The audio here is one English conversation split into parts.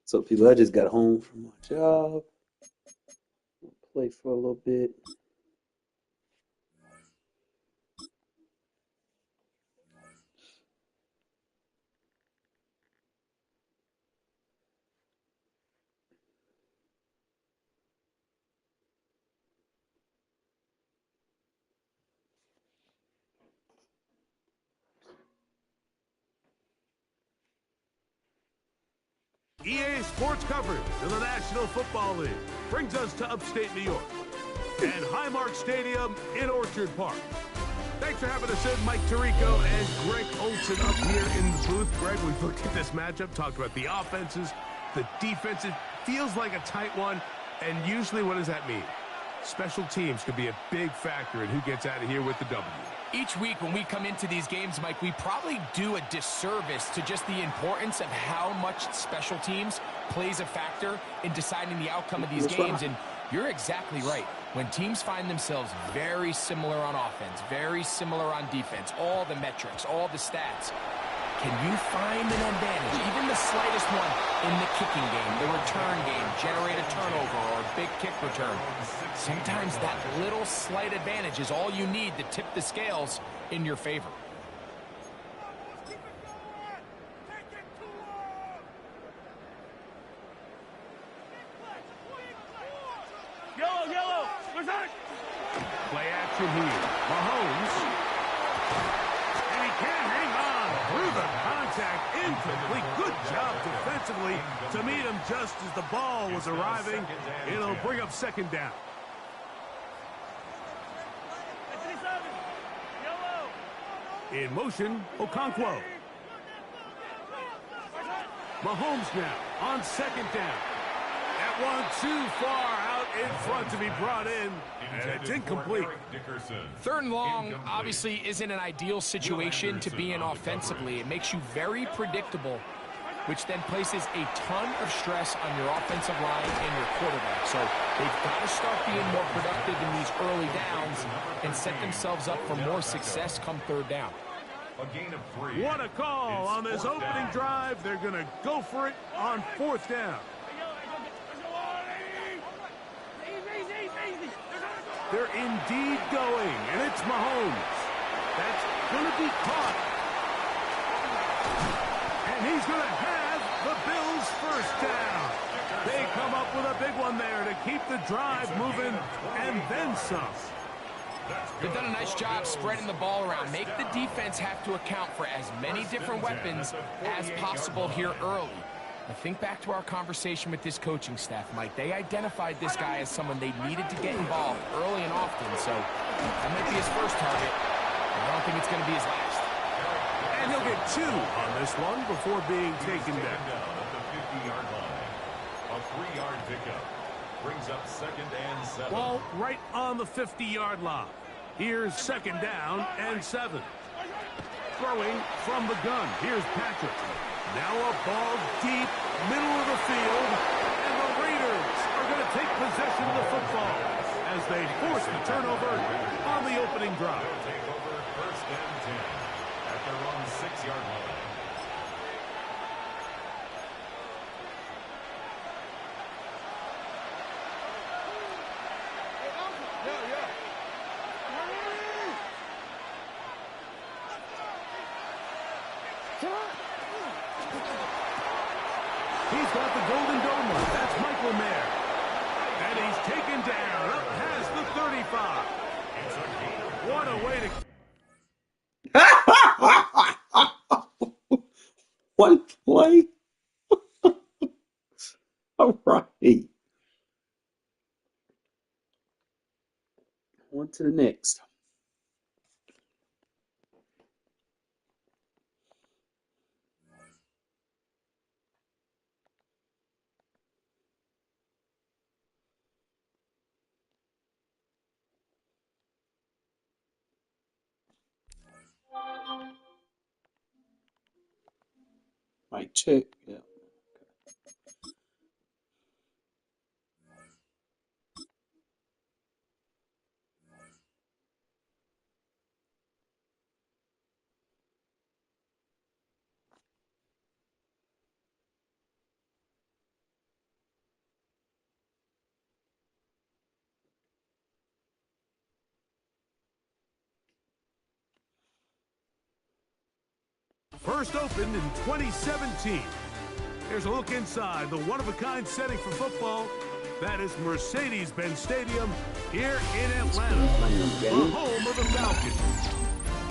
So people, I just got home from my job, play for a little bit. EA Sports coverage of the National Football League brings us to upstate New York and Highmark Stadium in Orchard Park. Thanks for having us in, Mike Tirico and Greg Olson up here in the booth. Greg, we've looked at this matchup, talked about the offenses, the defenses. Feels like a tight one, and usually what does that mean? Special teams could be a big factor in who gets out of here with the W. Each week when we come into these games, Mike, we probably do a disservice to just the importance of how much special teams plays a factor in deciding the outcome of these games. And you're exactly right. When teams find themselves very similar on offense, very similar on defense, all the metrics, all the stats, can you find an advantage, even the slightest one, in the kicking game, the return game, generate a turnover or a big kick return? Sometimes that little slight advantage is all you need to tip the scales in your favor. Yellow! Play action here. Mahomes. And he can't hang on through the contact. Incomplete. Good job defensively to meet him just as the ball was arriving. It'll bring up second down. In motion, Okonkwo. Mahomes now on second down. That one too far out in front to be brought in, and it's incomplete. Third and long obviously isn't an ideal situation to be in offensively. It makes you very predictable, which then places a ton of stress on your offensive line and your quarterback. So they've got to start being more productive in these early downs and set themselves up for more success come third down. A gain of 3. What a call on this opening drive. They're going to go for it on fourth down. They're indeed going, and it's Mahomes. That's going to be caught. And he's going to have the Bills' first down. They come up with a big one there to keep the drive moving, and then some. They've done a nice job spreading the ball around. Make the defense have to account for as many different weapons as possible here early. Now think back to our conversation with this coaching staff, Mike. They identified this guy as someone they needed to get involved early and often, so that might be his first target. I don't think it's going to be his last. And he'll get 2 on this one before being taken down. At the 50-yard line. A 3-yard pickup brings up second and 7. Ball right on the 50-yard line. Here's second down and 7. Throwing from the gun. Here's Patrick. Now a ball deep, middle of the field, and the Raiders are going to take possession of the football as they force the turnover on the opening drive. Take over first and 10 at their own 6-yard line. He's got the golden dome. That's Michael Mayer. And he's taken down up past the 35. What a way to... One play. All right. On to the next. Mic check. Yeah. First opened in 2017. Here's a look inside the one-of-a-kind setting for football. That is Mercedes-Benz Stadium here in Atlanta, the home of the Falcons.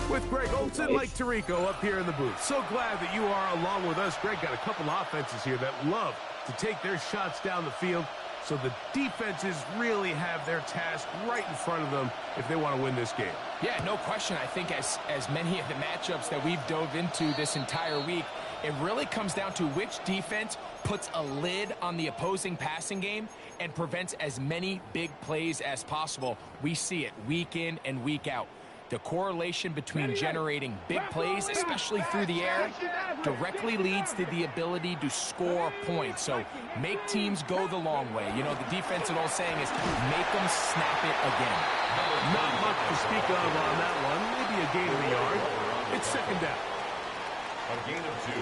With Greg Olson, Mike Tirico up here in the booth. So glad that you are along with us. Greg got a couple offenses here that love to take their shots down the field, so the defenses really have their task right in front of them if they want to win this game. Yeah, no question. I think as many of the matchups that we've dove into this entire week, it really comes down to which defense puts a lid on the opposing passing game and prevents as many big plays as possible. We see it week in and week out. The correlation between generating big plays, especially through the air, directly leads to the ability to score points. So make teams go the long way. You know, the defense, an old saying is, make them snap it again. Not much to speak of on that one. Maybe a gain of a yard. It's second down. A gain of 2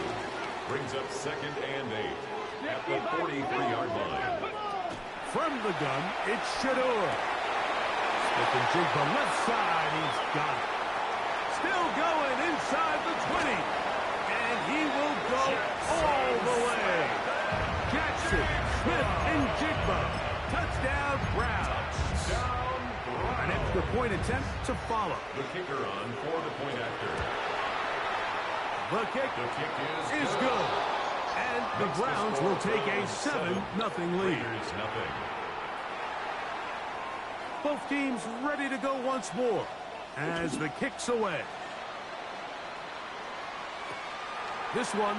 brings up 2nd and 8 at the 43-yard line. From the gun, it's Shador. Smith and Jigba left side. He's got it. Still going inside the 20. And he will go all the way. Jackson, Smith, and Jigba. Touchdown, Browns. An extra point attempt to follow. The kicker on for the point after. The kick is good. And the Browns will take a 7-0 lead. Both teams ready to go once more as the kick's away. This one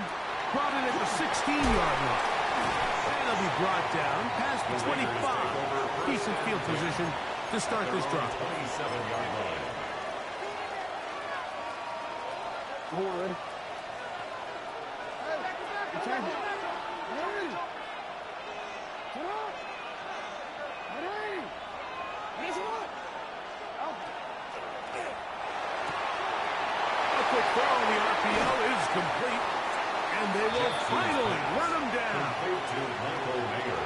brought in at the 16-yard line. And it'll be brought down past the 25. Decent field position to start this drive. 27-yard line. Come on, ready? Quick throw on the RPO is complete, and they will finally run him down.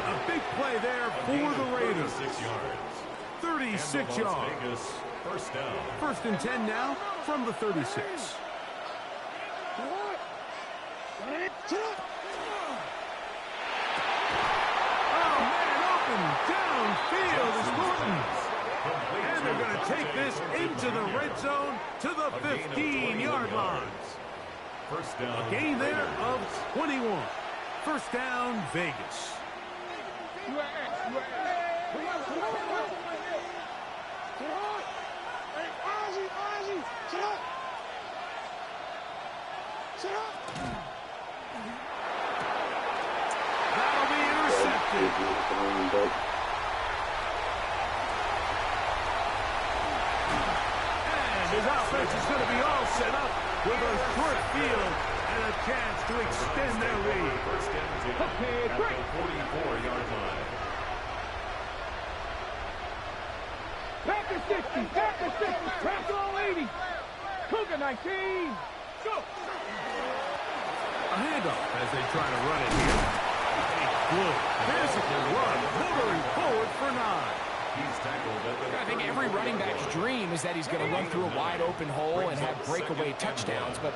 A big play there for the Raiders. 36 yards. First down. First and 10 now from the 36. Oh, man, open downfield is Morton. And they're going to take this into the red zone to the 15-yard line. First down. A gain there of 21. First down, Vegas. That'll be intercepted. His offense is going to be all set up with a short field and a chance to extend their lead. First down at the 44-yard line. Packer 60, Packer 60, Packer all 80. Cougar 19. Go. A handoff as they try to run it here. A good physical run, motoring forward for 9. I think every running back's dream is that he's going to run through a wide open hole and have breakaway touchdowns, but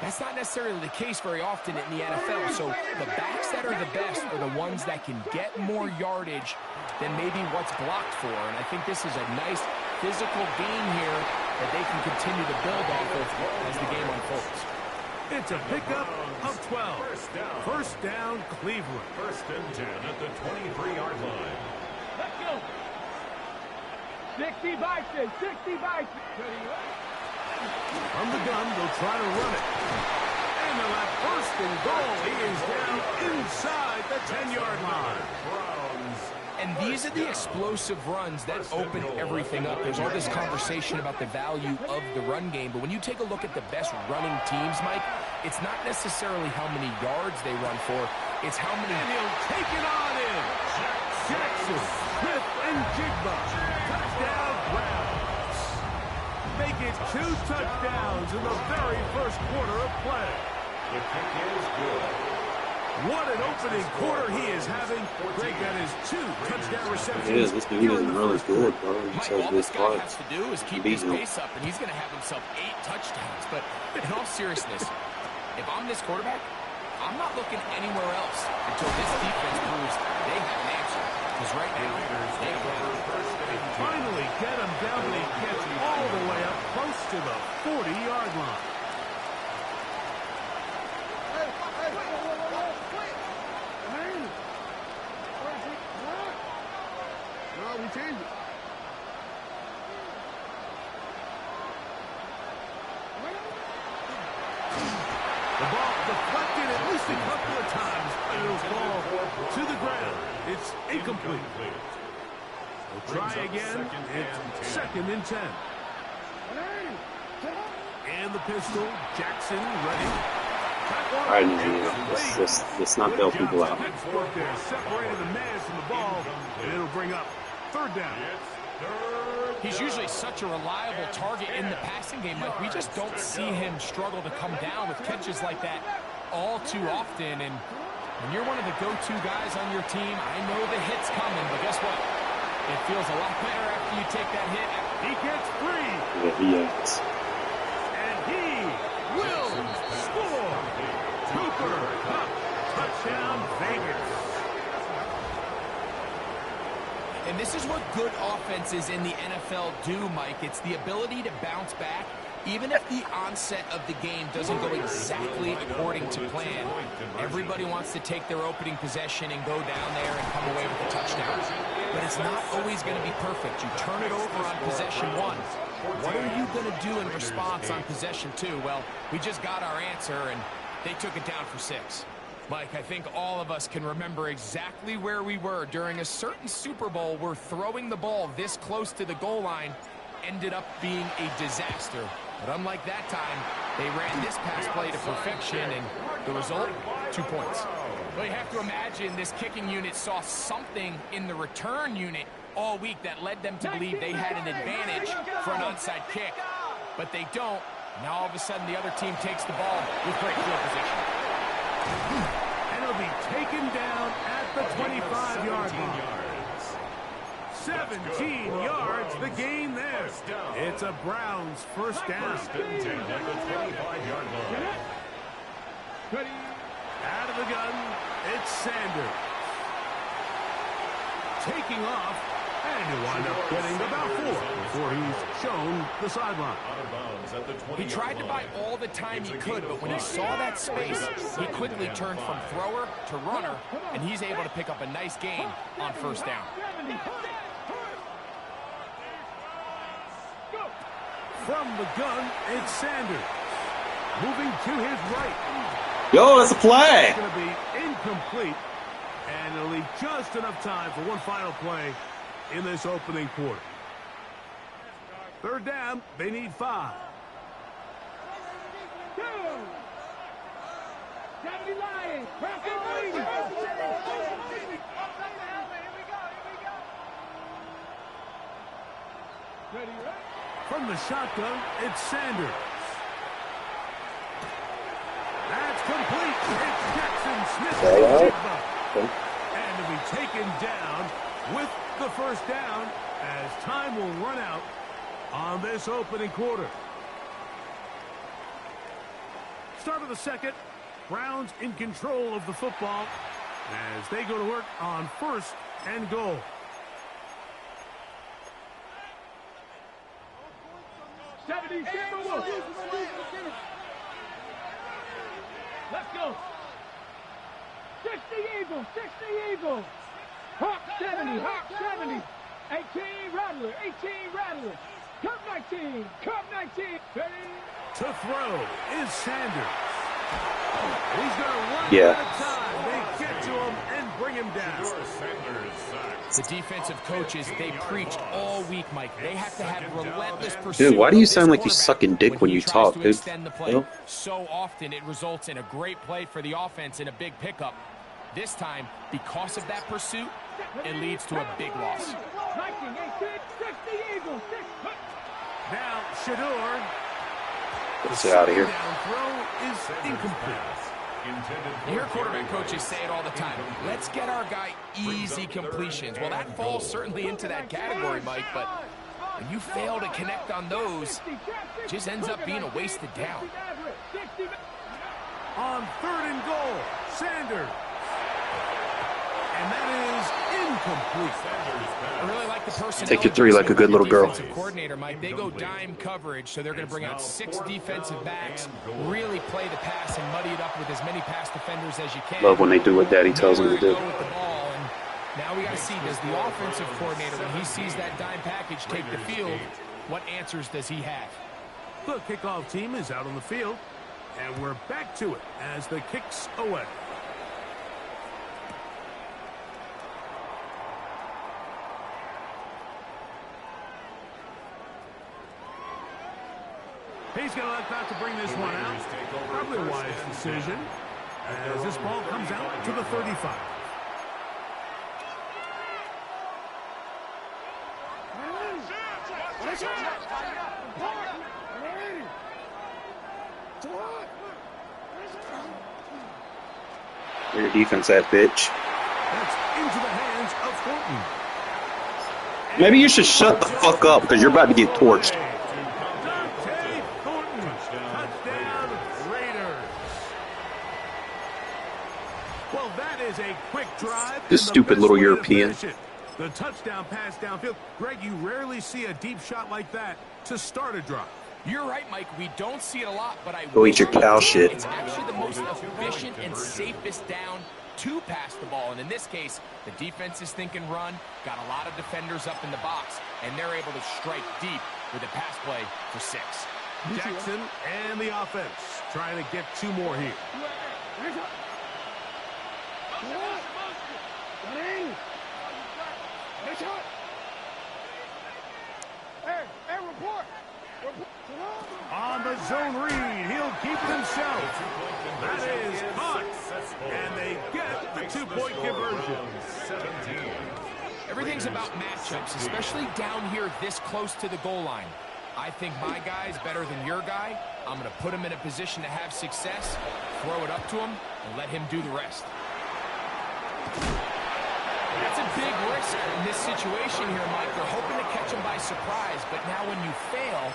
that's not necessarily the case very often in the NFL. So the backs that are the best are the ones that can get more yardage than maybe what's blocked for. And I think this is a nice physical gain here that they can continue to build off of as the game unfolds. It's a pickup of 12. First down, Cleveland. First and 10 at the 23-yard line. Let's go. 60 Bison, 60 Bison. From the gun, they'll try to run it. And they'll have first and goal. He is down inside the 10-yard line. And these are the explosive runs that open everything up. There's all this conversation about the value of the run game, but when you take a look at the best running teams, Mike, it's not necessarily how many yards they run for, it's how many... And he'll take it on in. Jackson, Smith, and Jigba. Touchdown, Browns. They get 2 touchdowns in the very first quarter of play. The kick is good. What an opening quarter he is having. Greg got his 2 touchdown receptions. It is. This dude is really good, bro. He Mike, says all good this guy has spots. to do is keep his pace up, and he's going to have himself 8 touchdowns. But in all seriousness, if I'm this quarterback, I'm not looking anywhere else until this defense proves they have an answer. Because right now, they finally get him down, and he gets all the way up close to the 40-yard line. No, we changed it. The ball deflected at least a couple of times, and it'll fall to the ground. It's incomplete. We'll try again. It's 2nd and 10. And the pistol. Jackson ready. I know. Let's not bail people out. There, separated the man from the ball, and it'll bring up 3rd down. He's usually such a reliable target in the passing game. Like, we just don't see him struggle to come down with catches like that all too often. And when you're one of the go-to guys on your team, I know the hit's coming, but guess what? It feels a lot better after you take that hit. He gets free. Yeah, he is. And he will score. Cooper Kupp, touchdown Vegas. And this is what good offenses in the NFL do, Mike. It's the ability to bounce back, even if the onset of the game doesn't go exactly according to plan. Everybody wants to take their opening possession and go down there and come away with a touchdown. But it's not always going to be perfect. You turn it over on possession 1. What are you going to do in response on possession 2? Well, we just got our answer, and they took it down for 6. Mike, I think all of us can remember exactly where we were during a certain Super Bowl where throwing the ball this close to the goal line ended up being a disaster. But unlike that time, they ran this pass play to perfection, and the result, 2 points. Well, you have to imagine this kicking unit saw something in the return unit all week that led them to believe they had an advantage for an onside kick. But they don't. Now all of a sudden the other team takes the ball with great field position. And it'll be taken down at the 25-yard line. 17 yards, the gain there. It's a Browns 1st down. At the 25-yard line. Out of the gun, it's Sanders. Taking off, and he'll wind up getting about 4 before he's shown the sideline. Out of bounds at the 20-yard He tried to buy all the time he could, but when he saw that space, he quickly turned from thrower to runner, and he's able to pick up a nice gain on 1st down. From the gun, it's Sanders. Moving to his right. Yo, that's a play. It's going to be incomplete, and it'll leave just enough time for one final play in this opening quarter. 3rd down, they need 5. 70 Lions, press on leading. Ready, right? From the shotgun, it's Sanders. That's complete. It's Jackson Smith. And to be taken down with the 1st down as time will run out on this opening quarter. Start of the 2nd. Browns in control of the football as they go to work on 1st and goal. Let's go. 60 Eagles, 60 Eagles. Hawk 70, Hawk 70. 18 Rattler, 18 Rattler. Cup 19, Cup 19. Ready? To throw is Sanders. He's going to run Yeah. out of time. They get to him and bring him down. The defensive coaches, they preach all week, Mike. They have to have relentless pursuit. Dude, why do you of this sound like you quarterback sucking dick when he you tries talk, to dude? extend the play. You know? So often it results in a great play for the offense and a big pickup. This time, because of that pursuit, it leads to a big loss. 19, 18, 60 Eagles, 6. Now, Shador. Let's get out of here. Down throw is incomplete. You hear quarterback coaches say it all the time. Let's get our guy easy completions. Well, that falls certainly into that category, Mike, but when you fail to connect on those, it just ends up being a wasted down. On 3rd and goal, Sanders. And that is incomplete. I really like the personnel. Take your 3 like a good little girl. Defensive coordinator, Mike. They go dime coverage, so they're going to bring out 6 defensive backs, really play the pass and muddy it up with as many pass defenders as you can. Love when they do what Daddy tells them to do. With the ball, and now we got to see, does the offensive coordinator, when he sees that dime package take the field, what answers does he have? The kickoff team is out on the field, and we're back to it as the kicks away. He's going to elect not to bring this one out. Probably a wise decision as this ball comes out to the 35. Where your defense at, bitch? That's into the hands of Horton. Maybe you should shut the fuck up because you're about to get torched. Well, that is a quick drive. This stupid little European. The touchdown pass downfield. Greg, you rarely see a deep shot like that to start a drive. You're right, Mike. We don't see it a lot, but I Go eat your cow shit. It's actually the most efficient and safest down to pass the ball. And in this case, the defense is thinking run, got a lot of defenders up in the box, and they're able to strike deep with a pass play for 6. Jackson and the offense trying to get 2 more here. On the zone read, he'll keep it himself. That is caught, and they get the 2-point conversion. Everything's about matchups, especially down here this close to the goal line. I think my guy's better than your guy. I'm going to put him in a position to have success, throw it up to him, and let him do the rest. That's a big risk in this situation here, Mike. They're hoping to catch him by surprise, but now when you fail,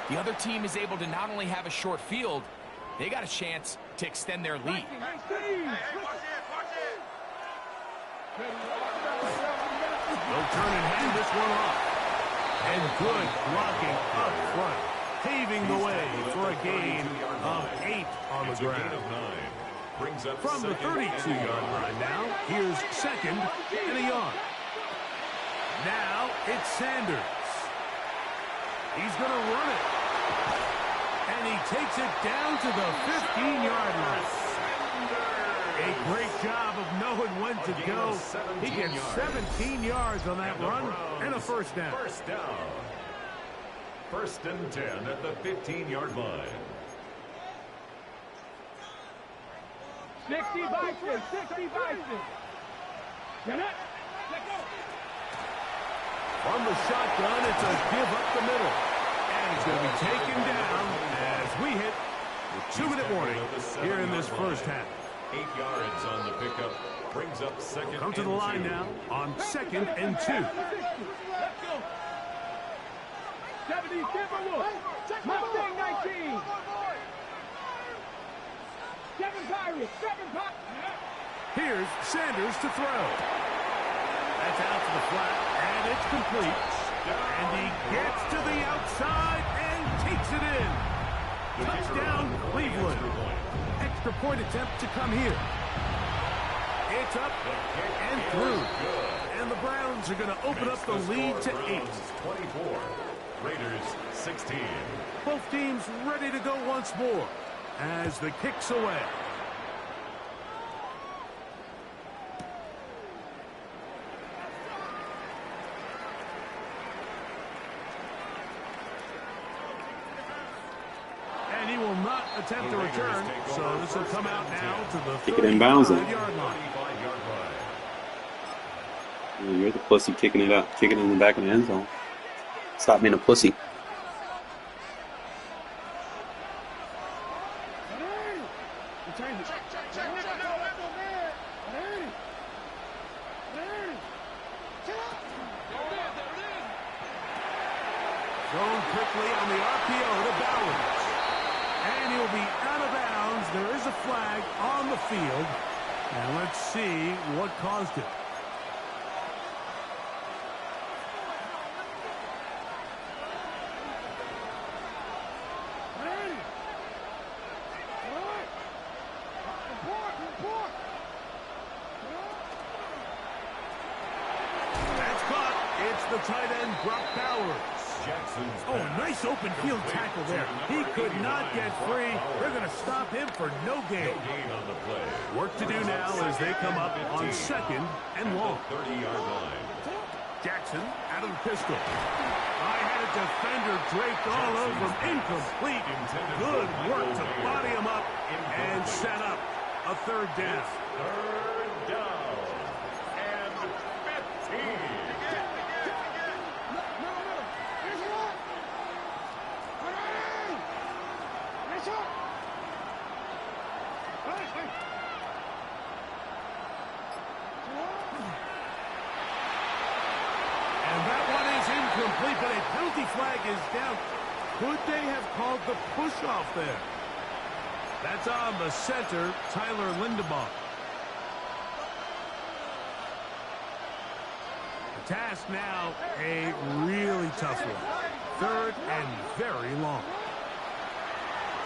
the other team is able to not only have a short field, they got a chance to extend their lead. They'll turn and hand this one off. And good blocking up front, paving the way for a gain of 8 on the ground. From the 32-yard line now, here's 2nd and a yard. Now it's Sanders. He's going to run it. And he takes it down to the 15-yard line. A great job of knowing when to go. He gets 17 yards on that run and a first down. 1st and 10 at the 15-yard line. 60 Bison, 60 Bison. From the shotgun, it's a give up the middle. And he's going to be taken down as we hit the 2-minute warning here in this first half. 8 yards on the pickup. Brings up 2nd. Come to the line now on 2nd and 2. 70 Timberwolves. Mustang 19. 7 Pirates. 7 Pirates. Here's Sanders to throw. That's out to the flat, and it's complete. And he gets to the outside and takes it in. Touchdown, Cleveland. Extra point attempt to come here. It's up and through. And the Browns are going to open up the lead to 8. 24. Raiders 16. Both teams ready to go once more as the kick's away. And he will not attempt to return, so this will come out now to the 35-yard line. You're the pussy kicking it out, kicking it in the back of the end zone. Stop being a pussy. Thrown quickly on the RPO to Bowers. And he'll be out of bounds. There is a flag on the field. And let's see what caused it. That's caught. It's the tight end, Brock Bowers. Oh, a nice open field tackle there. He could not get free. They're going to stop him for no gain. Work to do now as they come up on second and long. 30-yard line. Jackson out of the pistol. I had a defender draped all over him. Incomplete. Good work to body him up and set up a third down. Third down. And 15. And that one is incomplete, but a penalty flag is down. Could they have called the push-off there? That's on the center, Tyler Lindebaugh. The task now, a really tough one. Third and very long.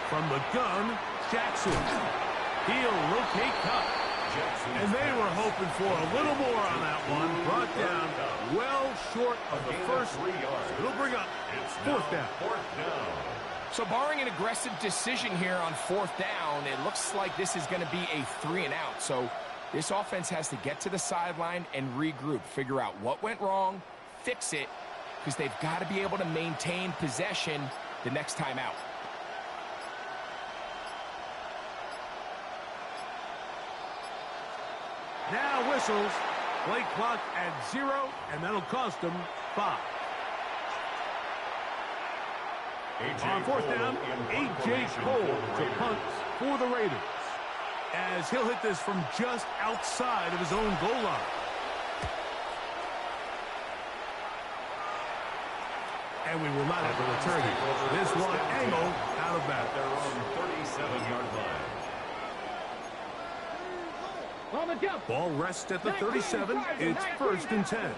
From the gun, Jackson. He'll locate Cup. And they were hoping for a little more on that one. Brought down well short of the first. It'll bring up fourth down. So barring an aggressive decision here on fourth down, it looks like this is going to be a 3 and out. So this offense has to get to the sideline and regroup, figure out what went wrong, fix it, because they've got to be able to maintain possession the next time out. Now whistles. Play clock at 0, and that'll cost them 5. On fourth down, A.J. Cole to punt for the Raiders, as he'll hit this from just outside of his own goal line. And we will not have a return here. This one angled out of bounds. Their own 37-yard line. Ball rests at the 37. It's first and 10.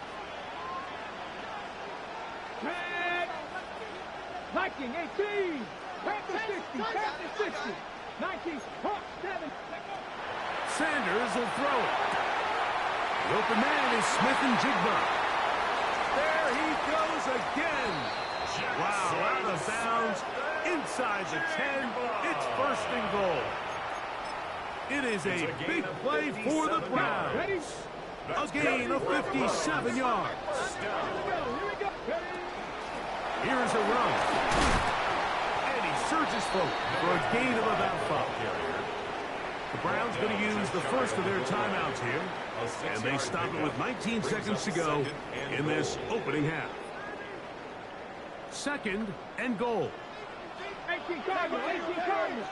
Viking 18, Panther 60, Panther 60, 19, Hawk 7. Sanders will throw it. The open man is Smith and Jigba. There he goes again. Wow, out of bounds, inside the 10. It's first and goal. It is a big play for the Browns. A gain of 57 yards. Here's a run. And he surges forward for a gain of about 5. The Browns going to use the first of their timeouts here. And they stop it with 19 seconds to go in this opening half. Second and goal. 18 Cardinals, 18 Cardinals.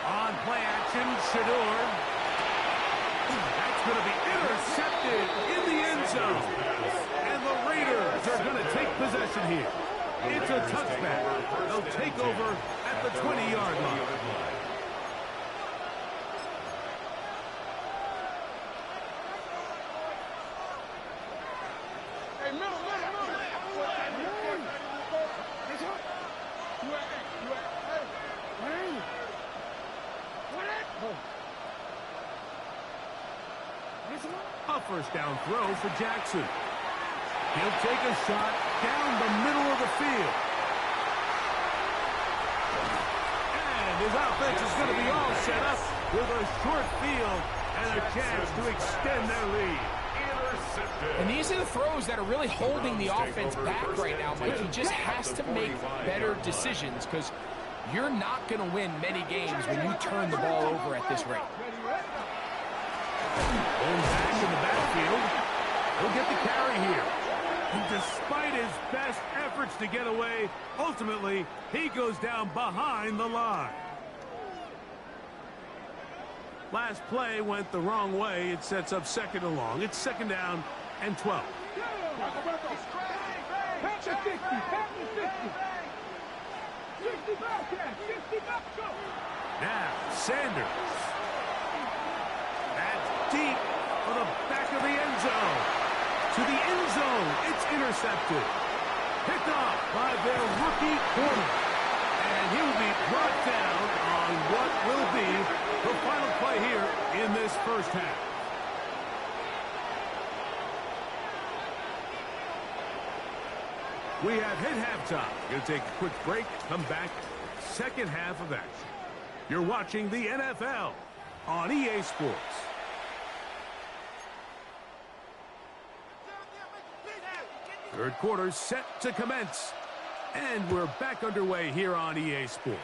On play action, Shador. That's going to be intercepted in the end zone. And the Raiders are going to take possession here. It's a touchback. They'll take over at the 20-yard line. A first down throw for Jackson. He'll take a shot down the middle of the field. And his offense is going to be all set up with a short field and a chance to extend their lead. And these are the throws that are really holding the offense back right now, Mike. He just has to make better decisions because you're not going to win many games when you turn the ball over at this rate. Going back in the backfield. He'll get the carry here. And despite his best efforts to get away, ultimately, he goes down behind the line. Last play went the wrong way. It sets up second and long. It's second down and 12. Panther 60, Panther 60. Now, Sanders. That's deep for the back of the end zone. To the end zone. It's intercepted. Picked off by their rookie corner. And he will be brought down on what will be the final play here in this first half. We have hit halftime. Going to take a quick break. Come back. Second half of action. You're watching the NFL on EA Sports. Third quarter set to commence. And we're back underway here on EA Sports.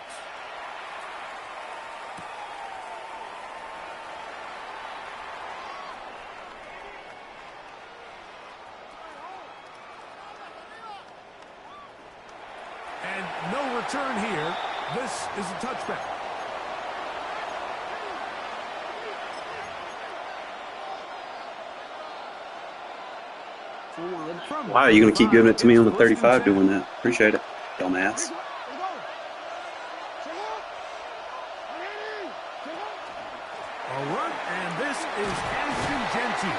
And no return here. This is a touchback. Wow, you're going to keep giving it to me on the 35 doing that. Appreciate it, dumbass. All right, and this is Ashton Genty.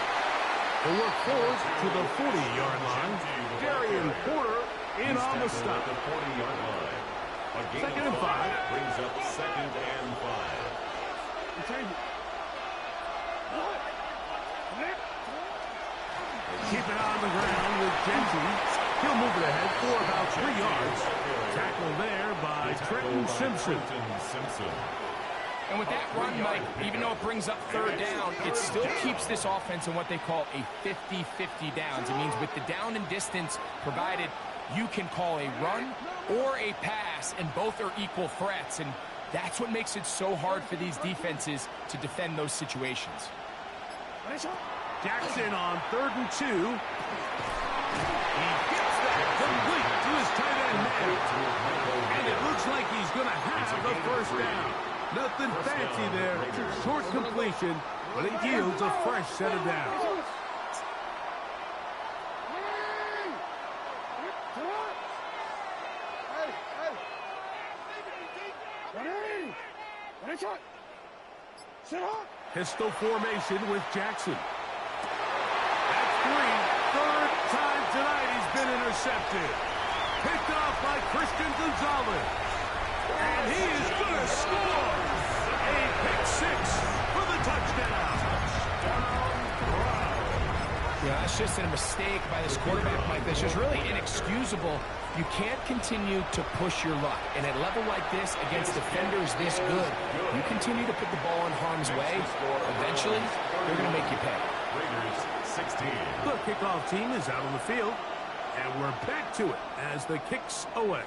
The work forward to the 40-yard line. Darian Porter in on the stop. The 40-yard line. A gain Second of and 5. Brings up 2nd and 5. Keep it on the ground with Genty. He'll move it ahead for about 3 yards. Tackled there by Trenton Simpson. And with that run, Mike, even though it brings up third down, it still keeps this offense in what they call a 50-50 downs. It means with the down and distance provided, you can call a run or a pass, and both are equal threats. And that's what makes it so hard for these defenses to defend those situations. Jackson on 3rd and 2. He gets that complete to his tight end man. And it looks like he's going to have the first down. Nothing fancy there. It's a short completion, but it yields a fresh set of downs. Pistol formation with Jackson. That's 3. Third time tonight he's been intercepted. Picked off by Christian Gonzalez. And he is going to score. A pick 6 for the touchdown. Yeah, that's just a mistake by this quarterback, Mike. That's just really inexcusable. You can't continue to push your luck. And at a level like this, against defenders this good, you continue to put the ball in harm's way, eventually, they're going to make you pay. Raiders 16. The kickoff team is out on the field. And we're back to it as the kick's away.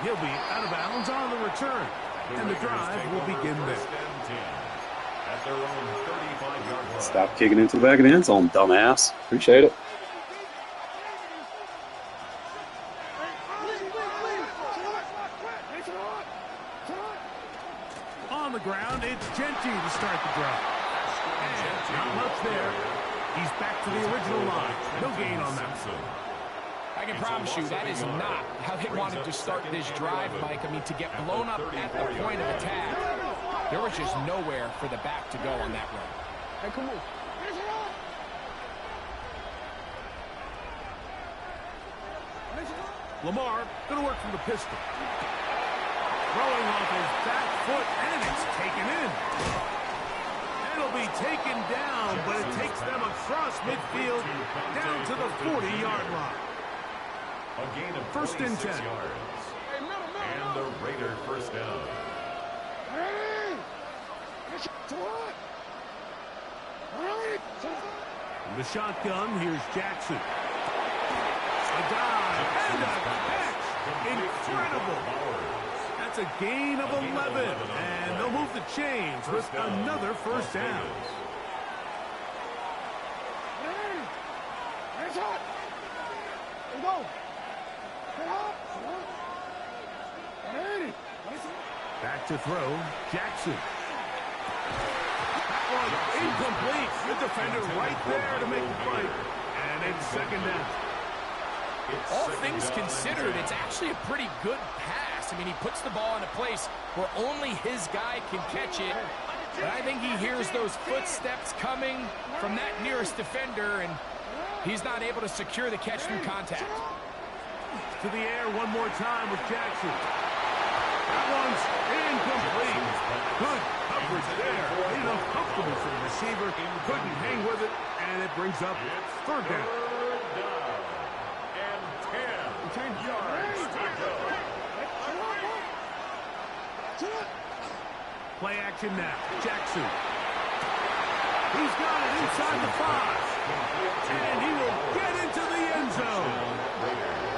He'll be out of bounds on the return. And the drive will begin there. At their own 35-yard line. Stop kicking into the back of the end zone, dumbass. Appreciate it. On the ground, it's Genty to start the drive. And not much there. He's back to the original line. No gain on that. I can promise you that is not how they wanted to start this drive, Mike. I mean, to get blown up at the point of attack, there was just nowhere for the back to go on that run. Hey, come on. Lamar going to work from the pistol. Throwing off his back foot, and it's taken in. It'll be taken down, but it takes them across midfield down to the 40-yard line. A gain of First and 10. yards. And the Raider first down. From the shotgun, here's Jackson. A dive and a catch. Incredible. That's a gain of 11. And they'll move the chains with another first down. Back to throw. Jackson. That one incomplete. The defender right there to make the play. And it's second down. All things considered, it's actually a pretty good pass. I mean, he puts the ball in a place where only his guy can catch it. But I think he hears those footsteps coming from that nearest defender, and he's not able to secure the catch through contact. To the air one more time with Jackson. That one's incomplete. Good coverage there. Enough comfortable for the receiver. Couldn't hang with it, and it brings up third down. And 10 yards to go. Play action now. Jackson. He's got it inside the 5. And he will get into the end zone.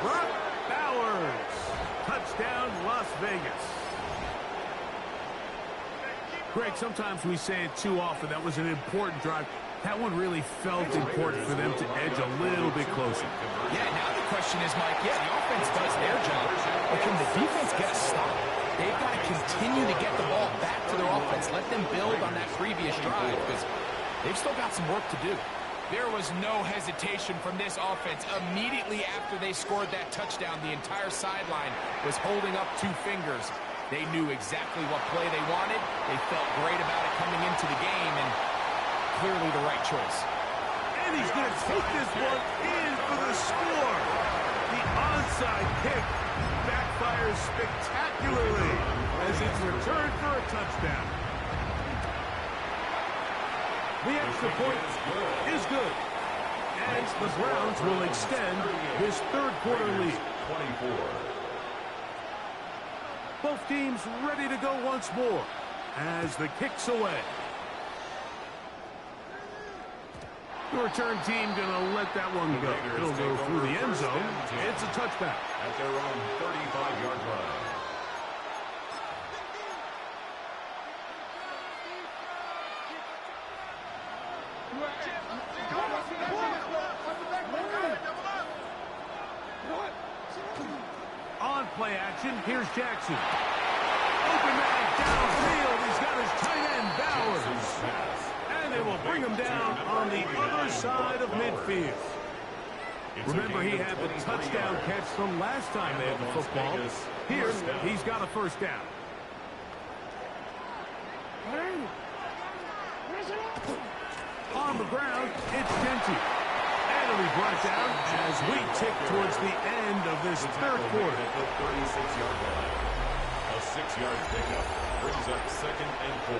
Brock Bowers. Touchdown, Las Vegas. Greg, sometimes we say it too often. That was an important drive. That one really felt important for them to edge a little bit closer. Yeah, now the question is, Mike, yeah, the offense does their job, but can the defense get a stop? They've got to continue to get the ball back to their offense. Let them build on that previous drive because they've still got some work to do. There was no hesitation from this offense. Immediately after they scored that touchdown, the entire sideline was holding up 2 fingers. They knew exactly what play they wanted. They felt great about it coming into the game, and clearly the right choice. And he's going to take this one in for the score. The onside kick backfires spectacularly as it's returned for a touchdown. The extra point is good. And the Browns will extend this third quarter lead. 24. Both teams ready to go once more as the kick's away. The return team going to let that one go. It'll go through the end zone. It's a touchback. At their own 35-yard line. On play action, here's Jackson. Open man downfield. He's got his tight end, Bowers. And they will bring him down on the other side of midfield. Remember, he had the touchdown catch from last time they had the football. Here, he's got a first down. On the ground, it's Denty. And it'll be brought down as we tick towards the end of this third quarter. At the 36-yard line. A 6-yard pickup brings up 2nd and 4.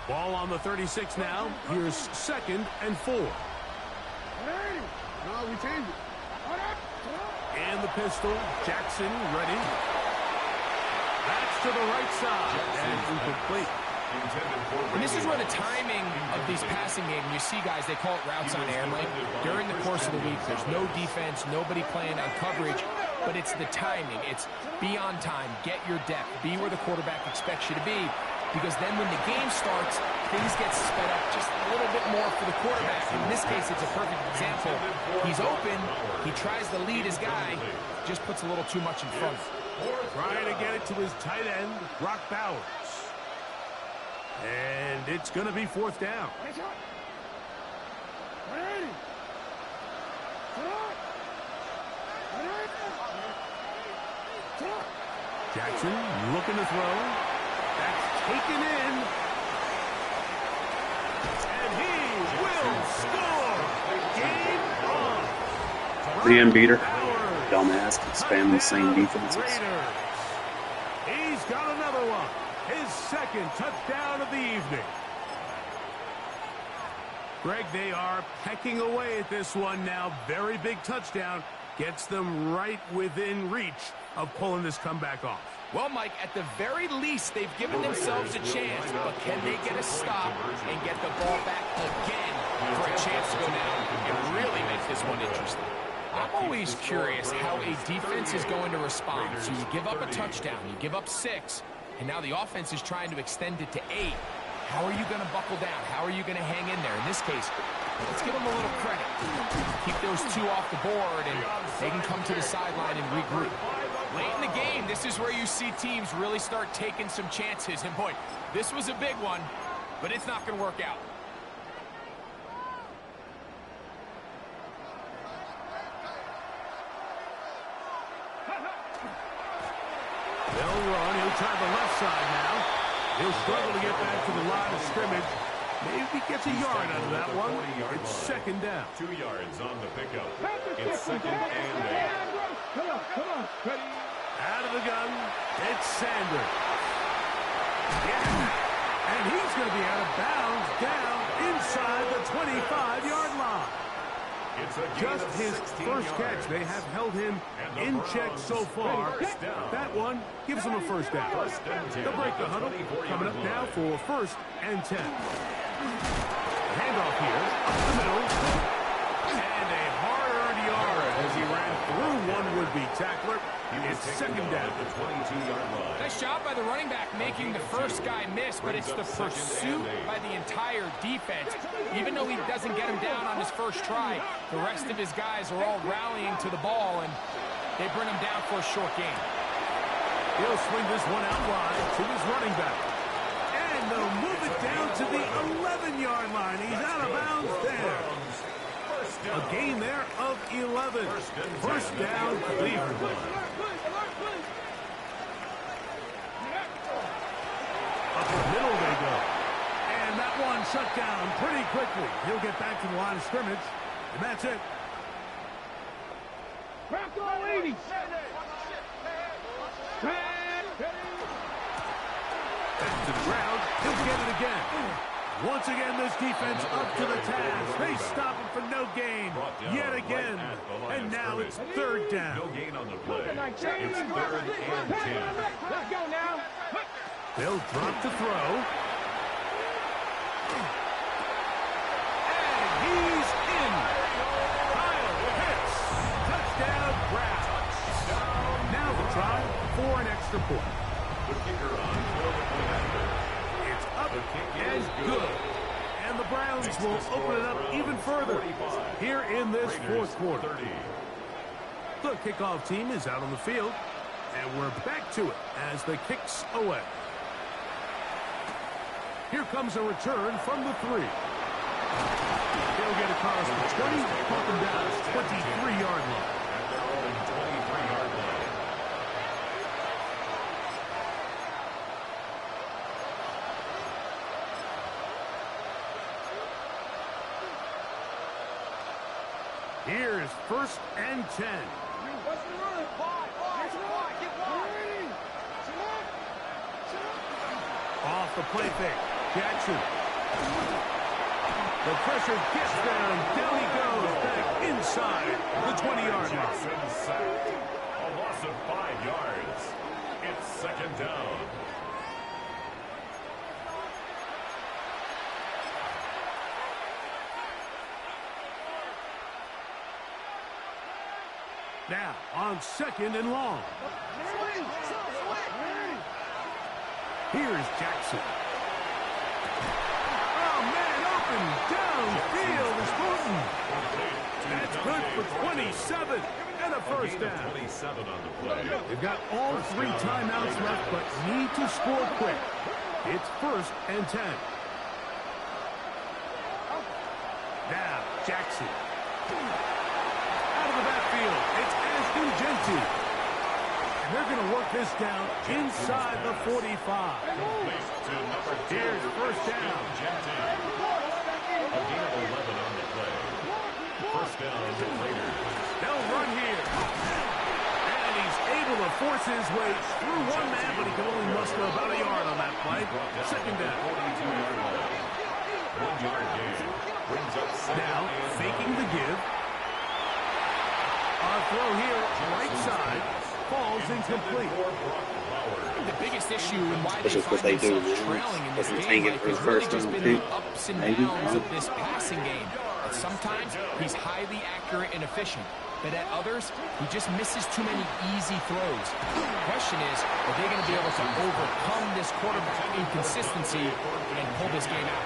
Ball on the 36 now. Here's 2nd and 4. No, we changed it. And the pistol. Jackson ready. That's to the right side. And incomplete. And this is where the timing of these passing games, you see guys, they call it routes on air, Mike. During the course of the week, there's no defense, nobody playing on coverage, but it's the timing. It's be on time, get your depth, be where the quarterback expects you to be. Because then when the game starts, things get sped up just a little bit more for the quarterback. In this case, it's a perfect example. He's open. He tries to lead his guy. Just puts a little too much in front. Trying to get it to his tight end, Brock Bowers. And it's going to be 4th down. Jackson looking to throw. That's taken in. And he will score. Game on. The end beater. Dumbass can spam the same defenses. He's got another one. His 2nd touchdown of the evening. Greg, they are pecking away at this one now. Very big touchdown. Gets them right within reach of pulling this comeback off. Well, Mike, at the very least, they've given themselves a chance, but can they get a stop and get the ball back again for a chance to go down and really make this one interesting? I'm always curious how a defense is going to respond. So you give up a touchdown, you give up 6, and now the offense is trying to extend it to 8. How are you going to buckle down? How are you going to hang in there? In this case, let's give them a little credit. Keep those two off the board, and they can come to the sideline and regroup. Late in the game, this is where you see teams really start taking some chances. And boy, this was a big one, but it's not going to work out. They'll run. He'll try the left side now. He'll struggle to get back to the line of scrimmage. Maybe he gets a yard out of that one. It's second down. 2 yards on the pickup. It's second and 8. Come on. Ready? Out of the gun, it's Sanders. Yeah, and he's going to be out of bounds down inside the 25-yard line. It's a Just his first catch. They have held him in check so far. That one gives him a first down. They'll break the huddle. Coming up now for first and 10. Handoff here, up the middle. And a hard-earned yard as he ran through one would-be tackler. It's second down. The 22-yard line. Nice job by the running back making the first guy miss, but it's the pursuit by the entire defense. Even though he doesn't get him down on his first try, the rest of his guys are all rallying to the ball, and they bring him down for a short gain. He'll swing this one out wide to his running back. And they'll move it down to the 11-yard line. He's out of bounds there. A gain there of 11. First down, Cleveland. Up the middle they go. And that one shut down pretty quickly. He'll get back to the line of scrimmage. And that's it. Crack all 80. Back to the ground. He'll get it again. Once again, this defense up to the task. They stop him for no gain yet again. And now it's third down. No gain on the play. It's third and 10. Let's go now. They'll drop to throw. And he's in. Kyle hits. Touchdown, Browns. Now the try for an extra point. The kicker on for the point after. It's up and good. And the Browns will open it up even further here in this fourth quarter. The kickoff team is out on the field, and we're back to it as the kick's away. Here comes a return from the 3. They'll get across the 20, pop them down to 23-yard line. At their own 23-yard line. Here's first and 10. Off the play fake. Jackson. The pressure gets there, and down he goes back inside the 20-yard line. Jackson sacked. A loss of 5 yards. It's second down. Now on second and long. Here's Jackson. Oh, man, open downfield is Horton. That's good for 27 and a first down. 27 on the play. They've got all 3 timeouts left, but need to score quick. It's first and 10. Now Jackson. Out of the backfield, it's Ashton Genty. And they're going to work this down inside the 45. Here's first down. A gain of 11 on the play. First down to Raiders. They'll run here. And he's able to force his way through one man, but he can only muster about a yard on that play. Second down. 42-yard line. 1 yard gain. Brings up second. Now, faking the give. A throw here, right side. Falls incomplete. The biggest issue and why That's they just what find they do, themselves man. trailing in this Doesn't game take it like, for his has really first just one, been too. the ups and Maybe. downs of this passing game. Sometimes he's highly accurate and efficient. but at others, he just misses too many easy throws. The question is, are they going to be able to overcome this quarterback inconsistency and pull this game out?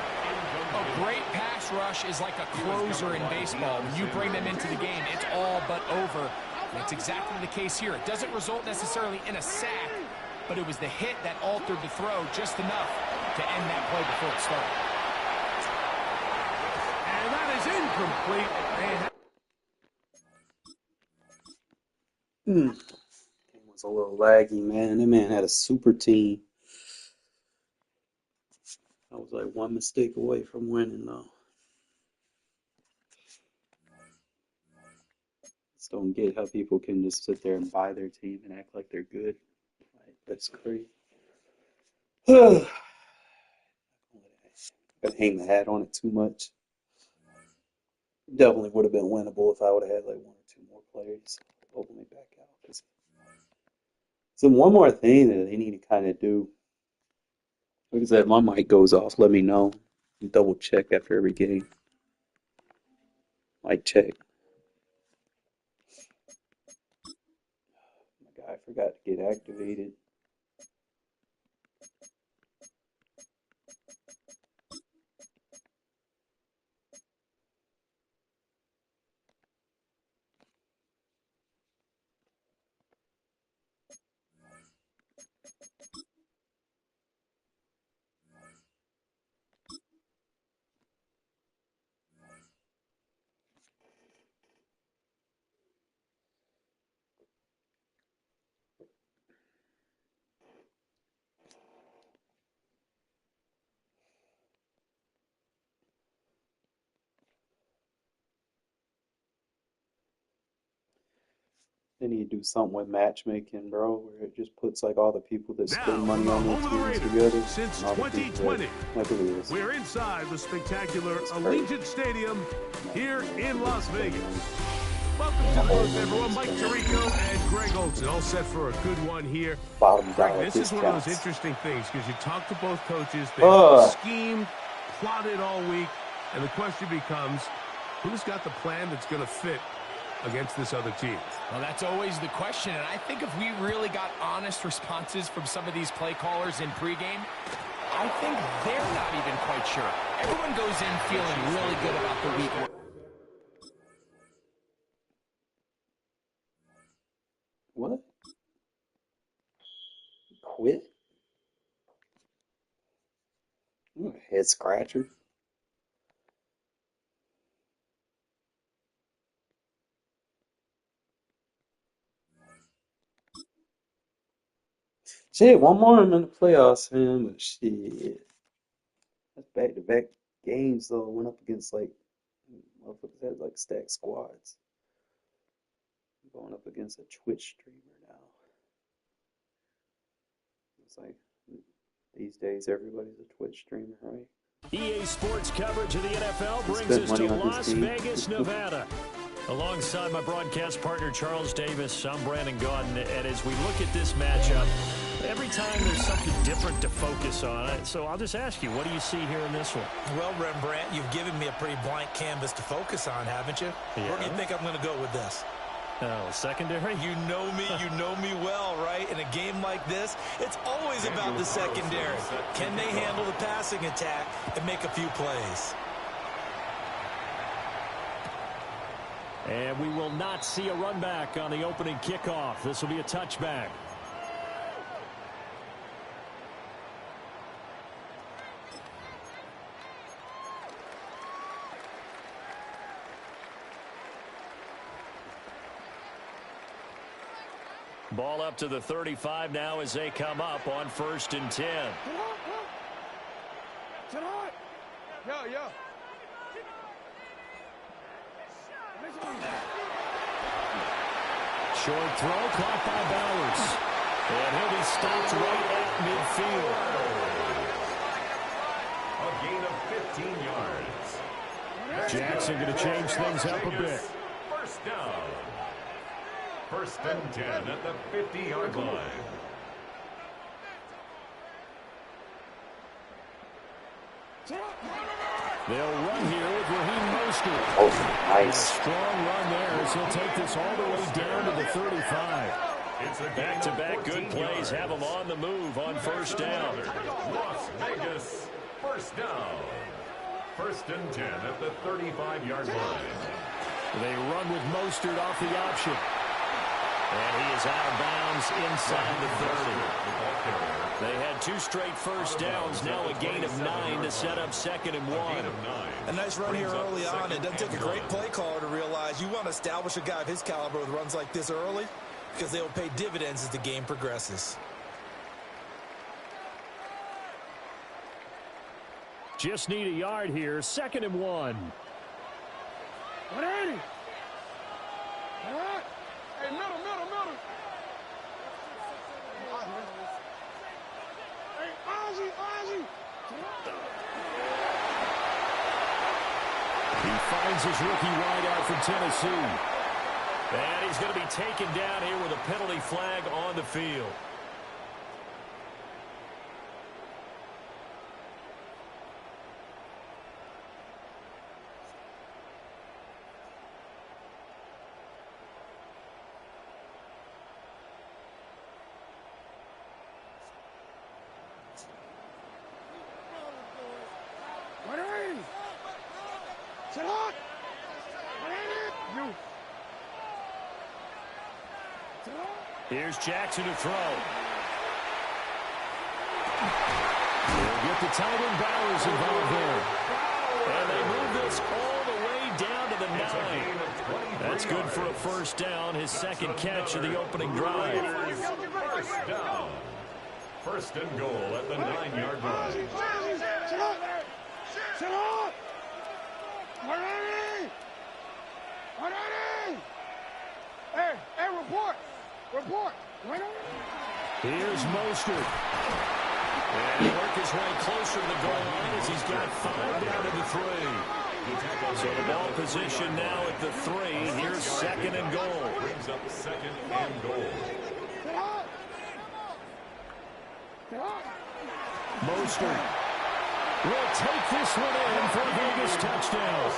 A great pass rush is like a closer in baseball. When you bring them into the game, it's all but over. And it's exactly the case here. It doesn't result necessarily in a sack, but it was the hit that altered the throw just enough to end that play before it started. And that is incomplete. Game was a little laggy, man. That man had a super team. I was like one mistake away from winning, though. Just don't get how people can just sit there and buy their team and act like they're good. Like, that's crazy. Gotta hang the hat on it too much. Definitely would have been winnable if I would have had like one or two more players openly back out. So one more thing that they need to kind of do. Like I said, if my mic goes off, let me know. Double check after every game. Mic check. My guy forgot to get activated. They need to do something with matchmaking, bro, where it just puts like all the people that spend Now, money from the on their home of the teams Raiders, together. since and all the people 2020, like, look at this. we're inside the spectacular It's Allegiant crazy. Stadium here in Yeah, Las it's Vegas. crazy. Welcome to the booth, everyone. Mike Tirico and Greg Olson, all set for a good one here. Bottom Greg, dollar this is one of those discounts. interesting things because you talk to both coaches. They've Ugh. schemed, plotted all week, and the question becomes, who's got the plan that's going to fit against this other team? Well, that's always the question, and I think if we really got honest responses from some of these play callers in pregame, I think they're not even quite sure. Everyone goes in feeling really good about the week. What? Quit? Ooh, head scratcher. Shit, one more I'm in the playoffs, man, but shit. That's back-to-back games, though. Went up against, like, motherfuckers had, like, stacked squads. Going up against a Twitch streamer now. It's like, these days, everybody's a Twitch streamer, right? EA Sports coverage of the NFL brings Spent us money to on this Las team. Vegas, Nevada. Alongside my broadcast partner, Charles Davis, I'm Brandon Gaudin. And as we look at this matchup, every time there's something different to focus on. So I'll just ask you, what do you see here in this one? Well, Rembrandt, you've given me a pretty blank canvas to focus on, haven't you? Yeah. Where do you think I'm going to go with this? Oh, secondary? You know me well, right? In a game like this, it's always about the secondary. Can they handle the passing attack and make a few plays? And we will not see a run back on the opening kickoff. This will be a touchback. Ball up to the 35 now as they come up on 1st and 10. Short throw caught by Bowers. And he'll be stopped right at midfield. A gain of 15 yards. Jackson going to change things up a bit. First down. 1st and 10 at the 50-yard line. They'll run here with Raheem Mostert. Oh, nice. Strong run there as as he'll take this all the way down to the 35. Back-to-back good plays have him on the move on first down. Las Vegas, first down. First and 10 at the 35-yard line. They run with Mostert off the option. And he is out of bounds inside the 30. They had 2 straight first downs, now a gain of 9 to set up 2nd and 1. A nice run here early on. It doesn't take a great play caller to realize you want to establish a guy of his caliber with runs like this early because they will pay dividends as the game progresses. Just need a yard here, 2nd and 1. 180. All right. Hey, middle. Hey, Ozzy. He finds his rookie wideout from Tennessee. And he's going to be taken down here with a penalty flag on the field. Here's Jackson to throw. They'll get the tight end Bowers involved there. And they move this all the way down to the 9. That's good for a first down, his 2nd catch of the opening drive. First down. First and goal at the 9-yard line. Sit up! 180! Hey, report! Here's Mostert. And work his way closer to the goal line as he's got 5 down to the 3. So the ball position now at the 3. Here's 2nd and goal. Brings up 2nd and goal. Mostert will take this one in for a Vegas touchdown.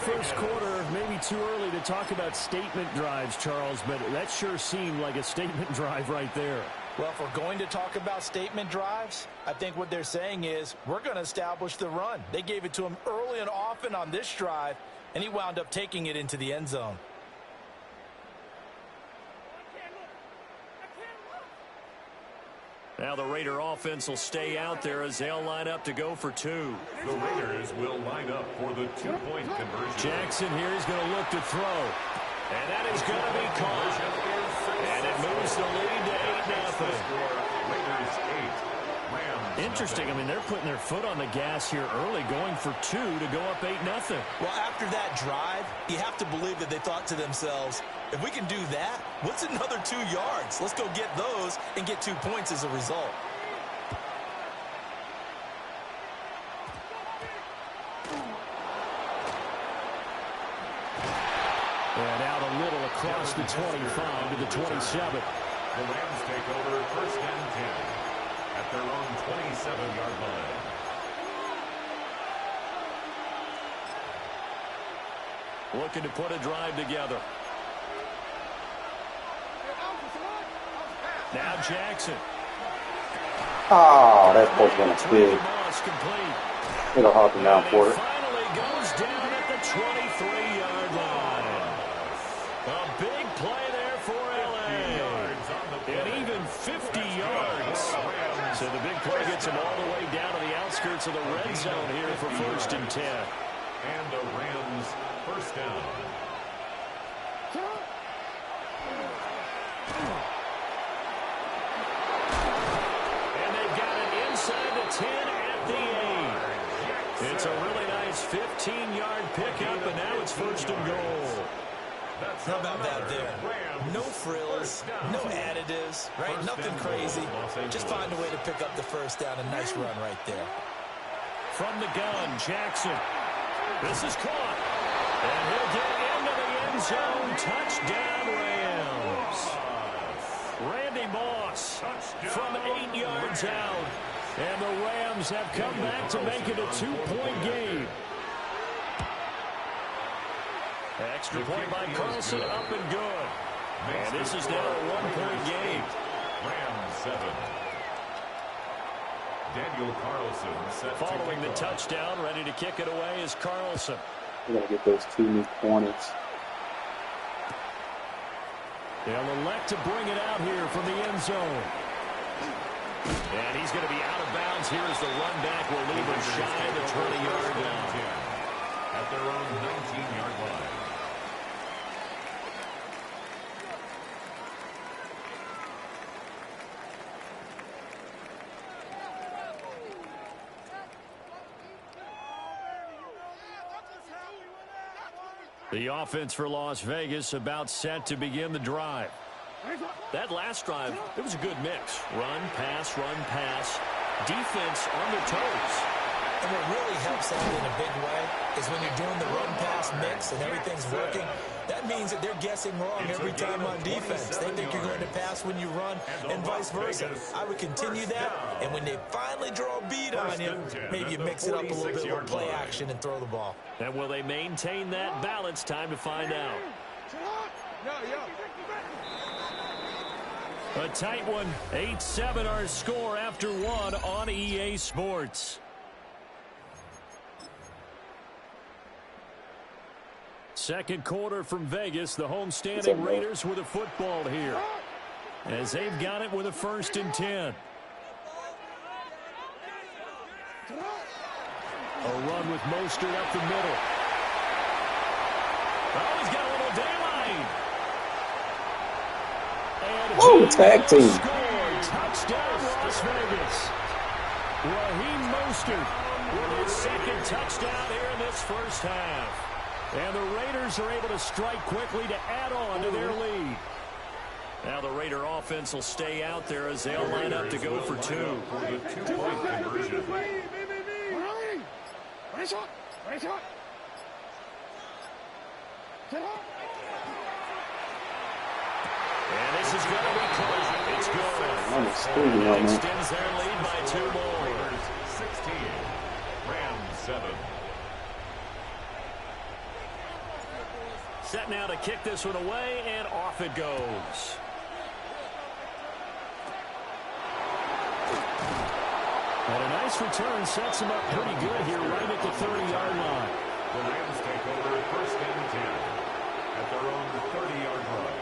First quarter, maybe too early to talk about statement drives, Charles, but that sure seemed like a statement drive right there. Well, if we're going to talk about statement drives, I think what they're saying is we're going to establish the run. They gave it to him early and often on this drive, and he wound up taking it into the end zone. Now the Raider offense will stay out there as they'll line up to go for 2. The Raiders will line up for the 2-point conversion. Jackson here is going to look to throw. And that is going to be caught. And it moves the lead to 8-0. Raiders 8. Rams. Interesting. I mean, they're putting their foot on the gas here early, going for 2 to go up 8-0. Well, after that drive, you have to believe that they thought to themselves, if we can do that, what's another 2 yards? Let's go get those and get 2 points as a result. And out a little across the 25 to the 27. The Rams take over first and 10 at their own 27-yard line. Looking to put a drive together. Now Jackson. Oh, that's supposed to be big. It'll hop him down for it. Finally goes down at the 23-yard line. A big play there for LA. And even 50 yards. So the big play gets him all the way down to the outskirts of the red zone here for first and 10. And the Rams first down. And they've got it inside the 10 at the 8. It's a really nice 15-yard pickup, and now it's first and goal. How about that there? No frills, no additives, right? Nothing crazy. Just find a way to pick up the first down. A nice run right there. From the gun, Jackson. This is caught. And he'll get into the end zone. Touchdown, Rams. Randy Moss from 8 yards out. And the Rams have come back to make it a 2-point game. Extra point by Carlson, up and good. And this is now a one-point game. Rams 7. Daniel Carlson set Following the touchdown, ready to kick it away is Carlson. We got to get those 2 new corners. They'll elect to bring it out here from the end zone. And he's going to be out of bounds here as the run back will leave him shy of the 20-yard line. At their own 19-yard line. The offense for Las Vegas about set to begin the drive. That last drive, it was a good mix. Run, pass, defense on their toes. And what really helps out in a big way is when you're doing the run-pass mix and everything's working, that means that they're guessing wrong every time on defense. They think you're going to pass when you run and vice versa. I would continue that, and when they finally draw a beat on you, maybe you mix it up a little bit with play action and throw the ball. And will they maintain that balance? Time to find out. A tight one. 8-7 our score after one on EA Sports. Second quarter from Vegas. The homestanding Raiders with a football here, as they've got it with a 1st and 10. A run with Mostert up the middle. Oh, he's got a little daylight. And tag team. Scored. Touchdown, Las Vegas. Raheem Mostert with his 2nd touchdown here in this first half. And the Raiders are able to strike quickly to add on to their lead. Now the Raider offense will stay out there as they'll line up to go for 2. For the 2-point conversion. And this is going to be caught. It's good. And extends their lead by 2 more. Raiders 16. Rams 7. Set now to kick this one away, and off it goes. And a nice return sets him up pretty good here right at the 30-yard line. The Rams take over 1st and 10 at their own 30-yard line.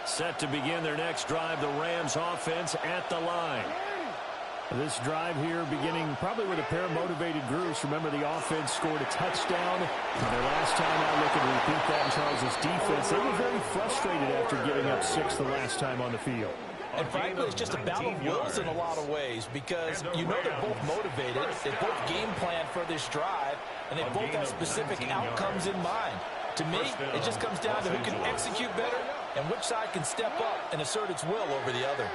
Set to begin their next drive, the Rams offense at the line. This drive here beginning probably with a pair of motivated groups. Remember, the offense scored a touchdown. Their last time out, looking to repeat that in Charles' defense. They were very frustrated after giving up 6 the last time on the field. And frankly, it's just a battle of wills in a lot of ways, because you know they're both motivated. They both game plan for this drive, and they both have specific outcomes in mind. To me, it just comes down to who can execute better and which side can step up and assert its will over the other.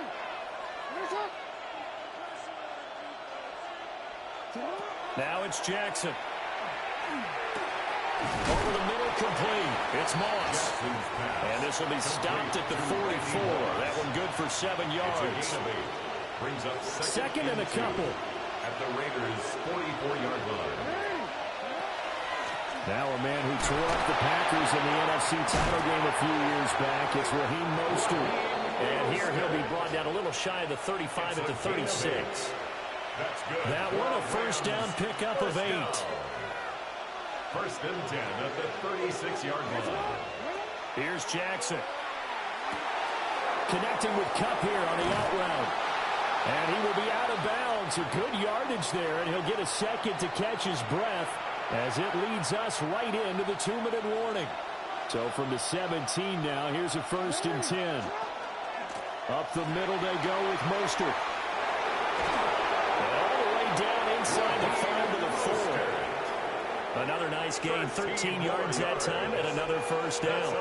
Now it's Jackson. Over the middle, complete. It's Moss. And this will be stopped at the 44. That one good for 7 yards. Brings up 2nd and a couple. At the Raiders' 44-yard line. Now a man who tore up the Packers in the NFC title game a few years back. It's Raheem Mostert. And here he'll be brought down a little shy of the 35 at the 36. That one a 1st down pickup of 8. 1st and 10 at the 36-yard line. Here's Jackson. Connecting with Kupp here on the out route. And he will be out of bounds. A good yardage there, and he'll get a second to catch his breath as it leads us right into the 2-minute warning. So from the 17 now, here's a 1st and 10. Up the middle they go with Mostert. All the way down inside the 5 to the 4. Another nice gain, 13 yards that time, and another 1st down.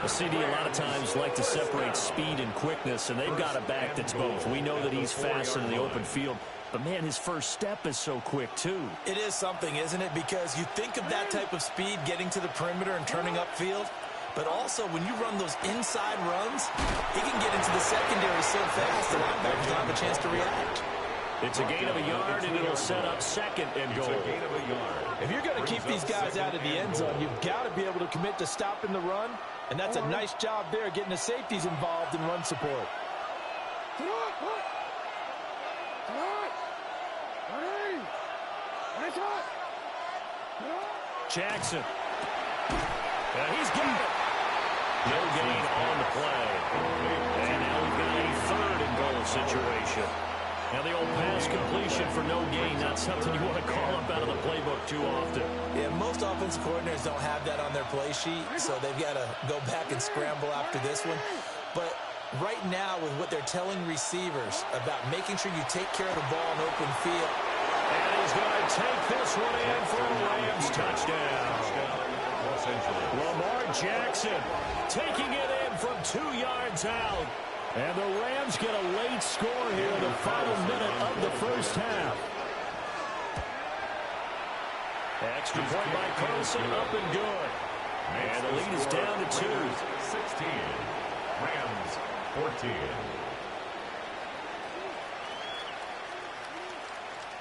The CD a lot of times like to separate speed and quickness, and they've got a back that's both. We know that he's fast in the open field, but man, his first step is so quick too. It is something, isn't it? Because you think of that type of speed getting to the perimeter and turning upfield, but also when you run those inside runs, he can get into the secondary so fast the linebackers don't have a chance to react. It's a gain of a yard, and it'll set up second and goal. If you're going to keep these guys out of the end zone, you've got to be able to commit to stopping the run, and that's a nice job there, getting the safeties involved in run support. Jackson. And he's got it. No gain on the play. And now we've got a third and goal situation. Now the old pass completion for no gain, not something you want to call up out of the playbook too often. Yeah, most offensive coordinators don't have that on their play sheet, so they've got to go back and scramble after this one. But right now, with what they're telling receivers about making sure you take care of the ball in open field. And he's going to take this one in for a Rams touchdown. Lamar Jackson taking it in from 2 yards out. And the Rams get a late score here in the final minute of the first half. Extra point by Carlson, up and good. And the lead is down to 2. 16. Rams 14.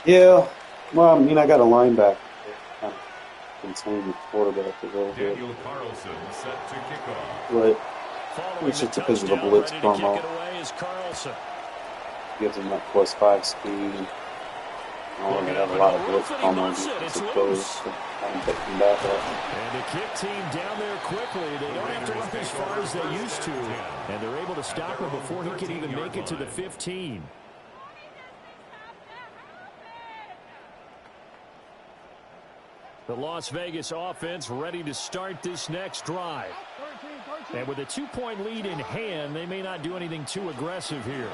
Yeah, well, I mean, I got a linebacker. Kind of contain the quarterback a little bit. Daniel Carlson set to kick off. But Following it's just the because of the touchdown, blitz ready to kick promo. it away is Carlson. Gives him that +5 speed. They have a lot of blitz promos. It's close. So I'm picking back up. And the kick team down there quickly. They don't have to run as far as they used to. And they're able to stop him before he can even make it to the 15. The Las Vegas offense ready to start this next drive. And with a 2-point lead in hand, they may not do anything too aggressive here.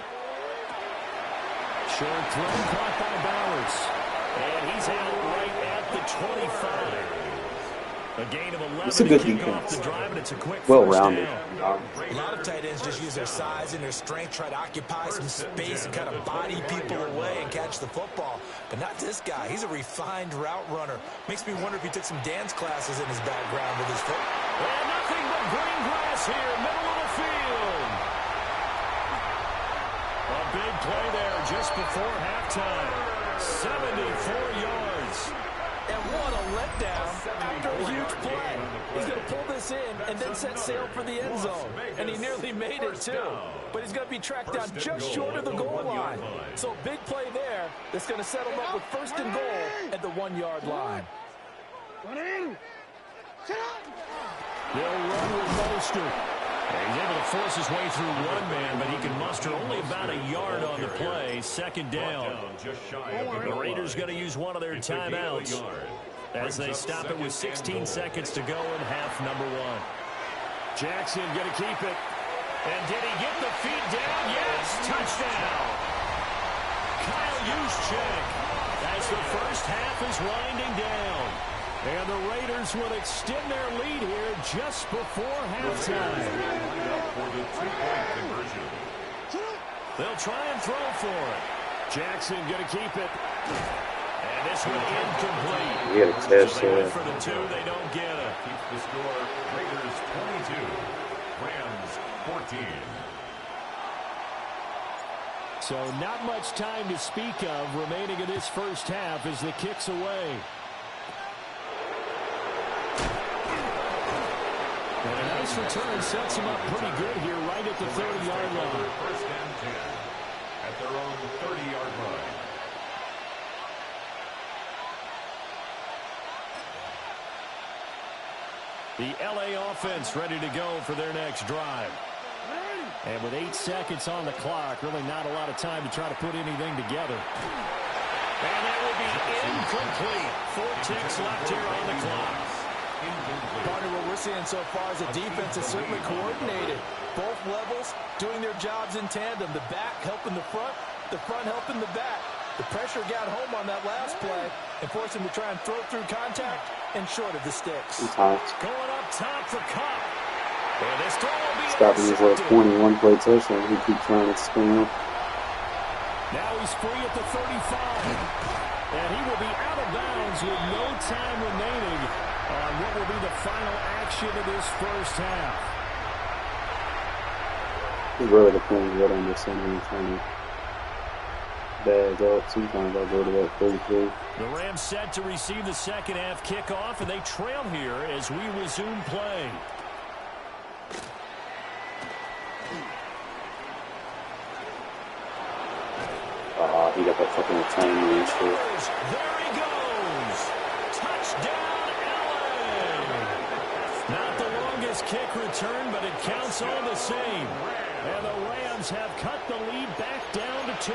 Short throw caught by Bowers. And he's out right at the 25. A gain of 11 It's a good to kick defense. off the drive, and it's a quick Well-rounded. first down. A lot of tight ends just use their size and their strength, try to occupy some space and kind of body people away and catch the football. But not this guy. He's a refined route runner. Makes me wonder if he took some dance classes in his background with his foot. And nothing but green grass here, middle of the field. A big play there just before halftime. 74 yards. And what a letdown after a huge play. He's going to pull this in and then set sail for the end zone. And he nearly made it, too. But he's going to be tracked down just short of the goal line. So big play there that's going to set him up with first and goal at the 1-yard line. They'll run with Mostert. He's able to force his way through one man, but he can muster only about a yard on the play. Second down. The Raiders going to use one of their timeouts as they stop it with 16 seconds to go in half number 1. Jackson going to keep it. And did he get the feet down? Yes, touchdown. Kyle Juszczyk as the first half is winding down. And the Raiders will extend their lead here just before halftime. They'll try and throw for it. Jackson going to keep it. And this one incomplete. We had a catch So they there. went for the 2. They don't get it. Keeps the score. Raiders 22. Rams 14. So not much time to speak of remaining in this first half as the kick's away. And a nice return sets him up pretty good here right at the 30-yard line. First and 10 at their own 30-yard line. The L.A. offense ready to go for their next drive. And with 8 seconds on the clock, really not a lot of time to try to put anything together. And that will be incomplete. 4 ticks left here on the clock. Partner, what we're seeing so far is the defense is certainly coordinated. Both levels doing their jobs in tandem. The back helping the front helping the back. The pressure got home on that last play and forced him to try and throw through contact and short of the sticks. Going up top for Cup. And this throw will be Stopping his little 21-play touchdown. He keeps trying to spin up. Now he's free at the 35. And he will be out of bounds with no time remaining on what will be the final action of this first half. He really depends what on this end. bad up. Sometimes I go to that 33. The Rams set to receive the second half kickoff, and they trail here as we resume play. He got that fucking return and shit. There he goes. Touchdown, LA. Not the longest kick return, but it counts all the same. And the Rams have cut the lead back down to 2.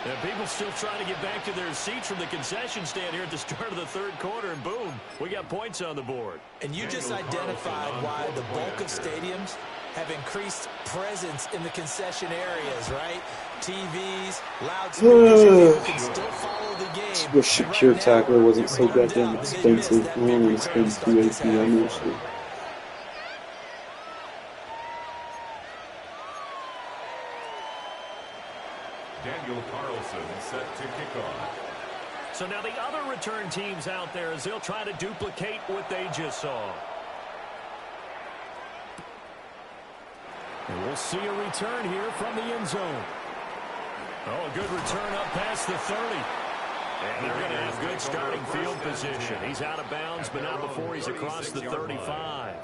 And people still trying to get back to their seats from the concession stand here at the start of the third quarter, and boom, we got points on the board. And you just identified why the bulk of stadiums have increased presence in the concession areas, right? TVs, loudspeakers, you can still follow the game. Wish secure tackler wasn't so goddamn expensive. I don't want to spend $280 on that shit. Daniel Carlson set to kick off. So now the other return teams out there as they'll try to duplicate what they just saw. And we'll see a return here from the end zone. Oh, a good return up past the 30. And they're going to have good starting field position. He's out of bounds, but not before he's across the 35.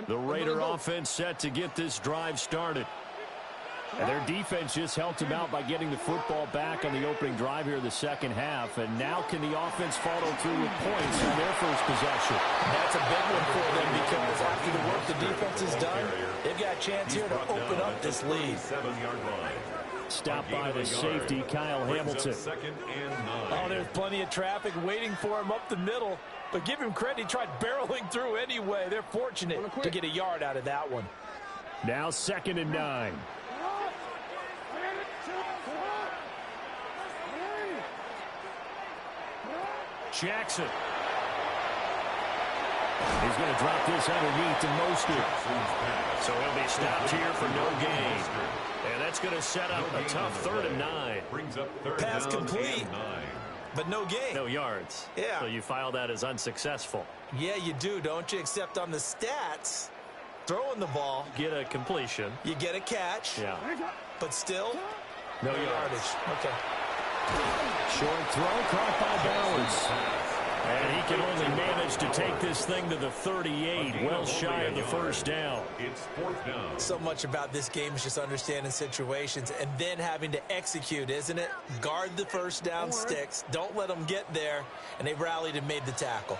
The Raider offense set to get this drive started. And their defense just helped them out by getting the football back on the opening drive here in the second half. And now can the offense follow through with points on their first possession? That's a big one for them because after the work the defense has done, they've got a chance here to open up this lead. Stopped by the safety, Kyle Hamilton. Oh, there's plenty of traffic waiting for him up the middle. But give him credit, he tried barreling through anyway. They're fortunate to get a yard out of that one. Now 2nd and 9. Jackson. He's going to drop this underneath to Mostert. So he'll be stopped here for no gain. And that's going to set up a tough 3rd and 9. Pass complete, but no gain. No yards. Yeah. So you file that as unsuccessful. Yeah, you do, don't you? Except on the stats, throwing the ball. Get a completion. You get a catch. Yeah. But still, no yardage. Okay. Short throw caught by Bowers. And he can only manage to take this thing to the 38, well shy of the first down. It's 4th down. So much about this game is just understanding situations and then having to execute, isn't it? Guard the first down sticks. Don't let them get there. And they rallied and made the tackle.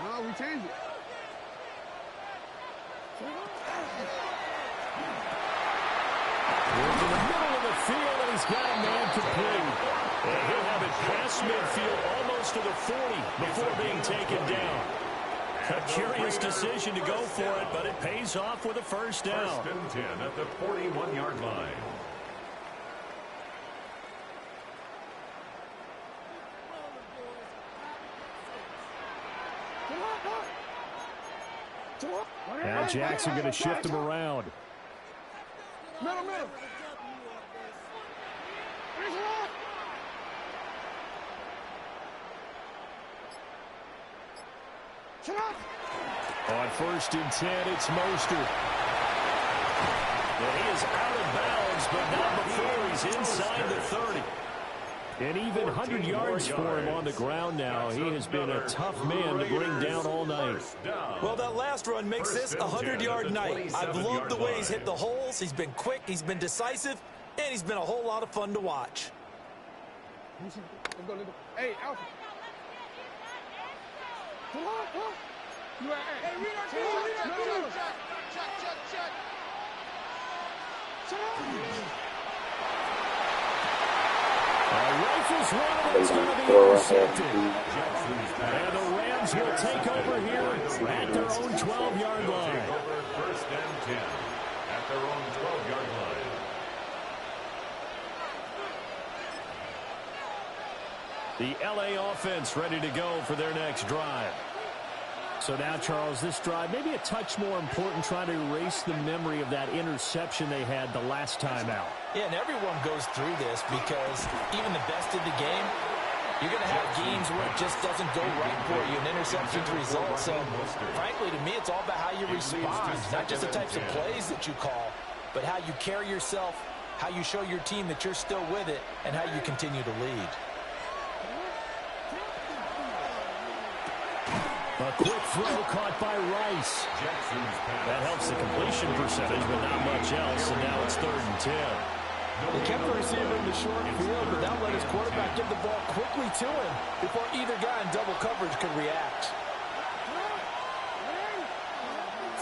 No, we changed it. Into the middle of the field, and he's got a man complete. And he'll have it past midfield, almost to the 40, before being taken down. A curious decision to go for it, but it pays off with a first down. 1st and 10 at the 41-yard line. Now Jackson going to shift him around. Middle. On 1st and 10, it's Mostert. And he is out of bounds, but not before he's inside the 30. And even 100 yards for him on the ground now. He has been a tough man to bring down all night. Well, that last run makes this a 100-yard night. I've loved the way he's hit the holes. He's been quick, he's been decisive, and he's been a whole lot of fun to watch. Let's go. Hey, Alpha. Come on. You are, hey, read our check. Rifles run, and it's going to be intercepted. And the Rams will take over here at their own 12-yard line. 1st and 10 at their own 12-yard line. The LA offense ready to go for their next drive. So now, Charles, this drive, maybe a touch more important, trying to erase the memory of that interception they had the last time out. Yeah, and everyone goes through this because even the best in the game, you're going to have games where it just doesn't go right for you, and interceptions result. So, frankly, to me, it's all about how you respond, not just the types of plays that you call, but how you carry yourself, how you show your team that you're still with it, and how you continue to lead. A quick throw caught by Rice. That helps the completion percentage, but not much else, and now it's 3rd and 10. They kept the receiver in the short field, but now let his quarterback get the ball quickly to him before either guy in double coverage could react.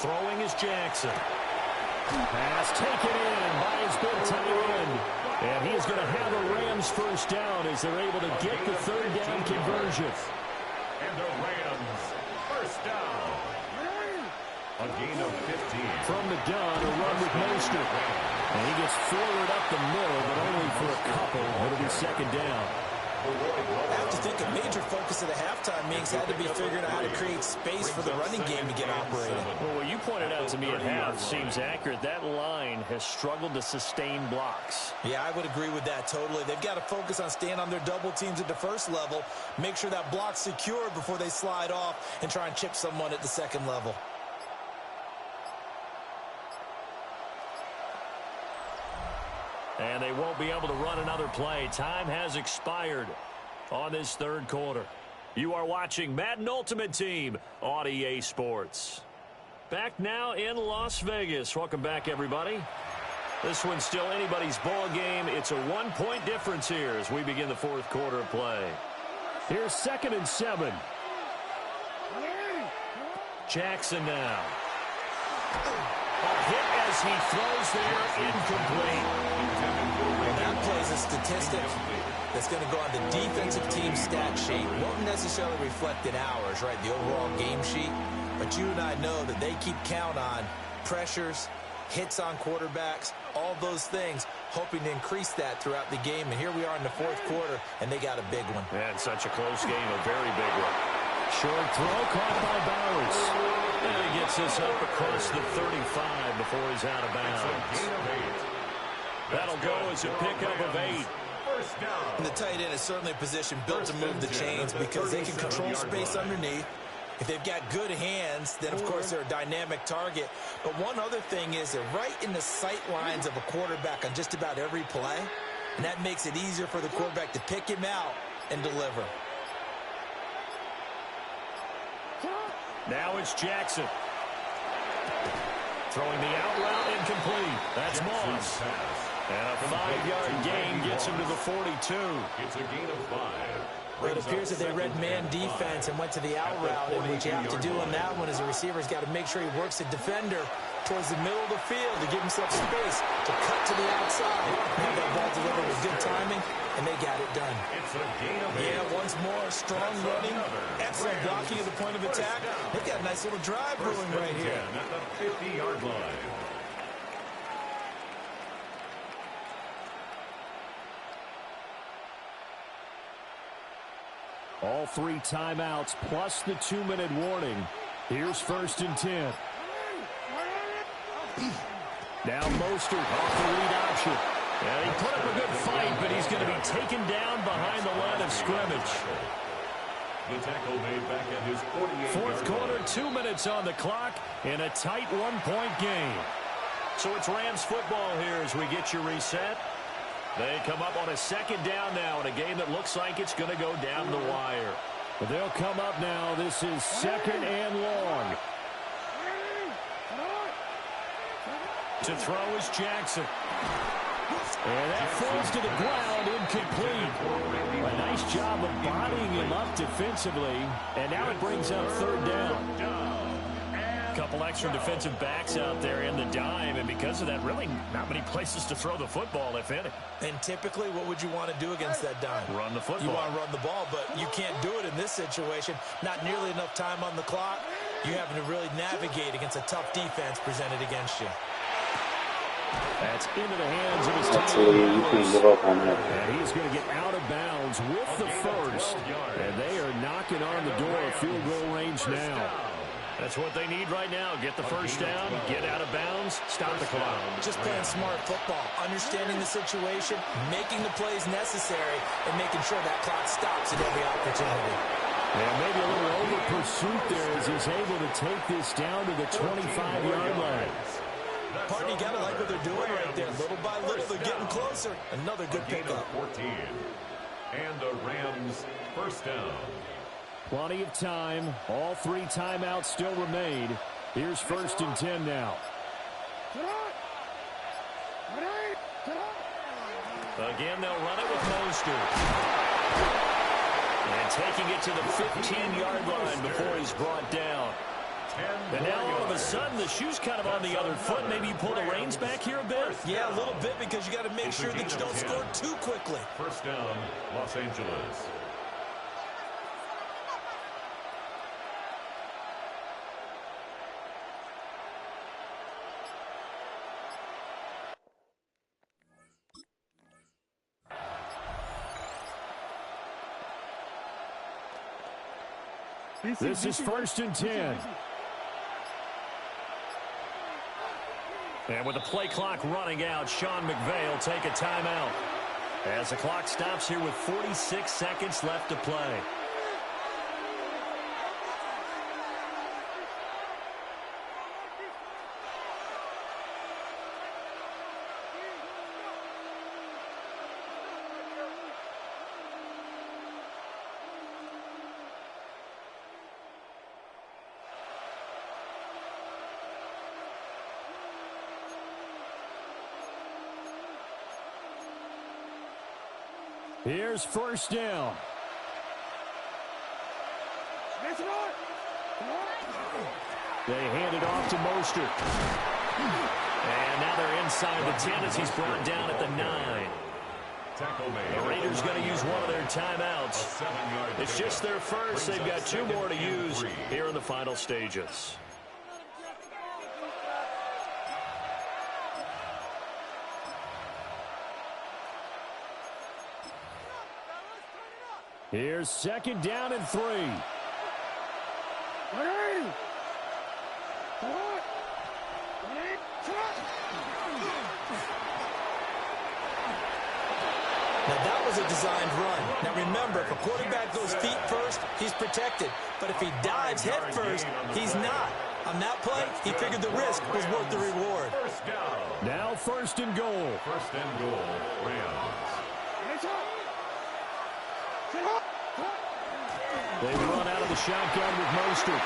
Throwing is Jackson. Pass taken in by his big tight end. And he is going to have a Rams first down as they're able to get the 3rd down conversion. And the Rams first down. A gain of 15. From the gun, a run with Mostert. And he gets forward up the middle, but only for a couple. It'll be 2nd down. I have to think a major focus of the halftime meetings had to be figuring out how to create space for the running game to get operating. Well, what you pointed out to me at half seems accurate. That line has struggled to sustain blocks. Yeah, I would agree with that totally. They've got to focus on staying on their double teams at the first level, make sure that block's secure before they slide off and try and chip someone at the 2nd level. And they won't be able to run another play. Time has expired on this 3rd quarter. You are watching Madden Ultimate Team on EA Sports. Back now in Las Vegas. Welcome back, everybody. This one's still anybody's ball game. It's a 1-point difference here as we begin the 4th quarter of play. Here's 2nd and 7. Jackson now. A hit as he throws there, incomplete. Well, that plays a statistic that's going to go on the defensive team stat sheet. Won't necessarily reflect in ours, right, the overall game sheet. But you and I know that they keep count on pressures, hits on quarterbacks, all those things, hoping to increase that throughout the game. And here we are in the 4th quarter, and they got a big one. And such a close game, a very big one. Short throw caught by Bowers. And he gets this up across the 35 before he's out of bounds. That'll go as a pickup of 8. And the tight end is certainly a position built to move the chains because they can control space underneath. If they've got good hands, then, of course, they're a dynamic target. But one other thing is they're right in the sight lines of a quarterback on just about every play, and that makes it easier for the quarterback to pick him out and deliver. Now it's Jackson. Throwing the out route incomplete. That's Moss. And a 5-yard gain gets him to the 42. It's a gain of 5. Well, it appears that they read man defense and went to the out route, and what you have to do on that one is the receiver's got to make sure he works the defender towards the middle of the field to give himself space to cut to the outside. Now that ball delivered with good timing, and they got it done. Yeah, once more, strong running, excellent blocking at the point of attack. They've got a nice little drive brewing right here. At the 50-yard line. All 3 timeouts plus the 2-minute warning. Here's 1st and 10. Now Mostert off the read option. And he put up a good fight, but he's going to be taken down behind the line of scrimmage. The tackle made back at his 48-yard 4th quarter, 2 minutes on the clock, in a tight 1-point game. So it's Rams football here as we get your reset. They come up on a 2nd down now in a game that looks like it's going to go down the wire. But they'll come up now. This is 2nd and long. To throw is Jackson. And that falls to the ground, incomplete. A nice job of bodying him up defensively. And now it brings up 3rd down. A couple extra defensive backs out there in the dime, and because of that, really not many places to throw the football, if any. And typically, what would you want to do against that dime? Run the football. You want to run the ball, but you can't do it in this situation. Not nearly enough time on the clock. You're having to really navigate against a tough defense presented against you. That's into the hands of his team. You can't give up on that. And he's going to get out of bounds with the 1st. And they are knocking on the door of field goal range now. That's what they need right now. Get the first down, get out of bounds, stop the clock. Just playing smart football, understanding the situation, making the plays necessary, and making sure that clock stops at every opportunity. And maybe a little over-pursuit there as he's able to take this down to the 25-yard line. Partner, you got to like what they're doing right there. Little by little, they're getting closer. Another good pickup. 14. And the Rams first down. Plenty of time. All 3 timeouts still remain. Here's 1st and 10 now. Again, they'll run it with Mostert. And taking it to the 15-yard line before he's brought down. And now all of a sudden the shoe's kind of on the other foot. Maybe you pull the reins back here a bit? Yeah, a little bit, because you got to make sure that you don't score too quickly. First down, Los Angeles. This is 1st and 10. And with the play clock running out, Sean McVay will take a timeout as the clock stops here with 46 seconds left to play. Here's 1st down. They hand it off to Mostert. And now they're inside the 10 as he's brought down at the 9. The Raiders going to use one of their timeouts. It's just their first. They've got 2 more to use here in the final stages. Here's 2nd down and 3. Now, that was a designed run. Now, remember, if a quarterback goes feet first, he's protected. But if he dives head first, he's not. On that play, he figured the risk was worth the reward. Now 1st and goal. 1st and goal, Rams. They run out of the shotgun with Mostert.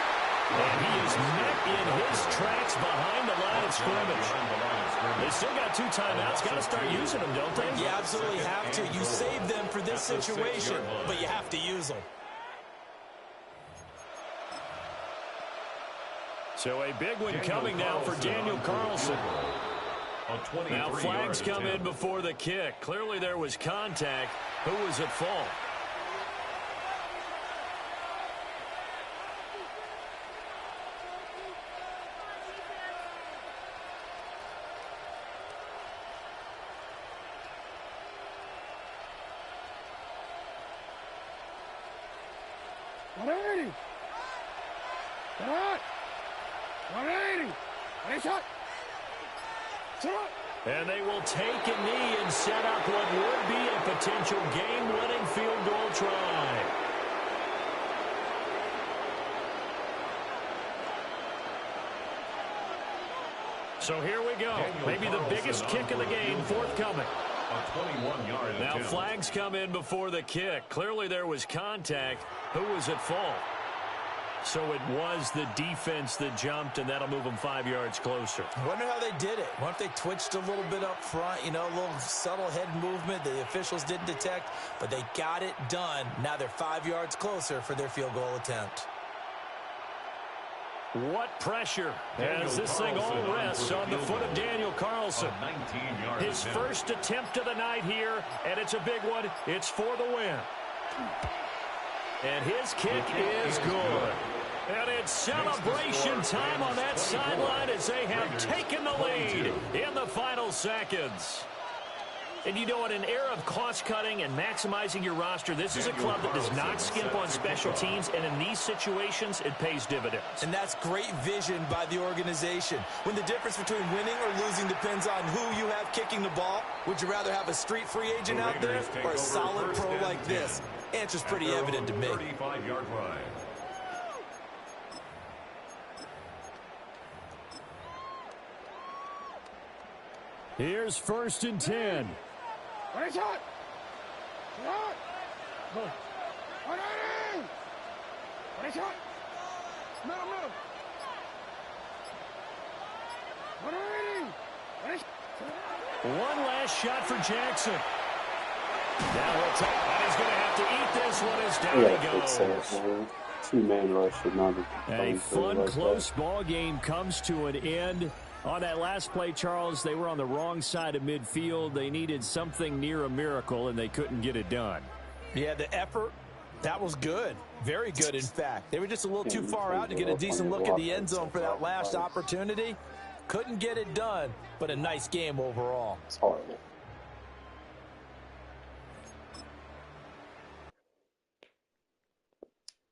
And he is met in his tracks behind the line of scrimmage. They still got 2 timeouts. Got to start using them, don't they? You absolutely have to. You save them for this situation, but you have to use them. So a big one coming now for Daniel Carlson. Now flags come in before the kick. Clearly there was contact. Who was at fault? And they will take a knee and set up what would be a potential game-winning field goal try. So here we go. Maybe the biggest kick of the game forthcoming. Now flags come in before the kick. Clearly there was contact. Who was at fault? So it was the defense that jumped, and that'll move them 5 yards closer. I wonder how they did it. What if they twitched a little bit up front, you know, a little subtle head movement that the officials didn't detect, but they got it done. Now they're 5 yards closer for their field goal attempt. What pressure as this thing all rests on the foot of Daniel Carlson. His first attempt of the night here, and it's a big one. It's for the win. And his kick is good. And it's celebration time on that sideline as they have taken the lead in the final seconds. And you know, in an era of cost-cutting and maximizing your roster, this is a club that does not skimp on special teams, and in these situations, it pays dividends. And that's great vision by the organization. When the difference between winning or losing depends on who you have kicking the ball, would you rather have a street free agent out there or a solid pro like this? Answer's pretty evident to me. 35-yard line. Here's 1st and 10. What is hot? Hot. What is hot? Middle. What is One last shot for Jackson. Now and he's going to have to eat this one as down he goes. Man. Two-man rush should not be A fun, like close ball game comes to an end. On that last play, Charles, they were on the wrong side of midfield. They needed something near a miracle, and they couldn't get it done. Yeah, the effort, that was good. Very good, in fact. They were just a little too far out to get a decent look at the end zone for that last opportunity. Couldn't get it done, but a nice game overall. It's horrible.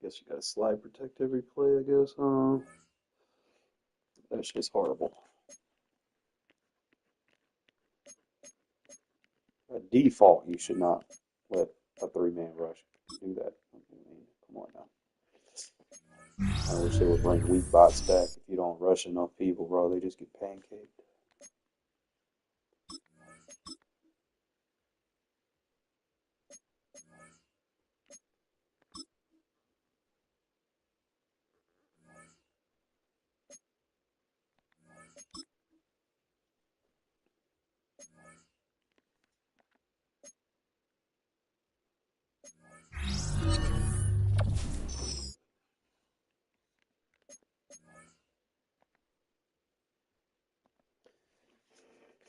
Guess you gotta slide protect every play, I guess, huh? That's just horrible. By default, you should not let a three-man rush do that. I mean, come on now. I wish they would bring weak bots back. If you don't rush enough people, bro, they just get pancaked.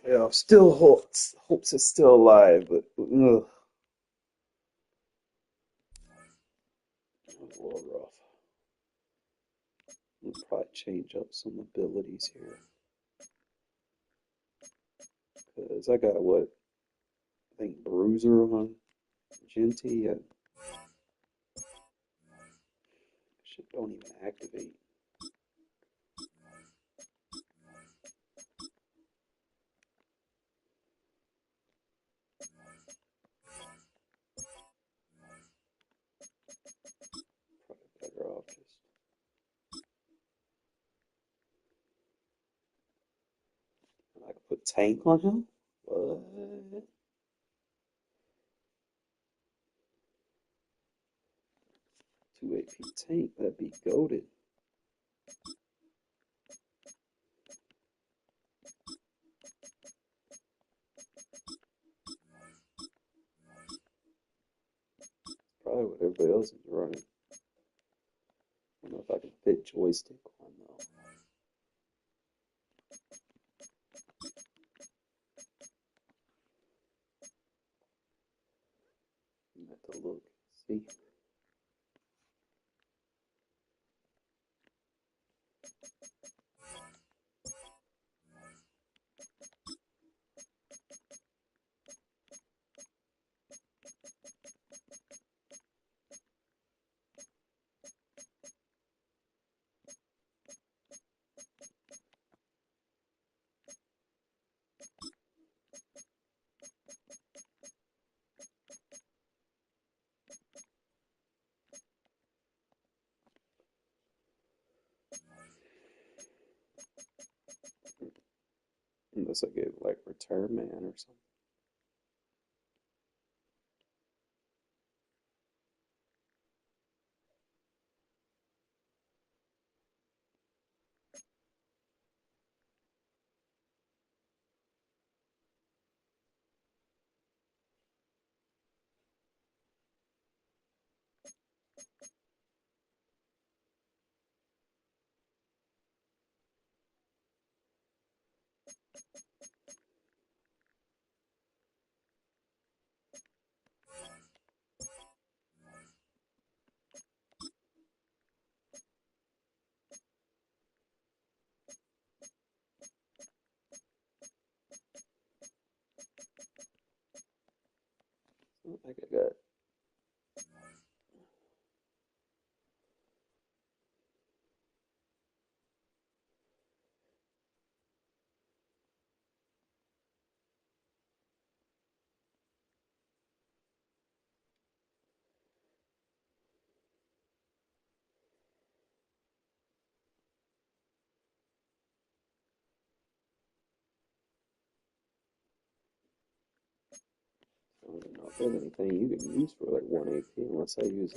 Yeah, still hopes it's still alive, but ugh. That was a little rough. We'll probably change up some abilities here. Because I got what? I think Bruiser on Genty. And shit don't even activate. Probably better off just. I could put Tank on him? What? 2 AP Tank, that'd be goated. Probably what everybody else is running. I don't know if I can fit joystick on though. You have to look, see. Unless I get like Return Man or something. I think I got. I don't know if there's anything you can use for like 1 AP unless I use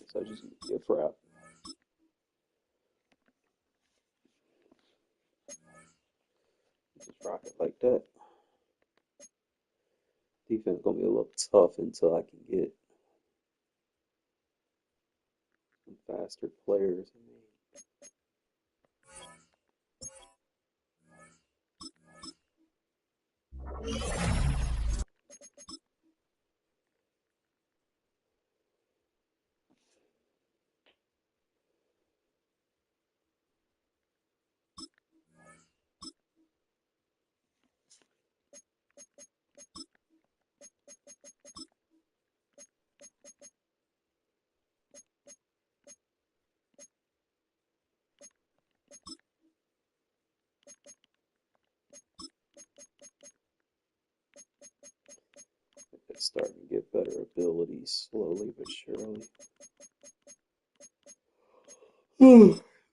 so I just use gift wrap. Just rock it like that. Defense gonna be a little tough until I can get some faster players. It's starting to get better abilities slowly but surely.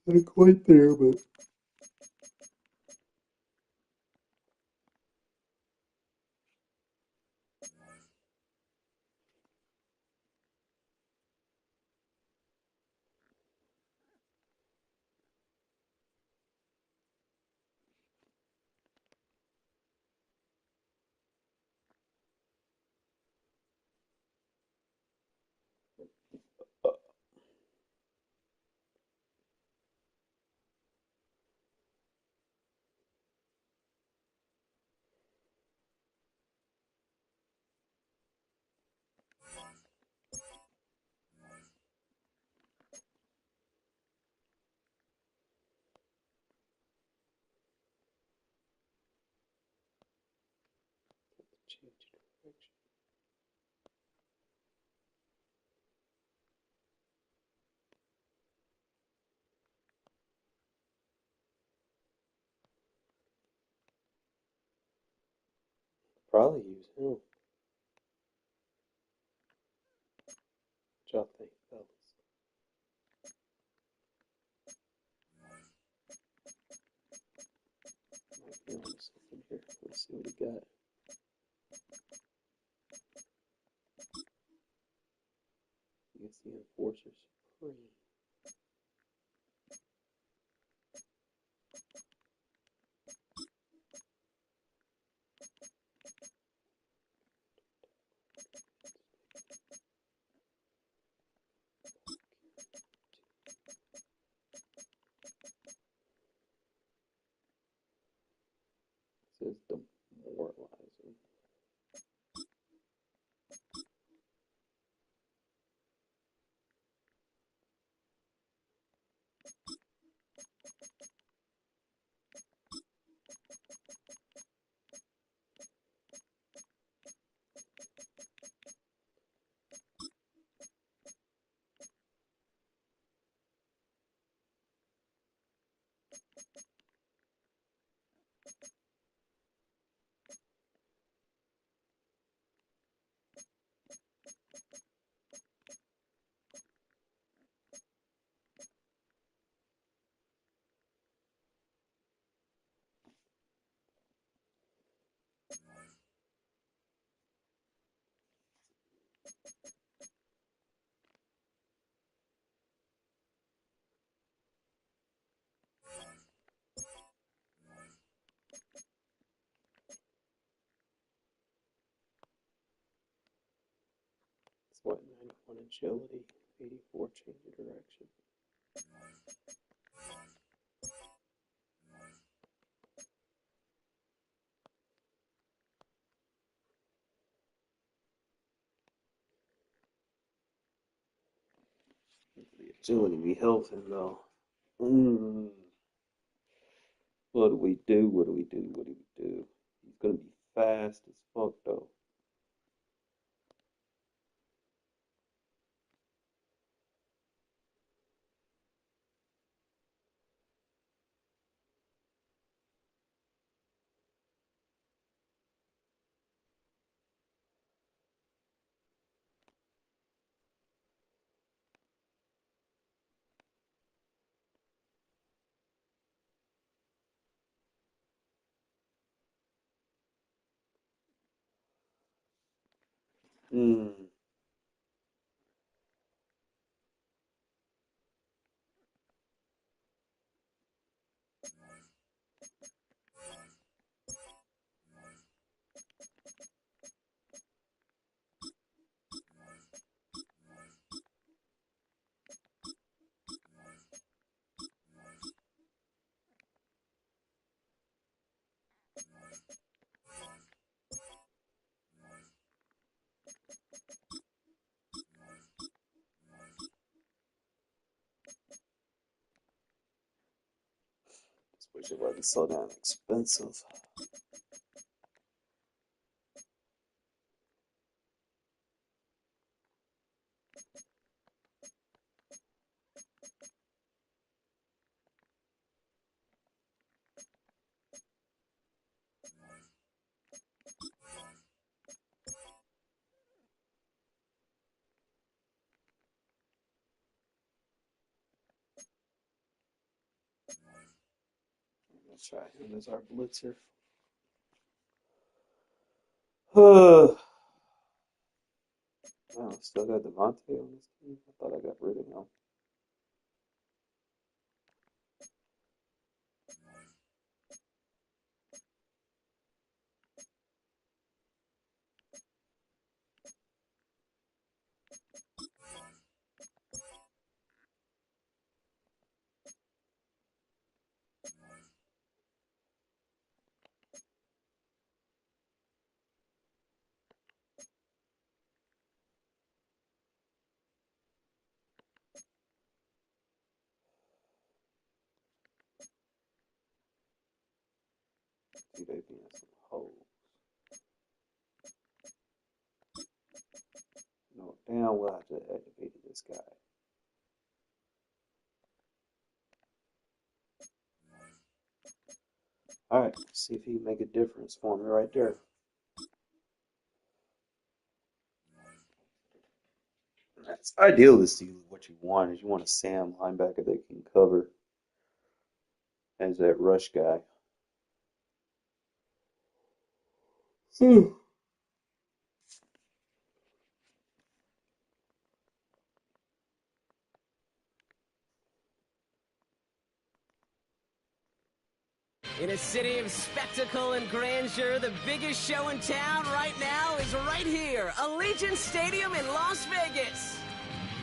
Not quite there, but change direction. Probably use him. What y'all think, fellas? Might be on something here. Let's see what he got. Against the Enforcer Supreme. This is demoralizing. It's what, 91 agility, 84 change of direction. Agility be helping though. What do we do? What do we do? What do we do? He's gonna be fast as fuck though. Hmm. Just wish it wasn't so damn expensive. Let's try him as our blitzer. Wow, still got Devontae on this team. I thought I got rid of him. See, they being some hoes. No, damn well I just activated this guy. Alright, see if he can make a difference for me right there. That's idealistically what you want is you want a Sam linebacker that can cover as that rush guy. In a city of spectacle and grandeur, the biggest show in town right now is right here, Allegiant Stadium in Las Vegas.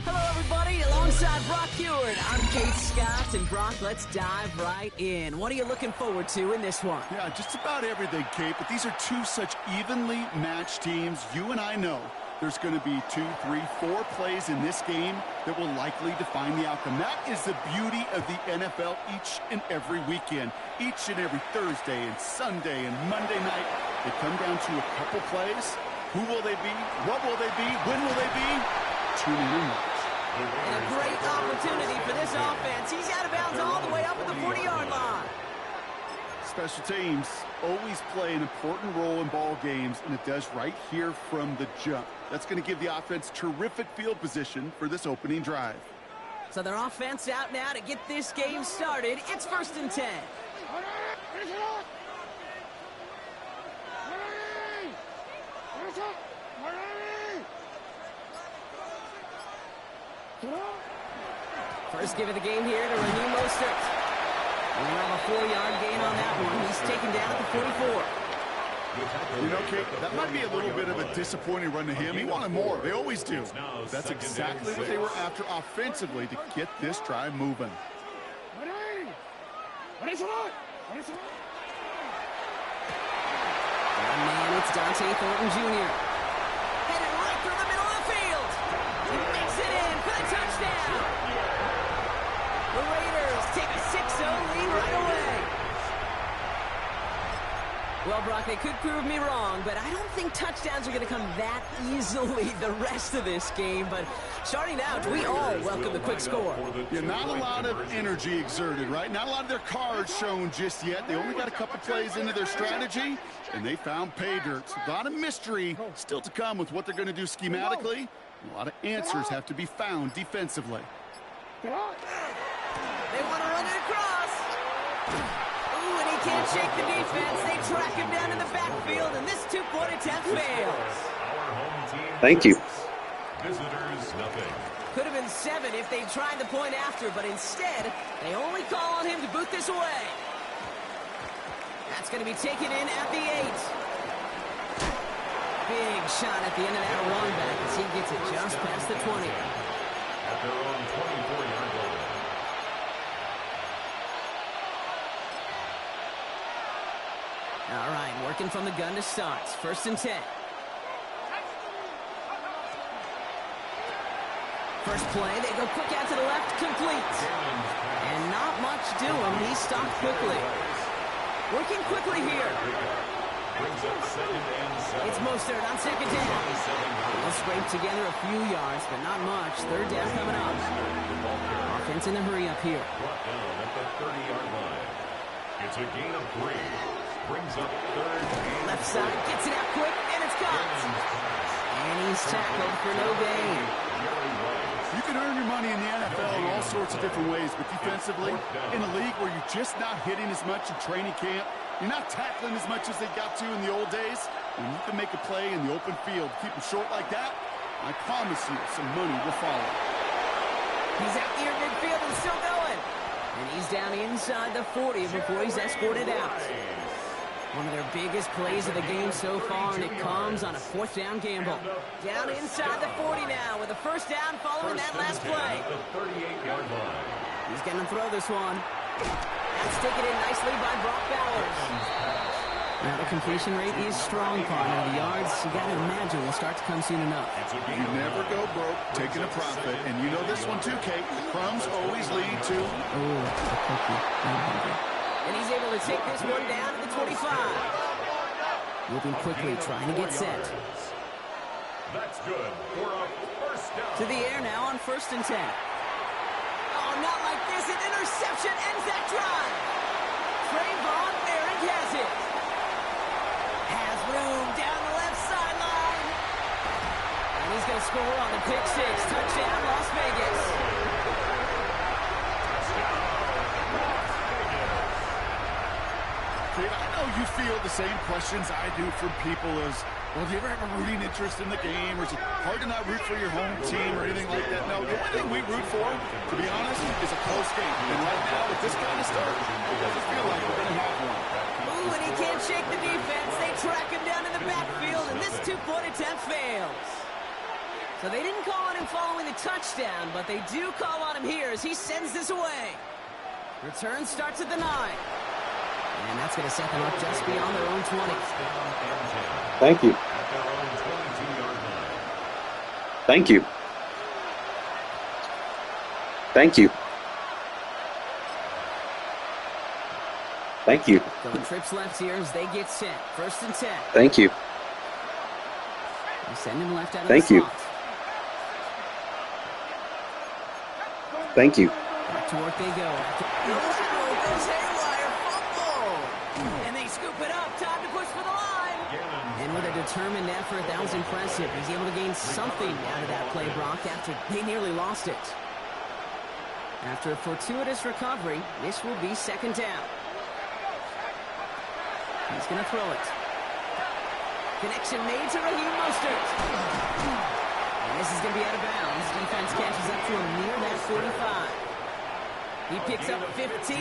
Hello, everybody. Alongside Brock Heward, I'm Kate Scott, and Brock, let's dive right in. What are you looking forward to in this one? Yeah, just about everything, Kate, but these are two such evenly matched teams. You and I know there's going to be 2, 3, 4 plays in this game that will likely define the outcome. That is the beauty of the NFL each and every weekend, each and every Thursday and Sunday and Monday night. They come down to a couple plays. Who will they be? What will they be? When will they be? Tune in and watch. And a great opportunity for this offense. He's out of bounds all the way up at the 40-yard line. Special teams always play an important role in ball games, and it does right here from the jump. That's going to give the offense terrific field position for this opening drive. So their offense out now to get this game started. It's 1st and 10. First give of the game here to Raheem Mostert. And we'll have a 4-yard gain on that one. He's taken down at the 44. You know, Kate, that might be a little bit of a disappointing run to him. He wanted more. They always do. That's exactly what they were after offensively to get this drive moving. And man, it's Dante Thornton Jr. Headed right through the middle of the field. He makes it in for the touchdown. leading right away. Well, Brock, they could prove me wrong, but I don't think touchdowns are going to come that easily the rest of this game. But starting out, we all welcome the quick score. Yeah, not a lot of energy exerted, right? Not a lot of their cards shown just yet. They only got a couple plays into their strategy, and they found pay dirt. A lot of mystery still to come with what they're going to do schematically. A lot of answers have to be found defensively. They want to run it across. Ooh, and he can't shake the defense. They track him down in the backfield, and this two-point attempt fails. Thank you. Visitors, nothing. Could have been 7 if they tried the point after, but instead, they only call on him to boot this away. That's going to be taken in at the 8. Big shot at the end of that run back as he gets it just past the 20. At their own 24-yard line. All right, working from the gun to start. 1st and 10. First play, they go quick out to the left, complete. And not much doing. He stopped quickly. Working quickly here. Brings up 2nd and 7. It's Mostert on 2nd down. They'll scrape together a few yards, but not much. 3rd down coming up. Offense in a hurry up here. Brought down at the 30-yard line. It's a gain of 3. Brings up 3rd and Left side, gets it out quick, and it's caught. And he's tackled for no gain. You can earn your money in the NFL in all sorts of different ways, but defensively, in a league where you're just not hitting as much in training camp, you're not tackling as much as they got to in the old days, when you can make a play in the open field, keep them short like that, I promise you some money will follow. He's out near midfield and still going. And he's down inside the 40 before he's escorted out. One of their biggest plays of the game so far, and it comes on a 4th down gamble. Down inside the 40 now with a 1st down following that last play. He's going to throw this one. That's taken in nicely by Brock Bowers. Now the completion rate is strong, partner. The yards, you got to imagine, will start to come soon enough. You never go broke taking a profit, and you know this one too, Kate. The crumbs always lead to... Oh, the cookie. And he's able to take this one down to the 25. Moving quickly, trying to get set. That's good for a 1st down. To the air now on 1st and 10. Oh, not like this. An interception ends that drive. Trayvon Merrick has it. Has room down the left sideline. And he's going to score on the pick 6. Touchdown, Las Vegas. I know you feel the same questions I do from people as, well, do you ever have a rooting interest in the game? Or is it hard to not root for your home team or anything like that? No, the only thing we root for, to be honest, is a close game. And right now, with this kind of start, it doesn't feel like we're going to have one. Ooh, and he can't shake the defense. They track him down in the backfield, and this two-point attempt fails. So they didn't call on him following the touchdown, but they do call on him here as he sends this away. Return starts at the 9. And that's going to set them up just beyond their own 20. Thank you. Thank you. Thank you. Thank you. Going trips left here as they get set. 1st and 10. Thank you. They send him left out of Thank the you. slot. Thank you. Back to work they go. Goes haywire. Fumble. And they scoop it up. Time to push for the line. And with a determined effort, that was impressive. He's able to gain something out of that play, Brock, after they nearly lost it. After a fortuitous recovery, this will be 2nd down. He's going to throw it. Connection made to Raheem Mostert. And this is going to be out of bounds. Defense catches up to him near that 45. He picks up 15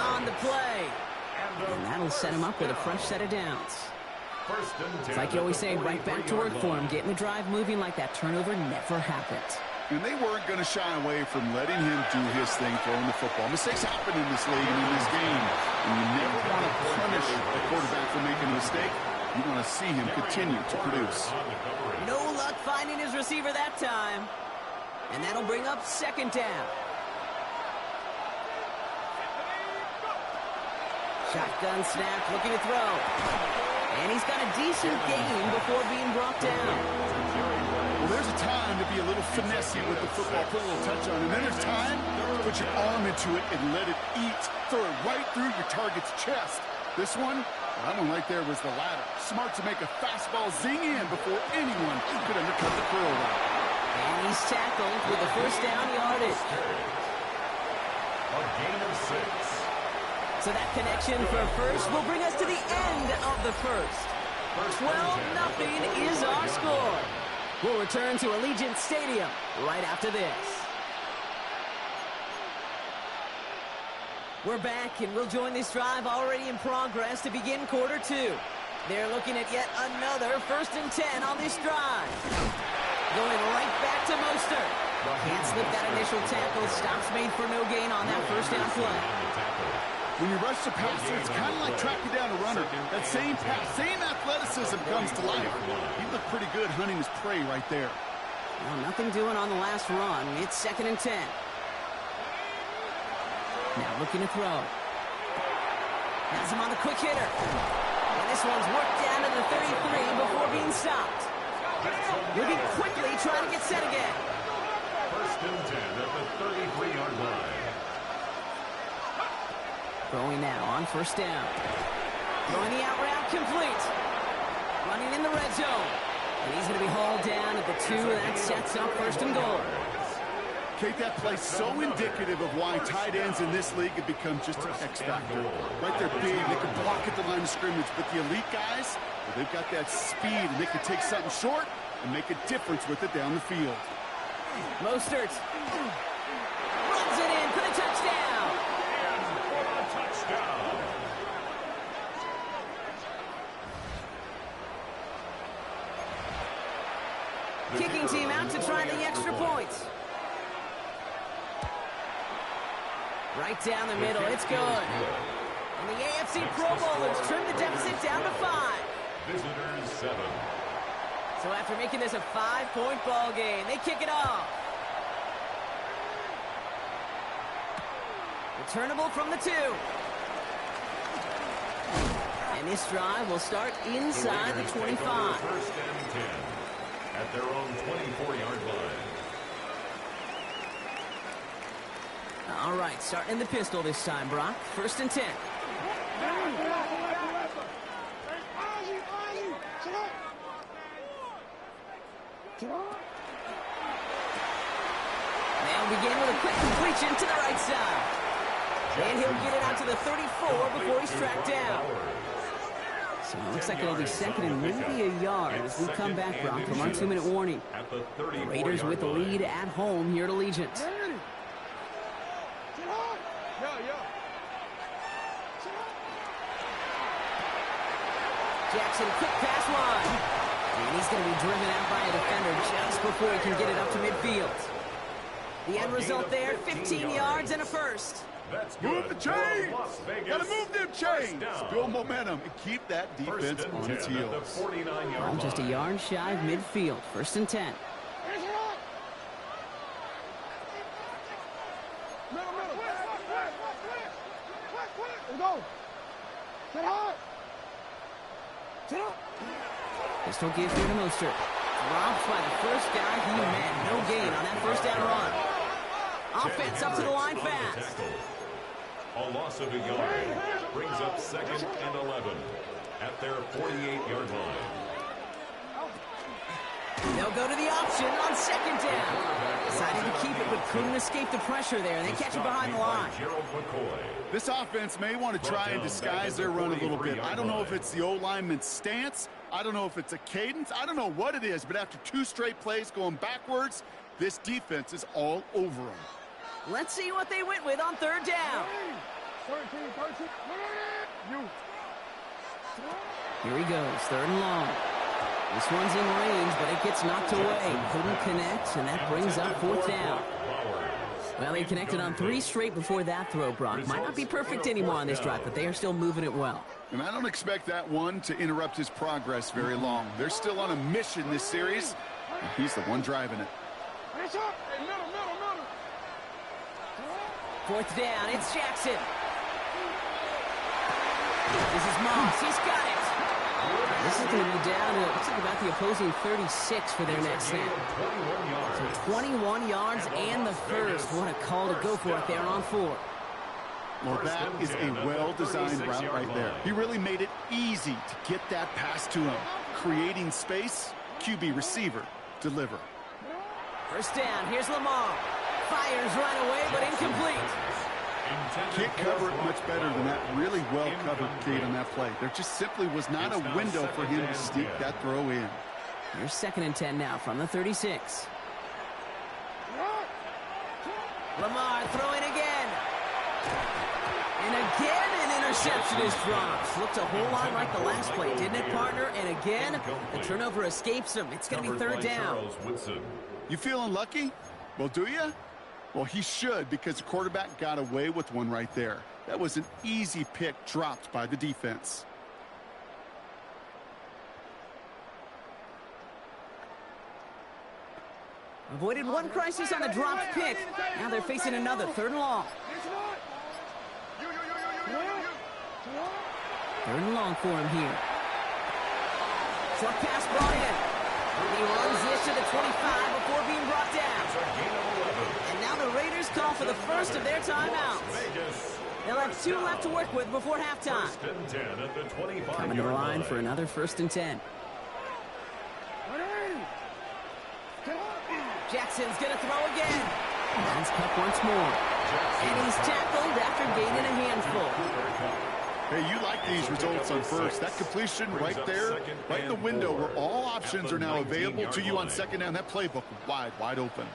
on the play. And that'll set him up with a fresh set of downs. It's like you always say, right back to work for him. Getting the drive moving like that turnover never happened. And they weren't going to shy away from letting him do his thing throwing the football. Mistakes happen in this league and in this game. And you never want to punish the quarterback for making a mistake. You want to see him continue to produce. No luck finding his receiver that time. And that'll bring up 2nd down. Shotgun snap, looking to throw. And he's got a decent gain before being brought down. Well, there's a time to be a little finessey with the football, put a little touch on, and then there's time to put your arm into it and let it eat, throw it right through your target's chest. This one, that one right there was the latter. Smart to make a fastball zing in before anyone could undercut the curl route. And he's tackled with the first down yardage. A gain of 6. So that connection for first will bring us to the end of the first. 12-0 is our score. We'll return to Allegiant Stadium right after this. We're back, and we'll join this drive already in progress to begin quarter 2. They're looking at yet another 1st and 10 on this drive. Going right back to Mostert. Can't slip that initial tackle. Stops made for no gain on that first down play. When you rush the passer, it's kind of like tracking down a runner. That same pass, same athleticism comes to life. He looked pretty good hunting his prey right there. Well, nothing doing on the last run. It's 2nd and 10. Now looking to throw. Has him on the quick hitter. And this one's worked down to the 33 before being stopped. Moving quickly, trying to get set again. 1st and 10 at the 33-yard line. Throwing now on 1st down. Throwing the out route complete. Running in the red zone. And he's going to be hauled down at the 2, and that sets up 1st and goal. Kate, that play so indicative of why tight ends in this league have become just an X factor. Right, they're big, they can block at the line of scrimmage, but the elite guys, well, they've got that speed, and they can take something short and make a difference with it down the field. Mostert runs it in for the touchdown. Kicking team out to try the extra points. Right down the middle, it's good. And the AFC Pro Bowlers trim the deficit down to 5. Visitors 7. So after making this a 5-point ball game, they kick it off. Returnable from the 2. And this drive will start inside the 25. 1st and 10 at their own 24-yard line. All right, starting in the pistol this time, Brock. 1st and 10. They'll begin with a quick completion to the right side. And he'll get it out to the 34 before he's tracked down. So it looks like it'll be 2nd and maybe a yard as we come back, Brock, from our 2-minute warning. The Raiders with the lead at home here at Allegiant. Jackson, quick pass line. And he's going to be driven out by a defender just before he can get it up to midfield. The end result there, 15 yards and a first. Move the chains! Gotta move them chains! Build momentum and keep that defense on its heels. Well, just a yard shy of midfield. 1st and 10. Let's go. Sit hard. Sit up. Pistol give here to Mostert. Dropped by the first guy he met. No gain on that 1st down run. Offense up to the line fast. A loss of a yard brings up 2nd and 11 at their 48-yard line. They'll go to the option on 2nd down. Decided to keep it, but couldn't escape the pressure there. They catch it behind the line. This offense may want to try and disguise their run a little bit. I don't know if it's the O-lineman's stance. I don't know if it's a cadence. I don't know what it is, but after 2 straight plays going backwards, this defense is all over them. Let's see what they went with on 3rd down. Here he goes, 3rd and long. This one's in range, but it gets knocked away. Couldn't connect, and that brings up 4th down. Well, he connected on 3 straight before that throw, Brock. Might not be perfect anymore on this drive, but they are still moving it well. And I don't expect that one to interrupt his progress very long. They're still on a mission this series, and he's the one driving it. 4th down, it's Jackson. This is Moss. He's got it. This is going to be down to, looks like about the opposing 36 for their next snap. So 21 yards and the first. What a call to go for it there on 4. Well, that is a well-designed route right there. He really made it easy to get that pass to him. Creating space, QB receiver, deliver. First down, here's Lamar. Fires right away, but incomplete. Can't cover it much better than that. Really well covered, Kate, on that play. There just simply was not a window for him to sneak that throw in. Here's 2nd and 10 now from the 36. Lamar throwing again. And again, an interception is dropped. Looked a whole lot like the last play, didn't it, partner? And again, the turnover escapes him. It's going to be 3rd down. You feeling lucky? Well, do you? Well, he should, because the quarterback got away with one right there. That was an easy pick dropped by the defense. Avoided one crisis on the dropped pick. Now they're facing another 3rd and long. 3rd and long for him here. Short pass brought in. He runs this to the 25 before being brought down. And now the Raiders call for the first of their timeouts. They'll have 2 left to work with before halftime. Coming to the line for another 1st and 10. Jackson's going to throw again. Hands cut once more. And he's tackled after gaining a handful. Hey, you like these results on first. That completion right there, right in the window where all options are now available to you on 2nd down. That playbook wide open.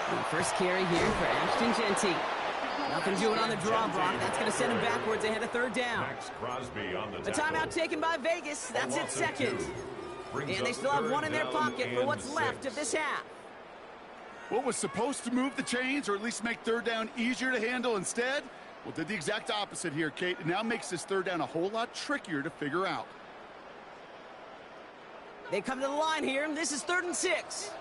And first carry here for Ashton Genty. Nothing doing on the draw block. That's going to send him backwards ahead of 3rd down. A timeout taken by Vegas. That's its 2nd. And they still have 1 in their pocket for what's left of this half. What was supposed to move the chains or at least make 3rd down easier to handle instead? Well, did the exact opposite here, Kate. It now makes this 3rd down a whole lot trickier to figure out. They come to the line here, and this is 3rd and 6.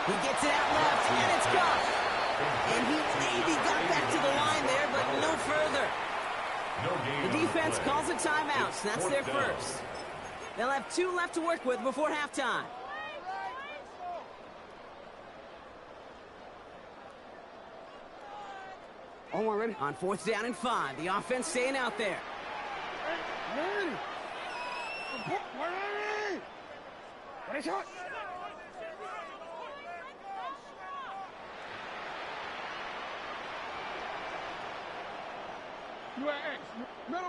He gets it out left, and it's gone. And he maybe got back to the line there, but no further. The defense calls a timeout. That's their first. They'll have 2 left to work with before halftime. On 4th down and 5, the offense staying out there.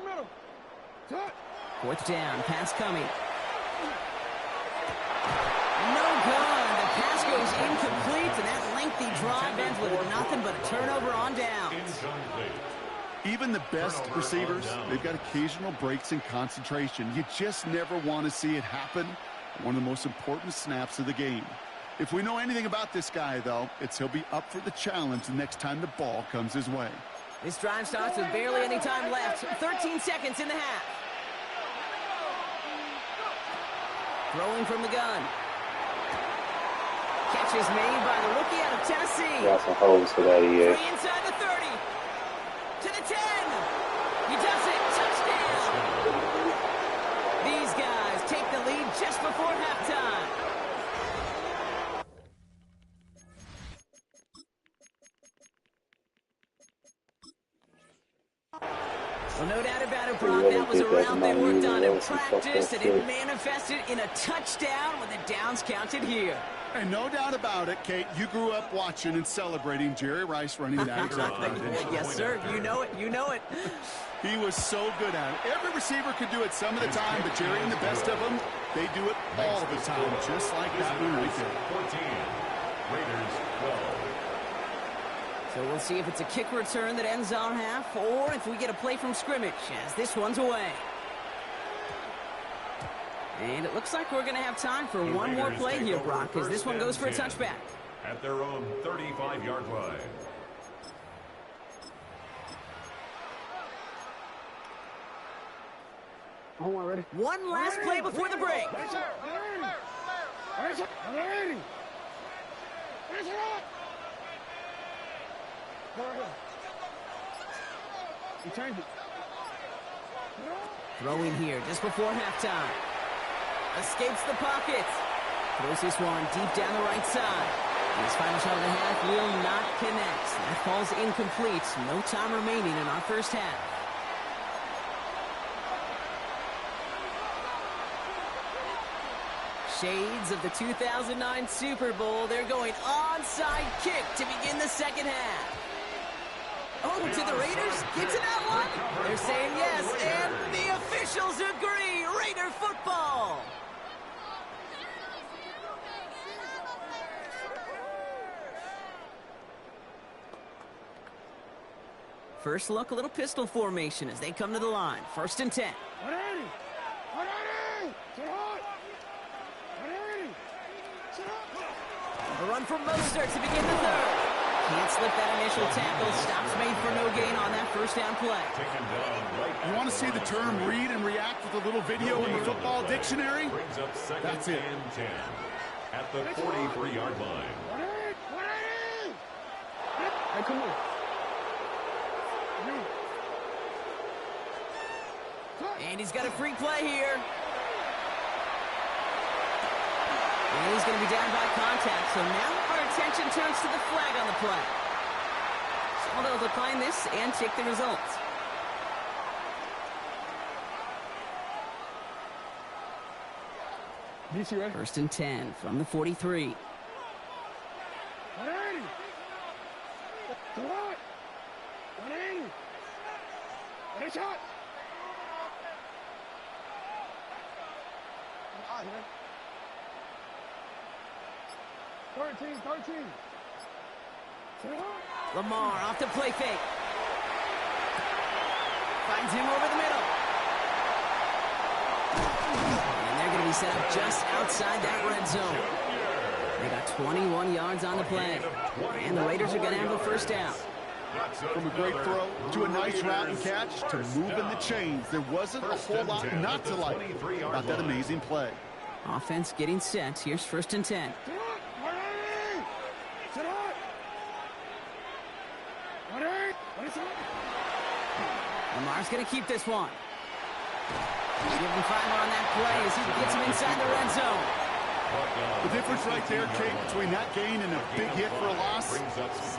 Middle. 4th down, pass coming. No good. The pass goes incomplete, and that lengthy drive ends with nothing but a turnover on downs. Even the best receivers, they've got occasional breaks in concentration. You just never want to see it happen. One of the most important snaps of the game. If we know anything about this guy, though, it's he'll be up for the challenge the next time the ball comes his way. This drive starts with barely any time left. 13 seconds in the half. Throwing from the gun. Catch is made by the rookie out of Tennessee. Got some holes for that EA. Free inside the 30. To the 10. He does it. Touchdown. These guys take the lead just before halftime. Well, no doubt about it, Brock. That was a route they worked on in practice, and it manifested in a touchdown with the downs counted here. And no doubt about it, Kate, you grew up watching and celebrating Jerry Rice running that exact play. Yes, sir. You know it. You know it. He was so good at it. Every receiver could do it some of the time, but Jerry and the best of them, they do it all the time, just like that one right there. 14, Raiders 12. So we'll see if it's a kick return that ends our half, or if we get a play from scrimmage, as this one's away. And it looks like we're going to have time for one more play here, Brock, because this one goes for a touchback. At their own 35-yard line. One last play before the break. Throwing here just before halftime. Escapes the pocket. Throws this one deep down the right side. His final shot of the half will not connect. That falls incomplete. No time remaining in our first half. Shades of the 2009 Super Bowl. They're going onside kick to begin the second half. Oh, did the Raiders get to that one? They're saying yes, and the officials agree. Raider football. First look, a little pistol formation as they come to the line. 1st and 10. A run from Mostert to begin the third. Can't slip that initial tackle. Stops made for no gain on that first down play. You want to see the term read and react with a little video in the football dictionary? That's it. At the 43-yard line. Hey, come on. And he's got a free play here. And he's going to be down by contact. So now our attention turns to the flag on the play. So they'll decline this and check the results. Ready? 1st and 10 from the 43. Shot. 13. Lamar off the play fake. Finds him over the middle. And they're going to be set up just outside that red zone. They got 21 yards on the play. And the Raiders are going to have a first down. From a great throw to a nice route and catch to moving the chains. There wasn't a whole lot not to like about that amazing play. Offense getting set. Here's 1st and 10. Lamar's going to keep this one. Give him 5 more on that play as he gets him inside the red zone. The difference right there, Kate, between that gain and a big hit for a loss,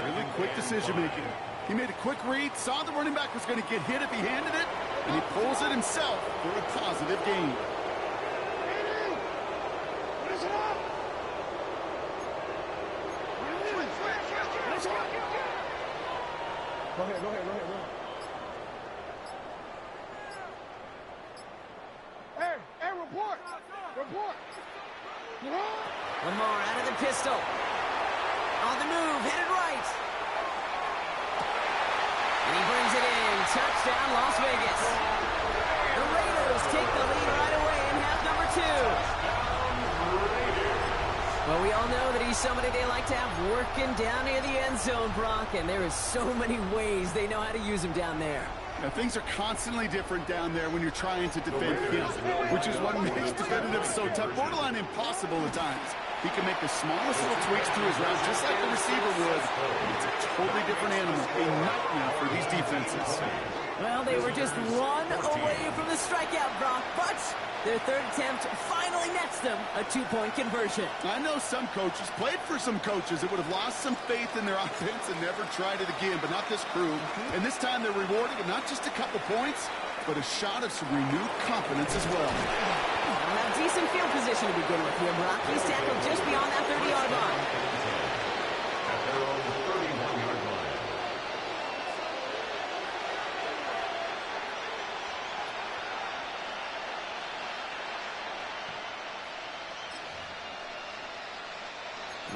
really quick decision-making. He made a quick read, saw the running back was going to get hit if he handed it, and he pulls it himself for a positive gain. Go ahead. Hey, report. Lamar out of the pistol. On the move, headed right. And he brings it in. Touchdown, Las Vegas. The Raiders take the lead right away in half number 2. Well, we all know that he's somebody they like to have working down near the end zone, Brock, and there is so many ways they know how to use him down there. Now, things are constantly different down there when you're trying to defend him, which is what makes defending him so tough, borderline impossible at times. He can make the smallest little tweaks to his route, just like the receiver would. It's a totally different animal, a nightmare for these defenses. Well, they were just one away from the strikeout, Brock, but their third attempt finally nets them a 2-point conversion. I know some coaches, played for some coaches that would have lost some faith in their offense and never tried it again, but not this crew. And this time they're rewarded with not just a couple points, but a shot of some renewed confidence as well. Now, decent field position to begin with here, Brock. He's tackled just beyond that 30-yard line. At their own 31-yard line.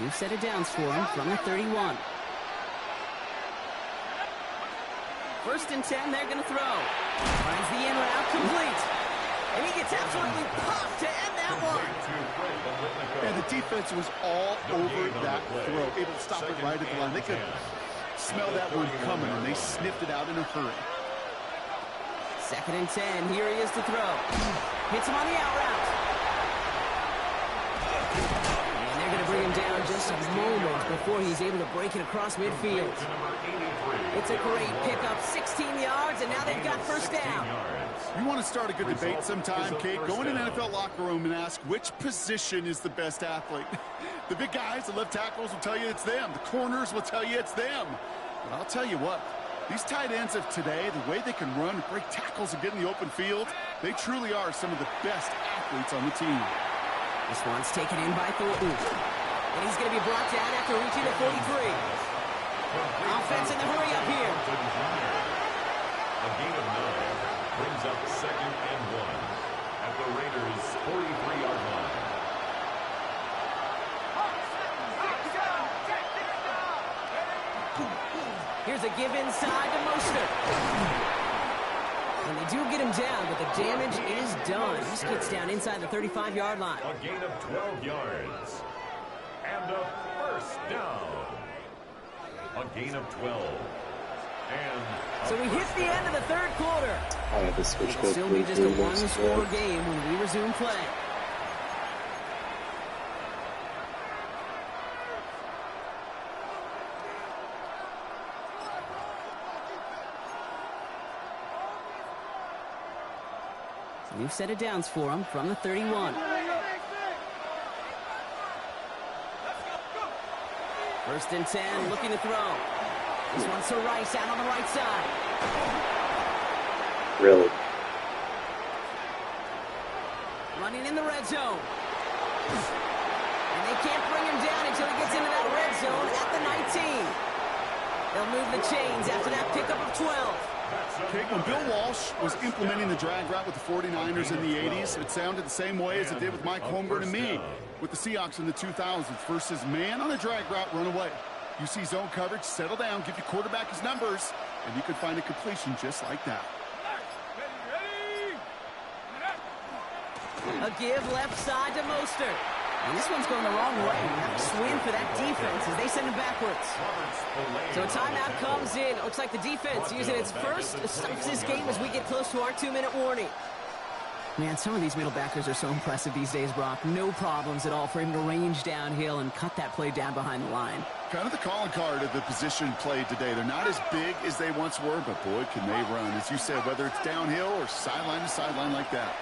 New set of downs for him from the 31. 1st and 10, they're going to throw. Finds the in route complete. And he gets absolutely popped to end that one. And the defense was all over that throw, able to stop it right at the line. They could smell that one coming, and they sniffed it out in a hurry. 2nd and 10. Here he is to throw. Hits him on the out route. And they're going to bring him down just a moment before he's able to break it across midfield. It's a great pickup, 16 yards, and now they've got first down. You want to start a good debate sometime, Kate? Go in an NFL locker room and ask which position is the best athlete. The big guys, the left tackles will tell you it's them. The corners will tell you it's them. But I'll tell you what, these tight ends of today, the way they can run, break tackles, and get in the open field, they truly are some of the best athletes on the team. This one's taken in by Thornton. And he's going to be brought down after reaching the 43. Offense in the hurry up here. A gain of 9 brings up 2nd and 1 at the Raiders' 43-yard line. Here's a give inside to Mostert. And they do get him down, but the damage is done. He just gets down inside the 35-yard line. A gain of 12 yards. And a first down. A gain of 12. And so we hit the end of the 3rd quarter. I have to switch It'll still be just a one-score game when we resume play. New set of downs for him from the 31. First and 10, looking to throw. This one's to Rice out on the right side. Really? Running in the red zone. And they can't bring him down until he gets into that red zone at the 19. They'll move the chains after that pickup of 12. Okay, when Bill Walsh was implementing the drag route with the 49ers in the 80s, it sounded the same way as it did with Mike Holmgren and me with the Seahawks in the 2000s versus man on a drag route, run away. You see zone coverage, settle down, give your quarterback his numbers, and you can find a completion just like that. A give left side to Mostert. And this one's going the wrong way. Nice win for that defense as they send him backwards. So a timeout comes in. It looks like the defense using its first stops this game as we get close to our 2-minute warning. Man, some of these middle backers are so impressive these days, Brock. No problems at all for him to range downhill and cut that play down behind the line. Kind of the calling card of the position played today. They're not as big as they once were, but boy, can they run. As you said, whether it's downhill or sideline to sideline like that.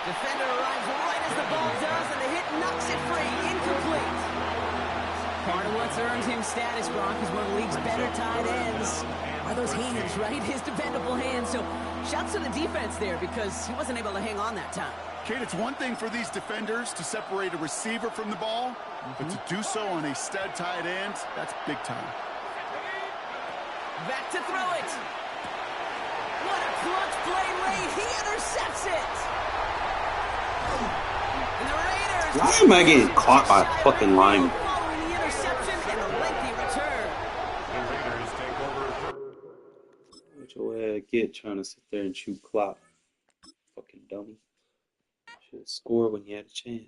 Defender arrives right as the ball does, and the hit knocks it free. Incomplete. Part of what's earned him status, Brock, is one of the league's better tight ends. Are those hands, right? His dependable hands. So shouts to the defense there because he wasn't able to hang on that time. Kate, it's one thing for these defenders to separate a receiver from the ball, but to do so on a stud tight end, that's big time. Back to throw it. What a clutch play late. He intercepts it. And the Raiders. Why am I getting caught by a fucking lineman? Following the interception and a lengthy return. the Raiders take over. What your ass get trying to sit there and chew clock? Fucking dummy. Should have scored when you had a chance.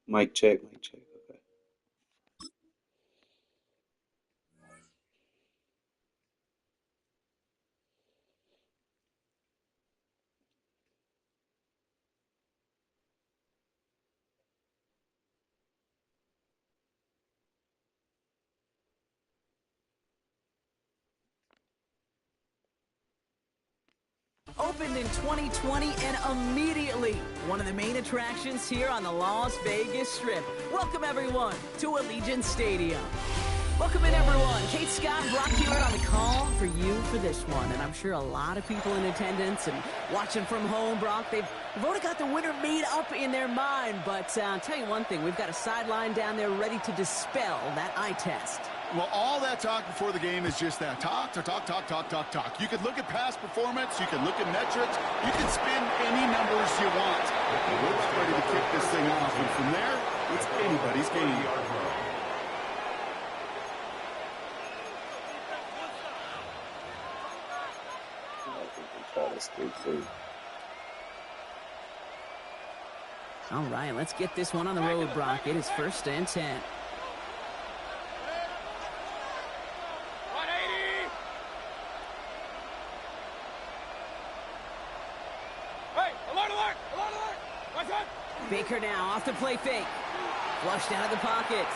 Mic check, mic check. Okay. Opened in 2020 and immediately one of the main attractions here on the Las Vegas Strip. Welcome, everyone, to Allegiant Stadium. Welcome in, everyone. Kate Scott, Brock Hewitt on the call for you for this one. And I'm sure a lot of people in attendance and watching from home, Brock, they've already got the winner made up in their mind. But I'll tell you one thing, we've got a sideline down there ready to dispel that eye test. Well, all that talk before the game is just that. Talk. You can look at past performance. You can look at metrics. You can spin any numbers you want. We're about ready to kick this thing off. And from there, It's anybody's game. All right, let's get this one on the road, Brock. It is 1st and 10. Baker now off the play fake. Flushed out of the pocket.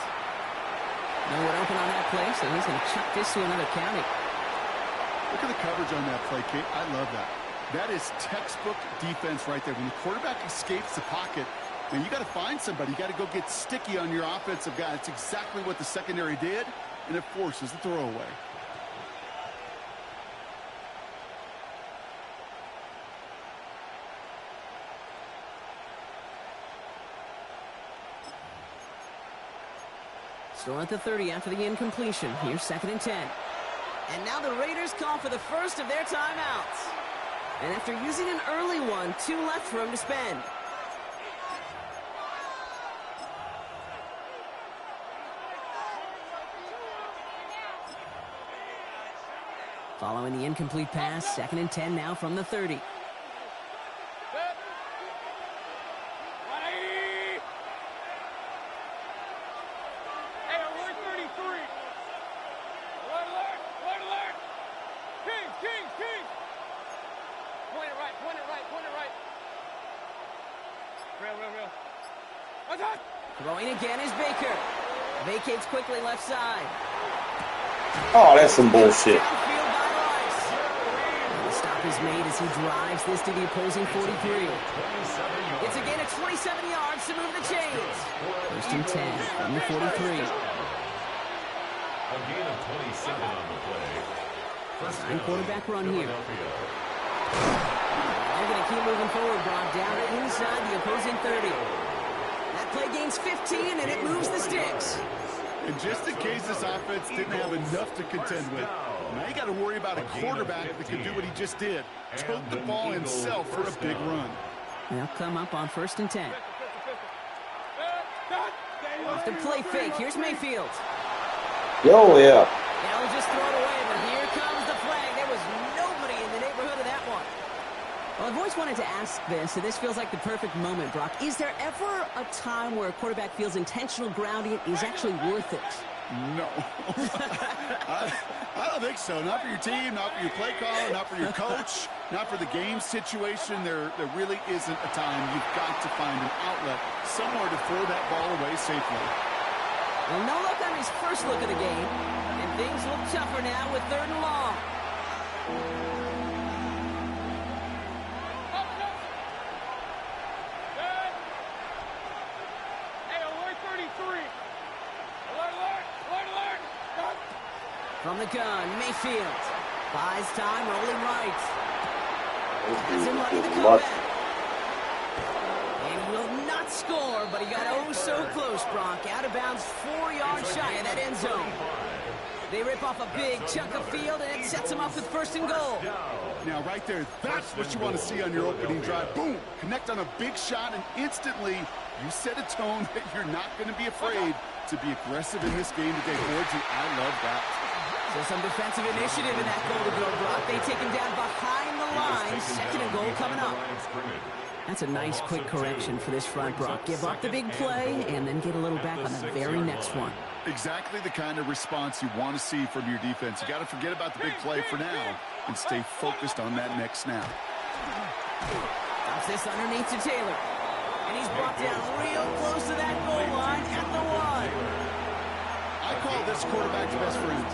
No one open on that play, so he's going to chuck this to another county. Look at the coverage on that play, Kate. I love that. That is textbook defense right there. When the quarterback escapes the pocket, and you got to find somebody. You got to go get sticky on your offensive guy. It's exactly what the secondary did, and it forces the throwaway. Still at the 30 after the incompletion. Here's 2nd and 10. And now the Raiders call for the first of their timeouts. And after using an early one, 2 left for him to spend. Following the incomplete pass, 2nd and 10 now from the 30. Throwing again is Baker. Vacates quickly left side. Oh, that's some bullshit. The stop is made as he drives this to the opposing 43. It's a gain of 27 yards to move the chains. 1st and 10 from the 43. A gain of 27 on the play. And quarterback run here. They're going to keep moving forward, Brock, down inside the opposing 30. That play gains 15, and it moves the sticks. And just in case this offense didn't have enough to contend with, now you got to worry about a quarterback that can do what he just did. Tote the ball himself for a big run. They'll come up on 1st and 10. Off the play fake. Here's Mayfield. Oh, yeah. They'll just throw it away, but here comes the flag. There was nobody in the neighborhood of that one. Well, I've always wanted to ask this, and this feels like the perfect moment, Brock. Is there ever a time where a quarterback feels intentional grounding is actually worth it? No. I don't think so. Not for your team, not for your play caller, not for your coach, not for the game situation. There really isn't a time. You've got to find an outlet, somewhere to throw that ball away safely. Well, no luck on his first look of the game, and things look tougher now with 3rd and long. From the gun, Mayfield buys time, rolling right. Has him ready to come back. And he will not score, but he got oh so close, Brock. Out of bounds, 4 yards shy of that end zone. They rip off a big chunk of field, and it sets them up with 1st and goal. Now, right there, that's what you want to see on your opening drive. Boom! Connect on a big shot, and instantly you set a tone that you're not going to be afraid to be aggressive in this game today. Boards, I love that. So some defensive initiative in that goal to go, Brock. They take him down behind the line. 2nd and goal coming up. That's a nice quick correction for this front, Brock. Give up the big play and then get a little back on the very next one. Exactly the kind of response you want to see from your defense. You got to forget about the big play for now and stay focused on that next snap. Drops this underneath to Taylor. And he's brought down real close to that goal line at the 1. I call this quarterback's best friend.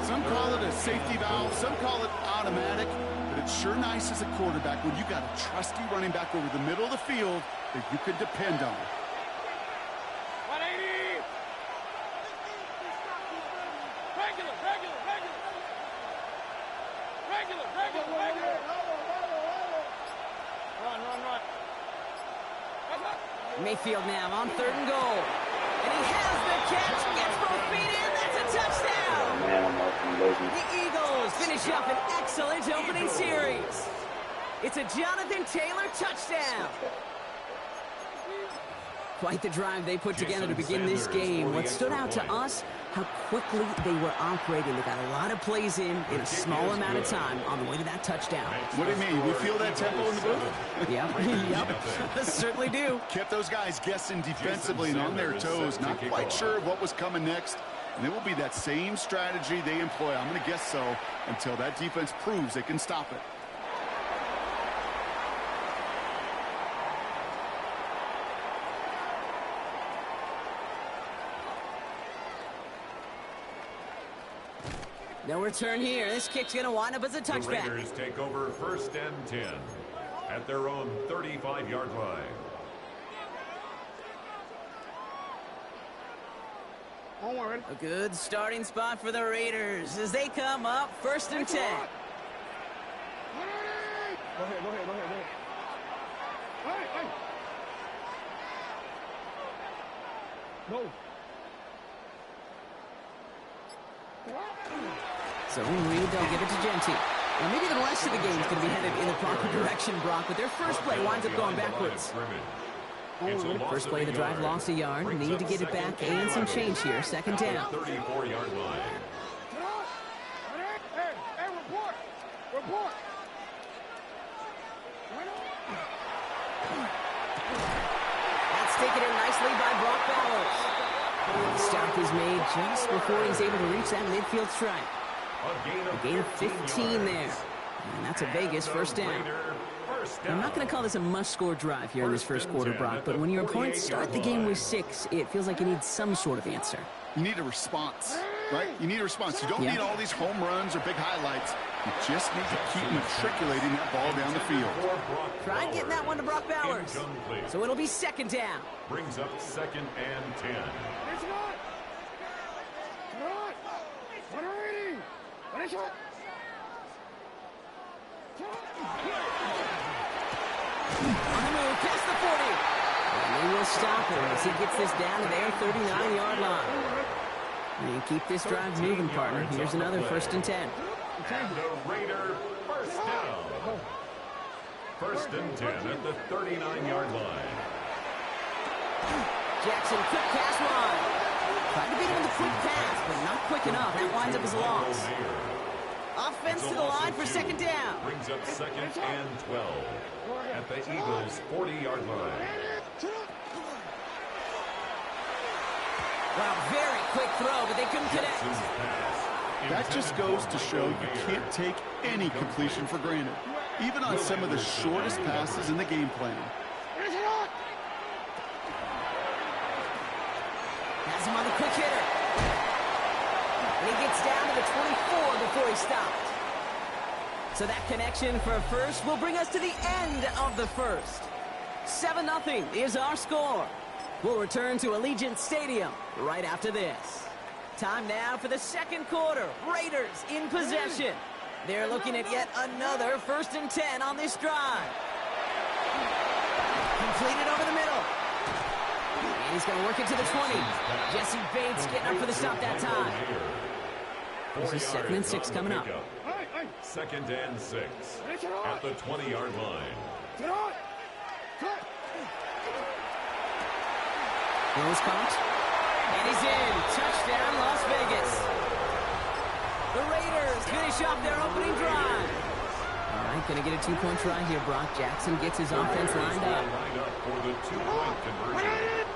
Some call it a safety valve, some call it automatic, but it's sure nice as a quarterback when you got a trusty running back over the middle of the field that you can depend on. 180! Regular! Run! Mayfield now on 3rd and goal. And he has the catch, gets both feet in, that's a touchdown! The Eagles finish up an excellent opening series. It's a Jonathan Taylor touchdown. Quite the drive they put together to begin this game. What stood out to us, how quickly they were operating. They got a lot of plays in a small amount of time on the way to that touchdown. What do you mean? We feel that tempo in the booth? Yep, yep, certainly do. Kept those guys guessing defensively and on their toes, not quite sure of what was coming next. And it will be that same strategy they employ, I'm going to guess so, until that defense proves they can stop it. No return here. This kick's going to wind up as a touchback. The Raiders take over 1st and 10 at their own 35-yard line. A good starting spot for the Raiders as they come up 1st and 10. Go ahead. Hey. No. So Reed, they'll give it to Genty. Now maybe the rest of the game is going to be headed in the proper direction, Brock, but their first play winds up going backwards. First play of the drive, lost a yard. Need to get it back and some change here. 2nd down. 34-yard line. Hey, report. That's taken in nicely by Brock Bowers. The stop is made just before he's able to reach that midfield strike. A gain of 15 there. And that's a Vegas 1st down. I'm not going to call this a must-score drive here in this first quarter, Brock, but when your opponents start the game with 6, it feels like you need some sort of answer. You need a response, right? You need a response. You don't need all these home runs or big highlights. You just need to keep matriculating that ball down the field. Try getting that one to Brock Bowers. So it'll be 2nd down. Brings up 2nd and 10. On the move, past the 40. And they will stop him as he gets this down to their 39-yard line. And keep this drive moving, partner. Here's another 1st and 10. And the Raider 1st down. 1st and 10 at the 39-yard line. Jackson, quick pass line. Tried to beat him with a quick pass, but not quick enough. That winds up as a loss. Offense to the line for 2nd down. Brings up 2nd and 12 at the Eagles' 40-yard line. Wow, very quick throw, but they couldn't connect. That just goes to show you can't take any completion for granted, even on some of the shortest passes in the game plan. Has him on the quick hitter. And he gets down to the 24 before he stopped. So that connection for a first will bring us to the end of the first. 7-0 is our score. We'll return to Allegiant Stadium right after this. Time now for the 2nd quarter. Raiders in possession. They're looking at yet another 1st and 10 on this drive. Completed over the middle. And he's going to work it to the 20. Jesse Bates getting up for the stop that time. This is 2nd and 6 coming up. 2nd and 6 at the 20-yard line. Nose caught. And he's in. Touchdown, Las Vegas. The Raiders finish off their opening drive. All right, going to get a 2-point try here, Brock. Jackson gets his offense lined up. For the 2-point conversion.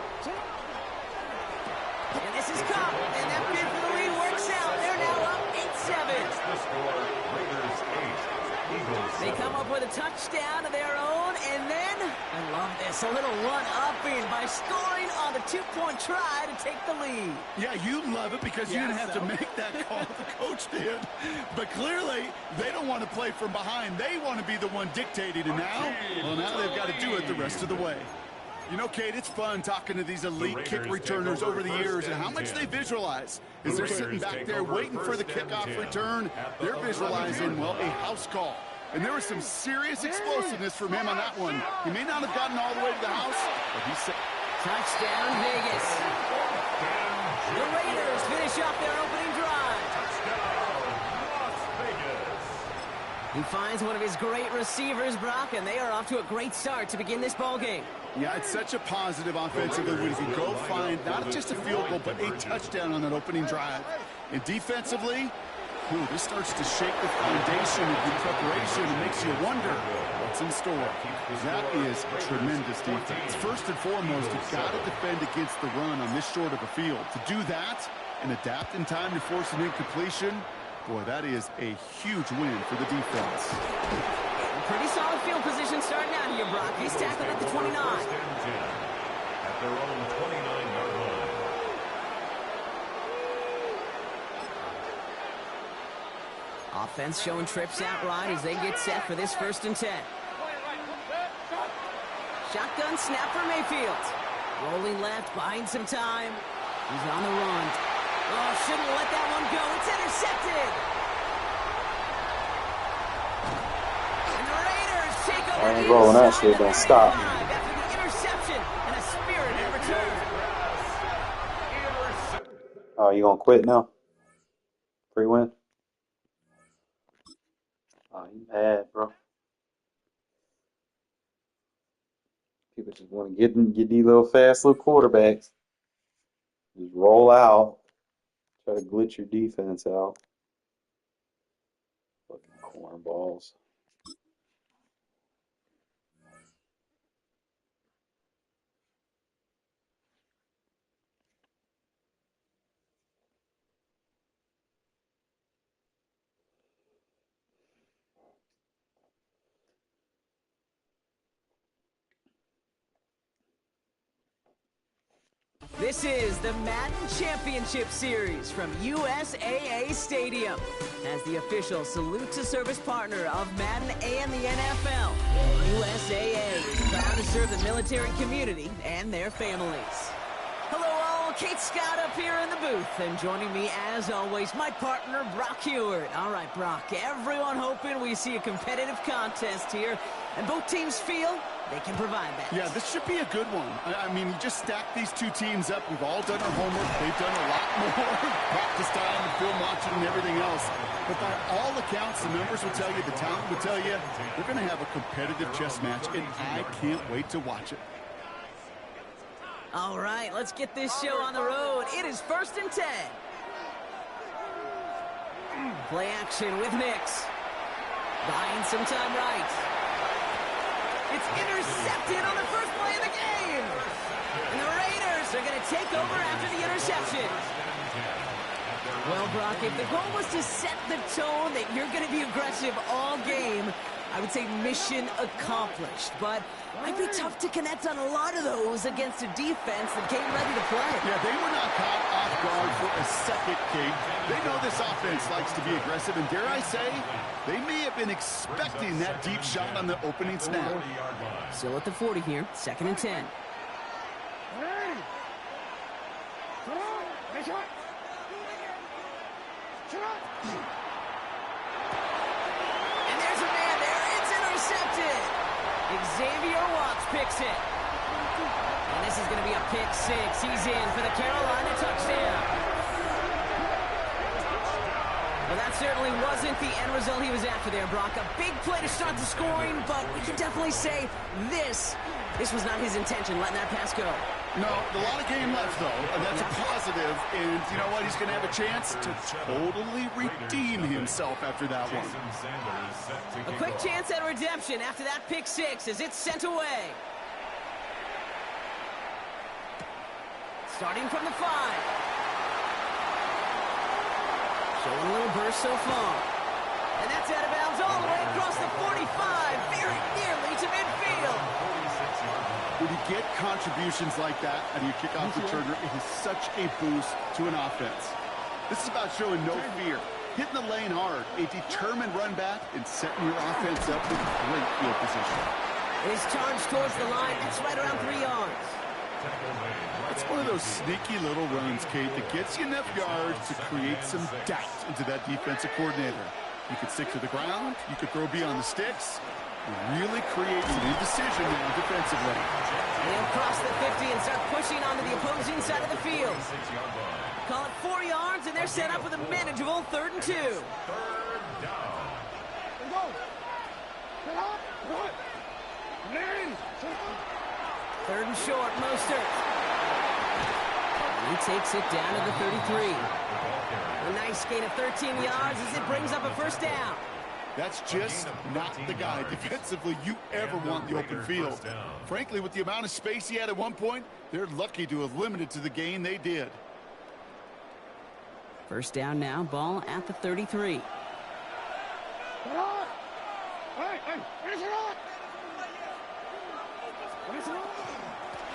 And this is Cup. And that bid for the lead works out. They're now up 8-7. The score, Raiders 8, Eagles 7. They come up with a touchdown of their own, and then, I love this, a little run-upping by scoring on the 2-point try to take the lead. Yeah, you love it because you didn't have to make that call, the coach did. But clearly, they don't want to play from behind. They want to be the one dictating, and now they've got to do it the rest of the way. You know, Kate, it's fun talking to these elite kick returners over the years and how much they visualize. As they're sitting back there waiting for the kickoff return, they're visualizing, well, a house call. And there was some serious explosiveness from him on that one. He may not have gotten all the way to the house, but he said... Touchdown, Vegas. The Raiders finish off their opening drive. Touchdown, Las Vegas. He finds one of his great receivers, Brock, and they are off to a great start to begin this ball game. Yeah, it's such a positive offensively when you can go find not just a field goal, but a touchdown on that opening drive. And defensively, this starts to shake the foundation of the preparation and makes you wonder what's in store. That is tremendous defense. First and foremost, you've got to defend against the run on this short of a field. To do that and adapt in time to force an incompletion, boy, that is a huge win for the defense. Pretty solid field position starting out here, Brock. He's tackled at the 29. At their own 29-yard line. Offense showing trips out right as they get set for this 1st and 10. Shotgun snap for Mayfield. Rolling left, buying some time. He's on the run. Oh, shouldn't let that one go. It's intercepted. And the Raiders take over. I ain't rolling that shit, don't stop. After the interception and a spirited return. Oh, you gonna quit now? Free win? Oh, you mad, bro. People just want to get these little fast little quarterbacks. Just roll out. Try to glitch your defense out. Fucking cornballs. This is the Madden Championship Series from USAA Stadium. As the official salute to service partner of Madden and the NFL, USAA is proud to serve the military community and their families. Hello all, Kate Scott up here in the booth, and joining me as always, my partner Brock Heward. All right, Brock, everyone hoping we see a competitive contest here, and both teams feel they can provide that. Yeah, this should be a good one. I mean, you just stack these two teams up. We've all done our homework. They've done a lot more practice time, the film watching, and everything else. But by all accounts, the numbers will tell you, the talent will tell you, they're going to have a competitive chess match, and I can't wait to watch it. All right, let's get this show on the road. It is 1st and 10. Play action with Nix. Buying some time right. It's intercepted on the first play of the game. And the Raiders are going to take over after the interception. Well, Brock, if the goal was to set the tone that you're going to be aggressive all game, I would say mission accomplished. But it might be tough to connect on a lot of those against a defense that came ready to play. Yeah, they were not caught off guard for a second, Kate. They know this offense likes to be aggressive, and dare I say, they may have been expecting that deep shot on the opening snap. Still at the 40 here, 2nd and 10. And there's a man there. It's intercepted. Xavier Watts picks it. And this is going to be a pick 6. He's in for the Carolina touchdown. Well, that certainly wasn't the end result he was after there, Brock. A big play to start the scoring, but we can definitely say this was not his intention, letting that pass go. No, a lot of game left, though, and that's a positive. And you know what? He's going to have a chance to totally redeem himself after that one. A quick chance at redemption after that pick 6 as it's sent away. Starting from the 5. Showing a little burst so far. And that's out of bounds all the way across the 45, very nearly to midfield. When you get contributions like that out of your kickoff returner, it is such a boost to an offense. This is about showing no fear, hitting the lane hard, a determined run back, and setting your offense up with great field position. His charge towards the line, that's right around 3 yards. It's one of those sneaky little runs, Kate, that gets you enough yards to create some doubt into that defensive coordinator. You could stick to the ground, you could throw beyond the sticks. It really creates an indecision now defensively. They'll cross the 50 and start pushing onto the opposing side of the field. Call it 4 yards, and they're set up with a manageable 3rd and 2. Third down. Third and short, Mostert. He takes it down to the 33. A nice gain of 13 yards as it brings up a first down. That's just not the guy defensively you ever want in the open field. Frankly, with the amount of space he had at one point, they're lucky to have limited to the gain they did. First down now, ball at the 33.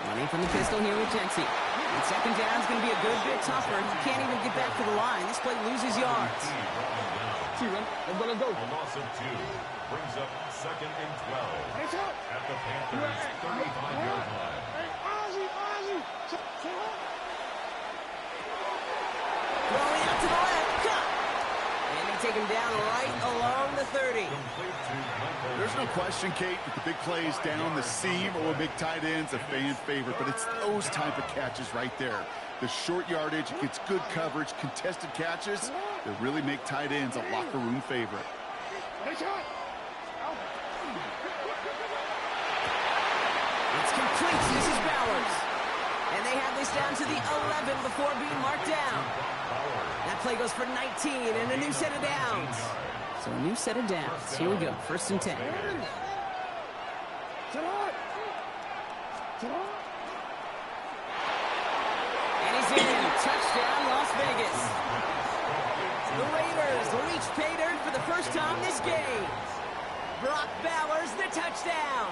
Running from the pistol here with Jency. And second down is going to be a good bit tougher. He can't even get back to the line. This play loses yards. A loss of 2 brings up second and 12 at the Panthers' 35-yard line. Throwing out to the left. Cut. And he take him down right along the 30. There's no question, Kate, that the big plays down the seam or big tight ends a fan favorite, but it's those type of catches right there. The short yardage, gets good coverage, contested catches that really make tight ends a locker room favorite. It's complete. This is Bowers. And they have this down to the 11 before being marked down. That play goes for 19 and a new set of downs. So a new set of downs. Here we go. First and 10. And he's in. Touchdown, Las Vegas. The Raiders reach pay dirt for the first time this game. Brock Bowers, the touchdown.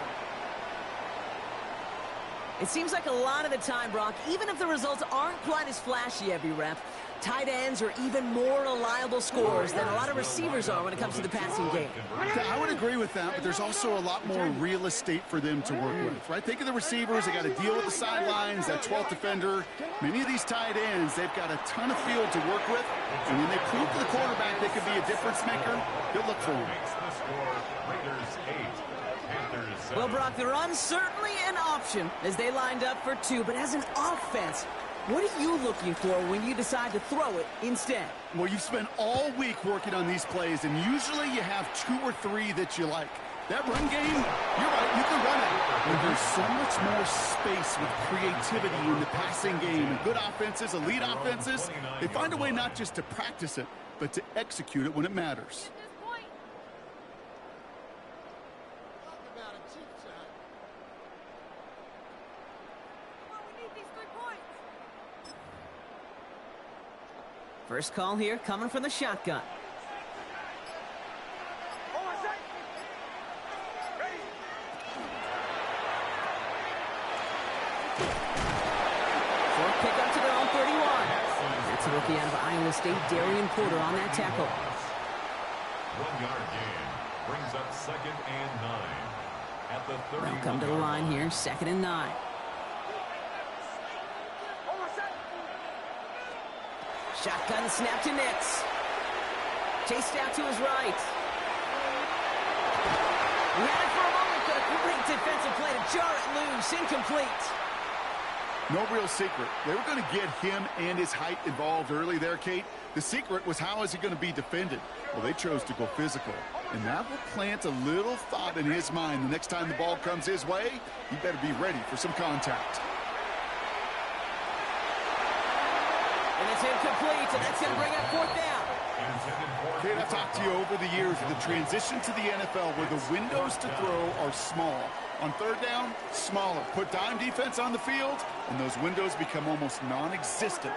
It seems like a lot of the time, Brock, even if the results aren't quite as flashy every rep, tight ends are even more reliable scorers than a lot of receivers are when it comes to the passing game. I would agree with that, but there's also a lot more real estate for them to work with, right? Think of the receivers. They got to deal with the sidelines, that 12th defender. Many of these tight ends, they've got a ton of field to work with, and when they prove to the quarterback they could be a difference maker, he'll look for them. Well, Brock, the run's certainly an option as they lined up for 2, but as an offense, what are you looking for when you decide to throw it instead? Well, you've spent all week working on these plays, and usually you have 2 or 3 that you like. That run game, you're right, you can run it. But there's so much more space with creativity in the passing game. And good offenses, elite offenses, they find a way not just to practice it, but to execute it when it matters. First call here coming from the shotgun. Short pickup to their own 31. That's a rookie out of Iowa State, Darian Porter on that tackle. 1-yard gain brings up second and 9 at the 30. They'll come to the line here, second and 9. Shotgun snap to Nix. Chased out to his right. He had it for a moment, but a great defensive play to jar it loose. Incomplete. No real secret. They were going to get him and his height involved early there, Kate. The secret was, how is he going to be defended? Well, they chose to go physical. And that will plant a little thought in his mind. The next time the ball comes his way, he better be ready for some contact. And it's incomplete, and that's going to bring up fourth down. Kate, I've talked to you over the years of the transition to the NFL where the windows to throw are small. On third down, smaller. Put dime defense on the field, and those windows become almost non-existent.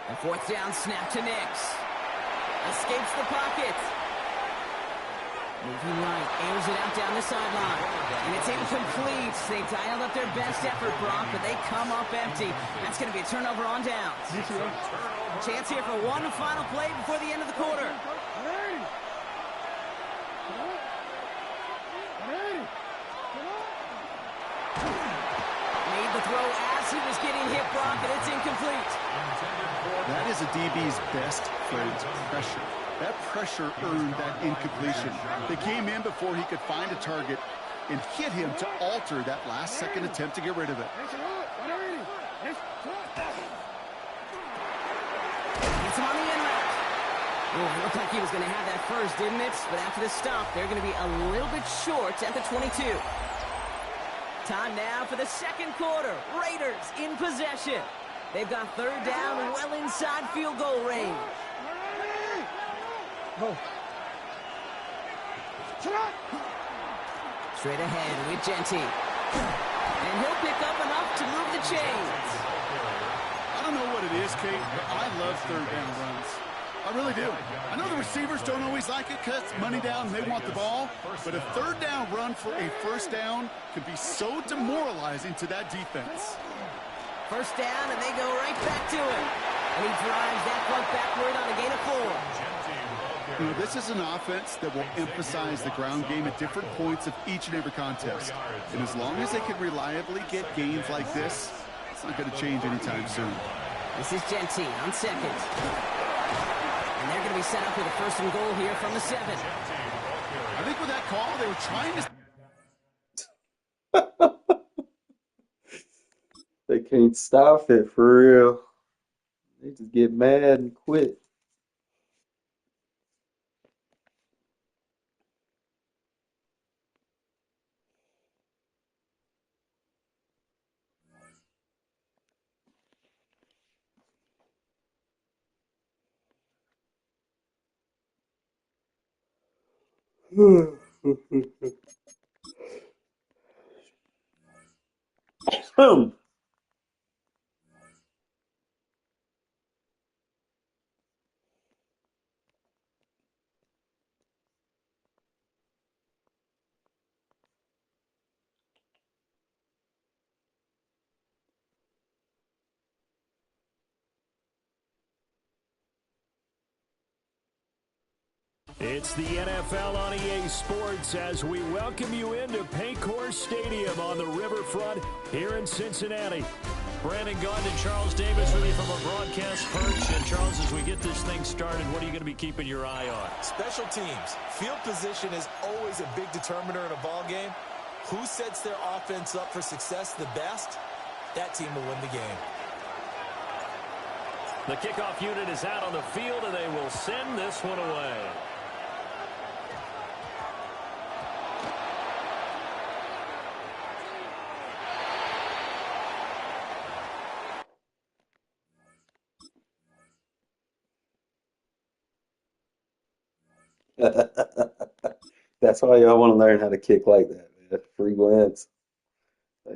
And fourth down snap to Nix. Escapes the pocket. Moving right, airs it out down the sideline. And it's incomplete. They dialed up their best effort, Brock, but they come up empty. That's going to be a turnover on downs. Chance here for one final play before the end of the quarter. Made the throw as he was getting hit, Brock, and it's incomplete. That is a DB's best friend, pressure. That pressure earned that incompletion. They came in before he could find a target and hit him to alter that last-second attempt to get rid of it. Oh, it looked like he was going to have that first, didn't it? But after the stop, they're going to be a little bit short at the 22. Time now for the second quarter. Raiders in possession. They've got third down well inside field goal range. Oh. Straight ahead with Genty. And he'll pick up enough to move the chains. I don't know what it is, Kate, but I love third down runs. I really do. I know the receivers don't always like it because money down, they want the ball. But a third down run for a first down can be so demoralizing to that defense. First down, and they go right back to him. And he drives that punt backward on a gain of 4. You know, this is an offense that will emphasize the ground game at different points of each and every contest. And as long as they can reliably get gains like this, it's not going to change anytime soon. This is Genty on second. And they're going to be set up with a first and goal here from the 7. I think with that call, they were trying to... They can't stop it for real. They just get mad and quit. It's the NFL on EA Sports as we welcome you into Paycor Stadium on the riverfront here in Cincinnati. Brandon Gaudin and Charles Davis with you from our broadcast perch. And Charles, as we get this thing started, what are you going to be keeping your eye on? Special teams. Field position is always a big determiner in a ball game. Who sets their offense up for success the best? That team will win the game. The kickoff unit is out on the field, and they will send this one away. That's why y'all want to learn how to kick like that, man. Free wins.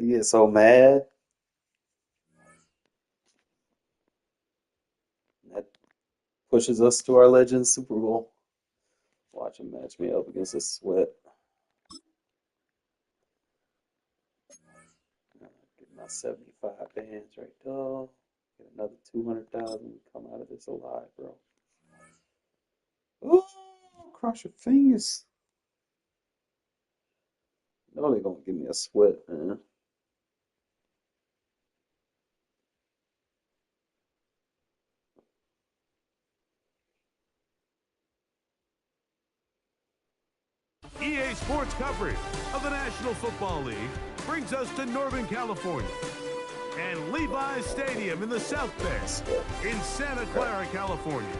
You get so mad. That pushes us to our Legends Super Bowl. Watch him match me up against a sweat. Get my 75 bands right there. Get another 200,000. Come out of this alive, bro. Oh, cross your fingers. No, they're gonna give me a sweat, man. EA Sports coverage of the National Football League brings us to Northern California and Levi's Stadium in the South Bay in Santa Clara, California.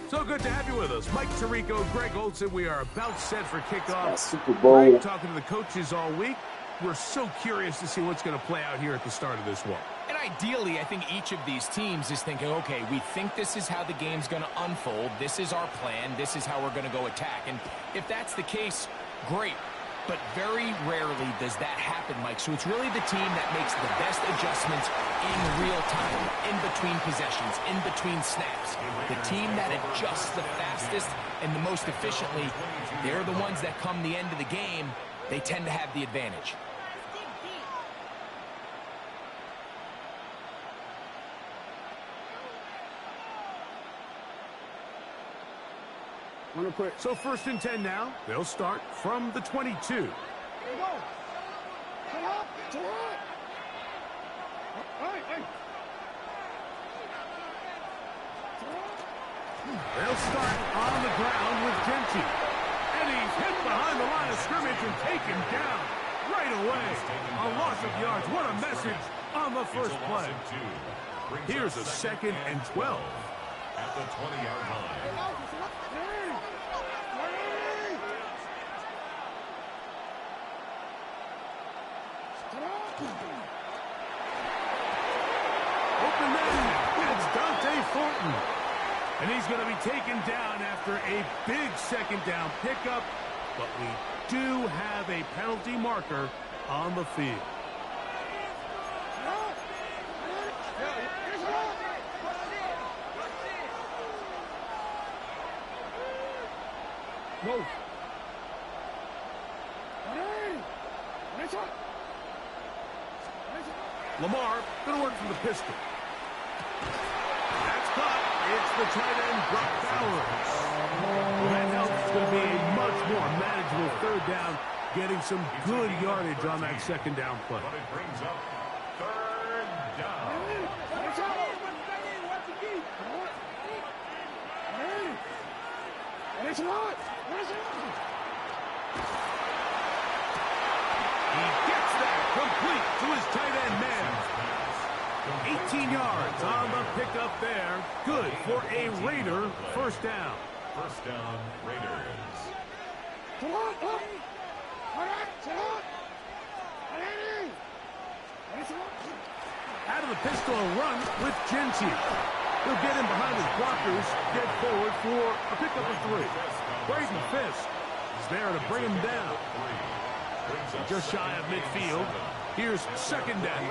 So good to have you with us. Mike Tirico, Greg Olson. We are about set for kickoff. Super Bowl. Greg, talking to the coaches all week. We're so curious to see what's going to play out here at the start of this one. And ideally, I think each of these teams is thinking, okay, we think this is how the game's going to unfold. This is our plan. This is how we're going to go attack. And if that's the case, great. But very rarely does that happen, Mike. So it's really the team that makes the best adjustments in real time, in between possessions, in between snaps. The team that adjusts the fastest and the most efficiently, they're the ones that come the end of the game, they tend to have the advantage. So 1st and 10 now. They'll start from the 22. They'll start on the ground with Genty. And he's hit behind the line of scrimmage and taken down right away. A loss of yards. What a message on the first play. Here's a 2nd and 12. At the 20-yard line. Open man. That's Dante Thornton. And he's going to be taken down after a big second down pickup. But we do have a penalty marker on the field. No. Lamar going to work from the pistol. That's caught. It's the tight end, Brock Bowers. Well, that helps. It's going to be a much more manageable third down, getting some good yardage on that second down play. But it brings up third down. He gets that complete to his tight end man. 18 yards on the pickup there. Good for a Raider first down. First down, Raiders. Out of the pistol, a run with Genty. He'll get in behind his blockers, get forward for a pickup of 3. Braden Fisk is there to bring him down. Just shy of midfield. Here's second down.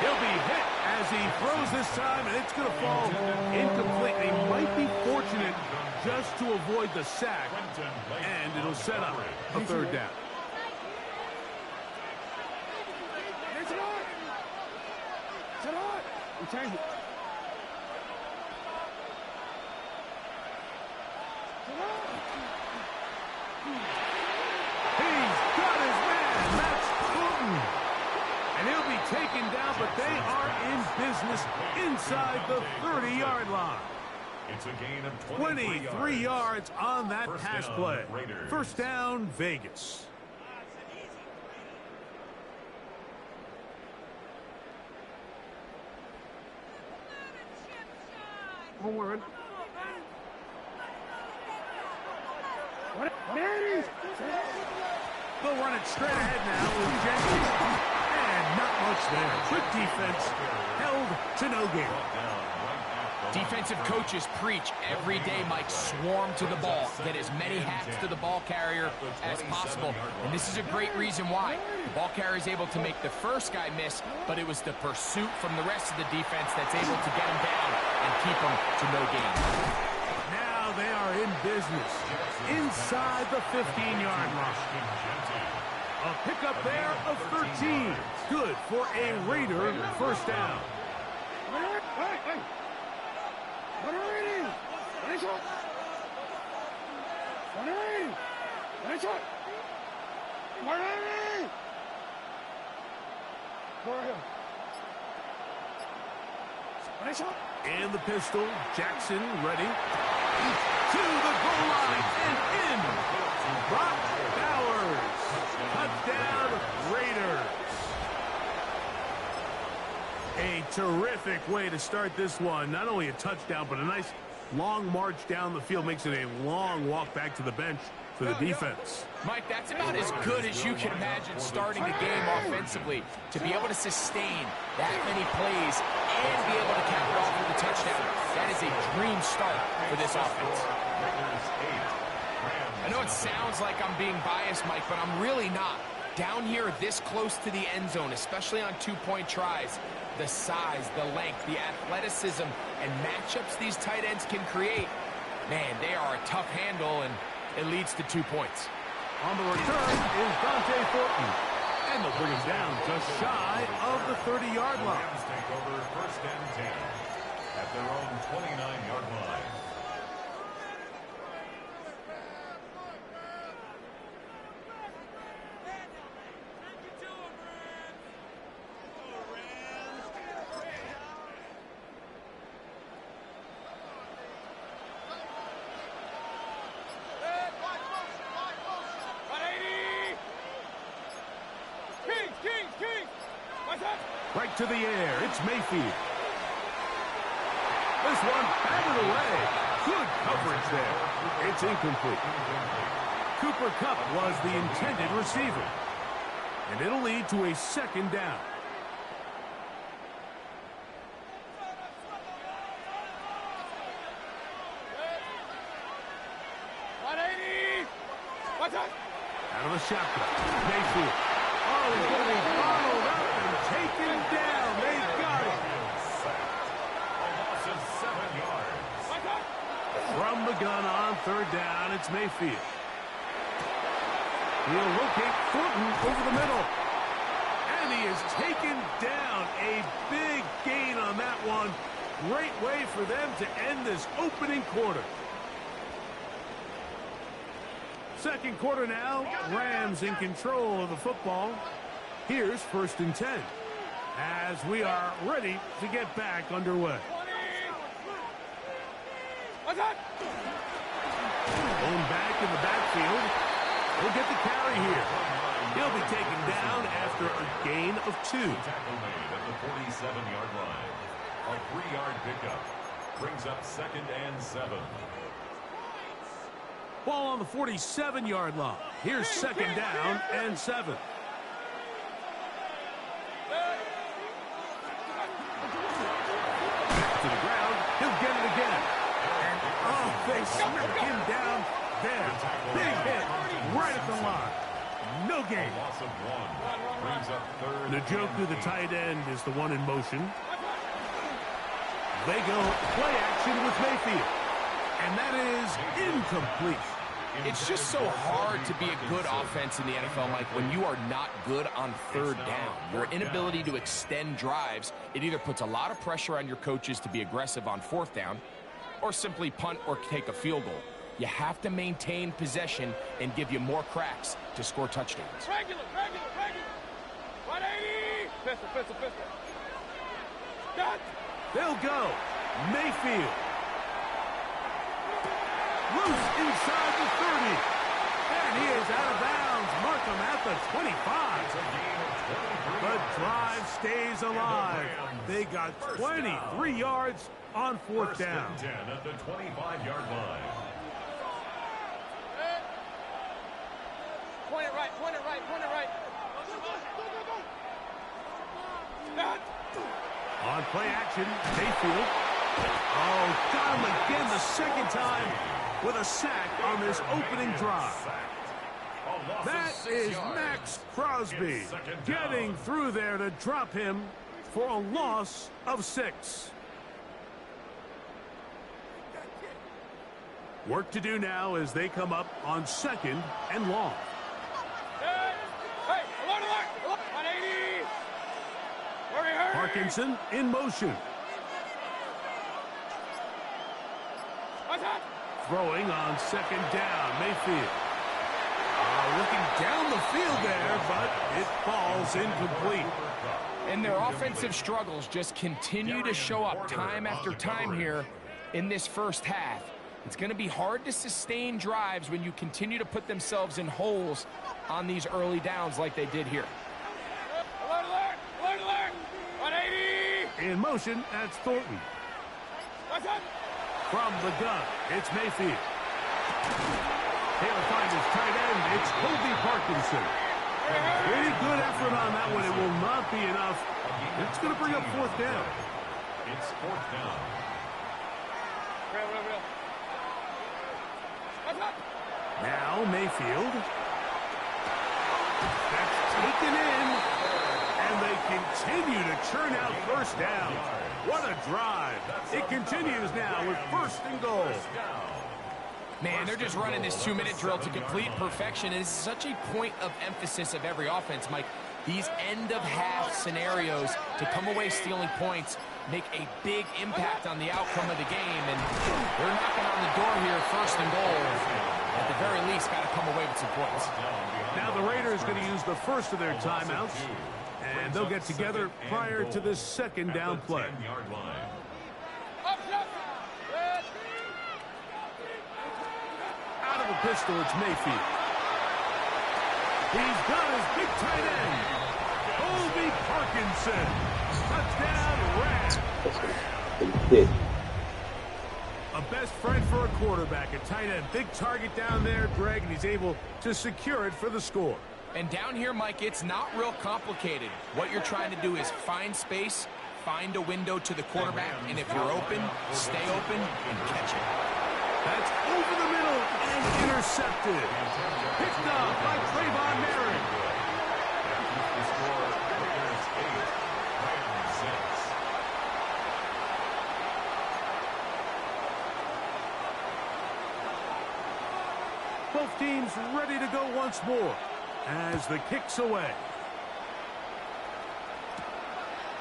He'll be hit as he throws this time, and it's going to fall incomplete. They might be fortunate just to avoid the sack, and it'll set up a third down. Change it. He's got his man. That's Thornton. And he'll be taken down, but they are in business inside the 30-yard line. It's a gain of 23 yards on that pass play. First down, Vegas. Homework. They'll run it straight ahead now with Jenkins. And not much there. Quick defense held to no gain. Defensive coaches preach every day, Mike, swarm to the ball. Get as many hacks to the ball carrier as possible. And this is a great reason why. The ball carrier is able to make the first guy miss, but it was the pursuit from the rest of the defense that's able to get him down and keep him to no gain. Now they are in business inside the 15-yard line. A pickup there of 13. Good for a Raider first down. And the pistol, Jackson ready. To the goal line and in. Brock Bowers. Touchdown, Raiders. A terrific way to start this one. Not only a touchdown, but a nice long march down the field. Makes it a long walk back to the bench for the defense. Mike, that's about as good as you can imagine starting the game offensively. To be able to sustain that many plays and be able to cap it off with a touchdown, that is a dream start for this offense. I know it sounds like I'm being biased, Mike, but I'm really not. Down here this close to the end zone, especially on two-point tries, the size, the length, the athleticism, and matchups these tight ends can create, man, they are a tough handle, and it leads to 2 points. On the return is Dante Thornton. And they'll bring him down just shy of the 30-yard line. Rams take over first and 10 at their own 29-yard line. Right to the air. It's Mayfield. This one batted away. Good coverage there. It's incomplete. Cooper Kupp was the intended receiver. And it'll lead to a second down. Out of the shotgun. Mayfield. Oh, he's going to be followed up and taken down. They got him. A loss of 7 yards. From the gun on third down, it's Mayfield. He'll locate Thornton over the middle. And he is taken down. A big gain on that one. Great way for them to end this opening quarter. Second quarter now, Rams in control of the football. Here's 1st and 10 as we are ready to get back underway. Going back in the backfield. He'll get the carry here. He'll be taken down after a gain of 2. Tackle made at the 47-yard line. A 3-yard pickup brings up 2nd and 7. Ball on the 47-yard line. Here's 2nd down and 7. Back to the ground. He'll get it again. And they smack him down there. Big hit right at the line. No gain. Loss of 1 brings up 3rd. Njoku, the tight end, is the one in motion. They go play action with Mayfield. And that is incomplete. It's just so hard to be a good offense in the NFL, Mike, when you are not good on third down. Your inability to extend drives, it either puts a lot of pressure on your coaches to be aggressive on 4th down or simply punt or take a field goal. You have to maintain possession and give you more cracks to score touchdowns. Regular. 180. Pistol. Done. They'll go. Mayfield. Loose inside the 30. And he is out of bounds. Mark him at the 25. The drive stays alive. They got 23 yards on 4th down. 10 at the 25-yard line. Point it right. On play action, Mayfield. Oh, got him again the second time with a sack on this opening drive. That is Max Crosby getting through there to drop him for a loss of 6. Work to do now as they come up on 2nd and long. Hey, 180. Hurry. Parkinson in motion. Throwing on 2nd down, Mayfield. Looking down the field there, but it falls incomplete. And their offensive struggles just continue to show up time after time here in this first half. It's going to be hard to sustain drives when you continue to put themselves in holes on these early downs like they did here. Alert. 180. In motion, that's Thornton. From the gun, it's Mayfield. He'll find his tight end. It's Kobe Parkinson. Pretty good effort on that one. It will not be enough. It's going to bring up 4th down. It's 4th down. Real. Now Mayfield. That's taken in. And they continue to churn out 1st down. What a drive. It continues now with 1st and goal. Man, they're just running this 2-minute drill to complete perfection. And it's such a point of emphasis of every offense, Mike. These end-of-half scenarios to come away stealing points make a big impact on the outcome of the game. And they're knocking on the door here, 1st and goal. At the very least, got to come away with some points. Now the Raiders going to use the first of their timeouts. And they'll get together prior to this 2nd down play. Out of the pistol, it's Mayfield. He's got his big tight end, Kobe Parkinson. Touchdown, Rams. best friend for a quarterback, a tight end. Big target down there, Greg, and he's able to secure it for the score. And down here, Mike, it's not real complicated. What you're trying to do is find space, find a window to the quarterback, and if you're open, stay open and catch it. That's over the middle and intercepted. Picked up by Trayvon Merritt. Both teams ready to go once more as the kick's away.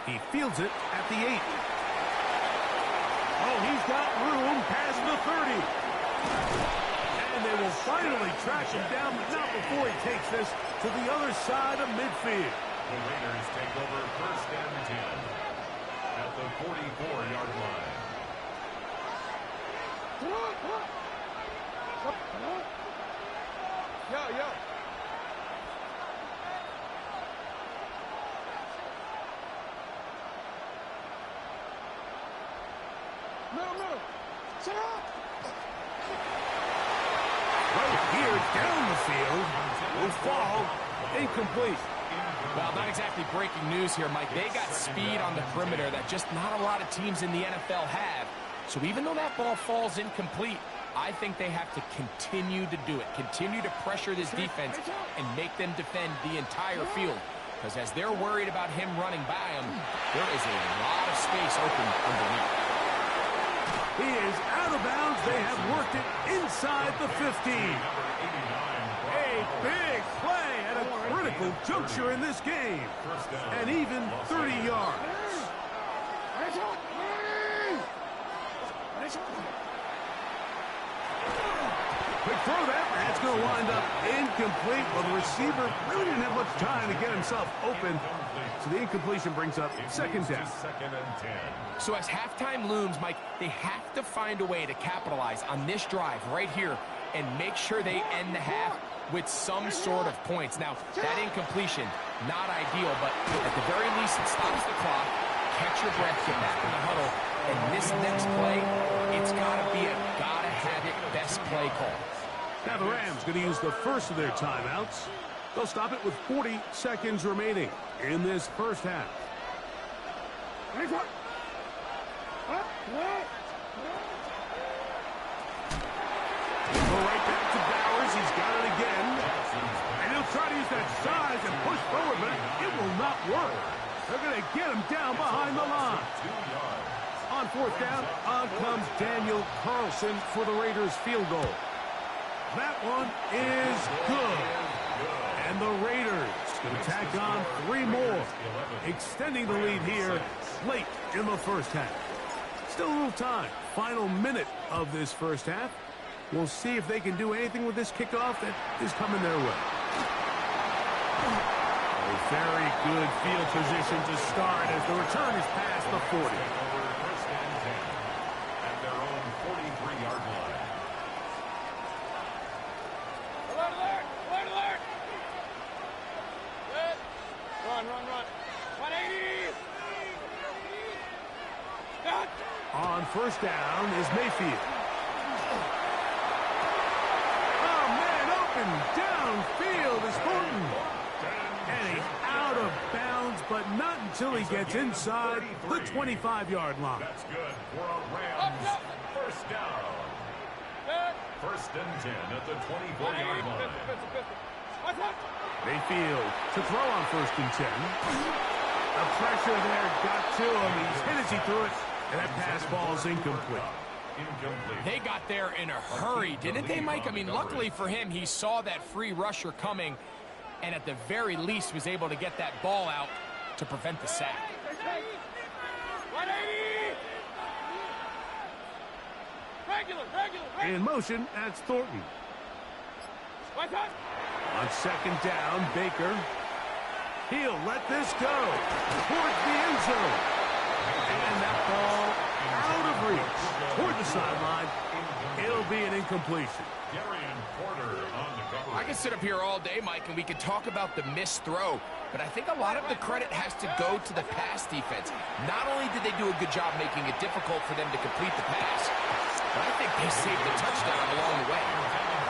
He fields it at the 8. Oh, he's got room past the 30. And they will finally track him down, but not before he takes this to the other side of midfield. The Raiders take over 1st and 10 at the 44-yard line. Yo. No. Shut up. Right here down the field will fall incomplete. Well, not exactly breaking news here, Mike. They got speed on the perimeter that just not a lot of teams in the NFL have. So even though that ball falls incomplete, I think they have to continue to do it. Continue to pressure this defense and make them defend the entire field. Because as they're worried about him running by them, there is a lot of space open underneath. He is out of bounds. They have worked it inside the 15. A big play at a critical juncture in this game. And even 30 yards. Quick throw there. That's going to wind up incomplete. Well, the receiver really didn't have much time to get himself open. So the incompletion brings up 2nd down. 2nd and 10. So as halftime looms, Mike, they have to find a way to capitalize on this drive right here and make sure they end the half with some sort of points. Now, that incompletion, not ideal, but at the very least, it stops the clock. Catch your breath, get back in the huddle, and this next play, it's got to be a gotta-have-it best play call. Now the Rams going to use the first of their timeouts. They'll stop it with 40 seconds remaining in this first half. Go right back to Bowers. He's got it again. And he'll try to use that size and push forward, but it will not work. They're going to get him down behind the line. On 4th down, on comes Daniel Carlson for the Raiders field goal. That one is good. And the Raiders going to tack on 3 more, extending the lead here late in the first half. Still a little time. Final minute of this first half. We'll see if they can do anything with this kickoff that is coming their way. A very good field position to start as the return is past the 40. 1st and 10 at their own 43-yard line. Alert! Good. Run. 180. Got. On 1st down is Mayfield. Oh, man, open downfield is Thornton. And he's out of bounds, but not until he gets inside the 25-yard line. That's good for a Rams 1st down. 1st and 10 at the 24-yard line. Mayfield to throw on 1st and 10. The pressure there got to him. He's hit as he threw it, and that pass ball is incomplete. They got there in a hurry, didn't they, Mike? I mean, luckily for him, he saw that free rusher coming, and at the very least was able to get that ball out to prevent the sack. 180. Regular. In motion, that's Thornton. On 2nd down, Baker. He'll let this go towards the end zone. And that ball out of reach toward the sideline. It'll be an incompletion. I can sit up here all day, Mike, and we can talk about the missed throw, but I think a lot of the credit has to go to the pass defense. Not only did they do a good job making it difficult for them to complete the pass, but I think they saved the touchdown along the way.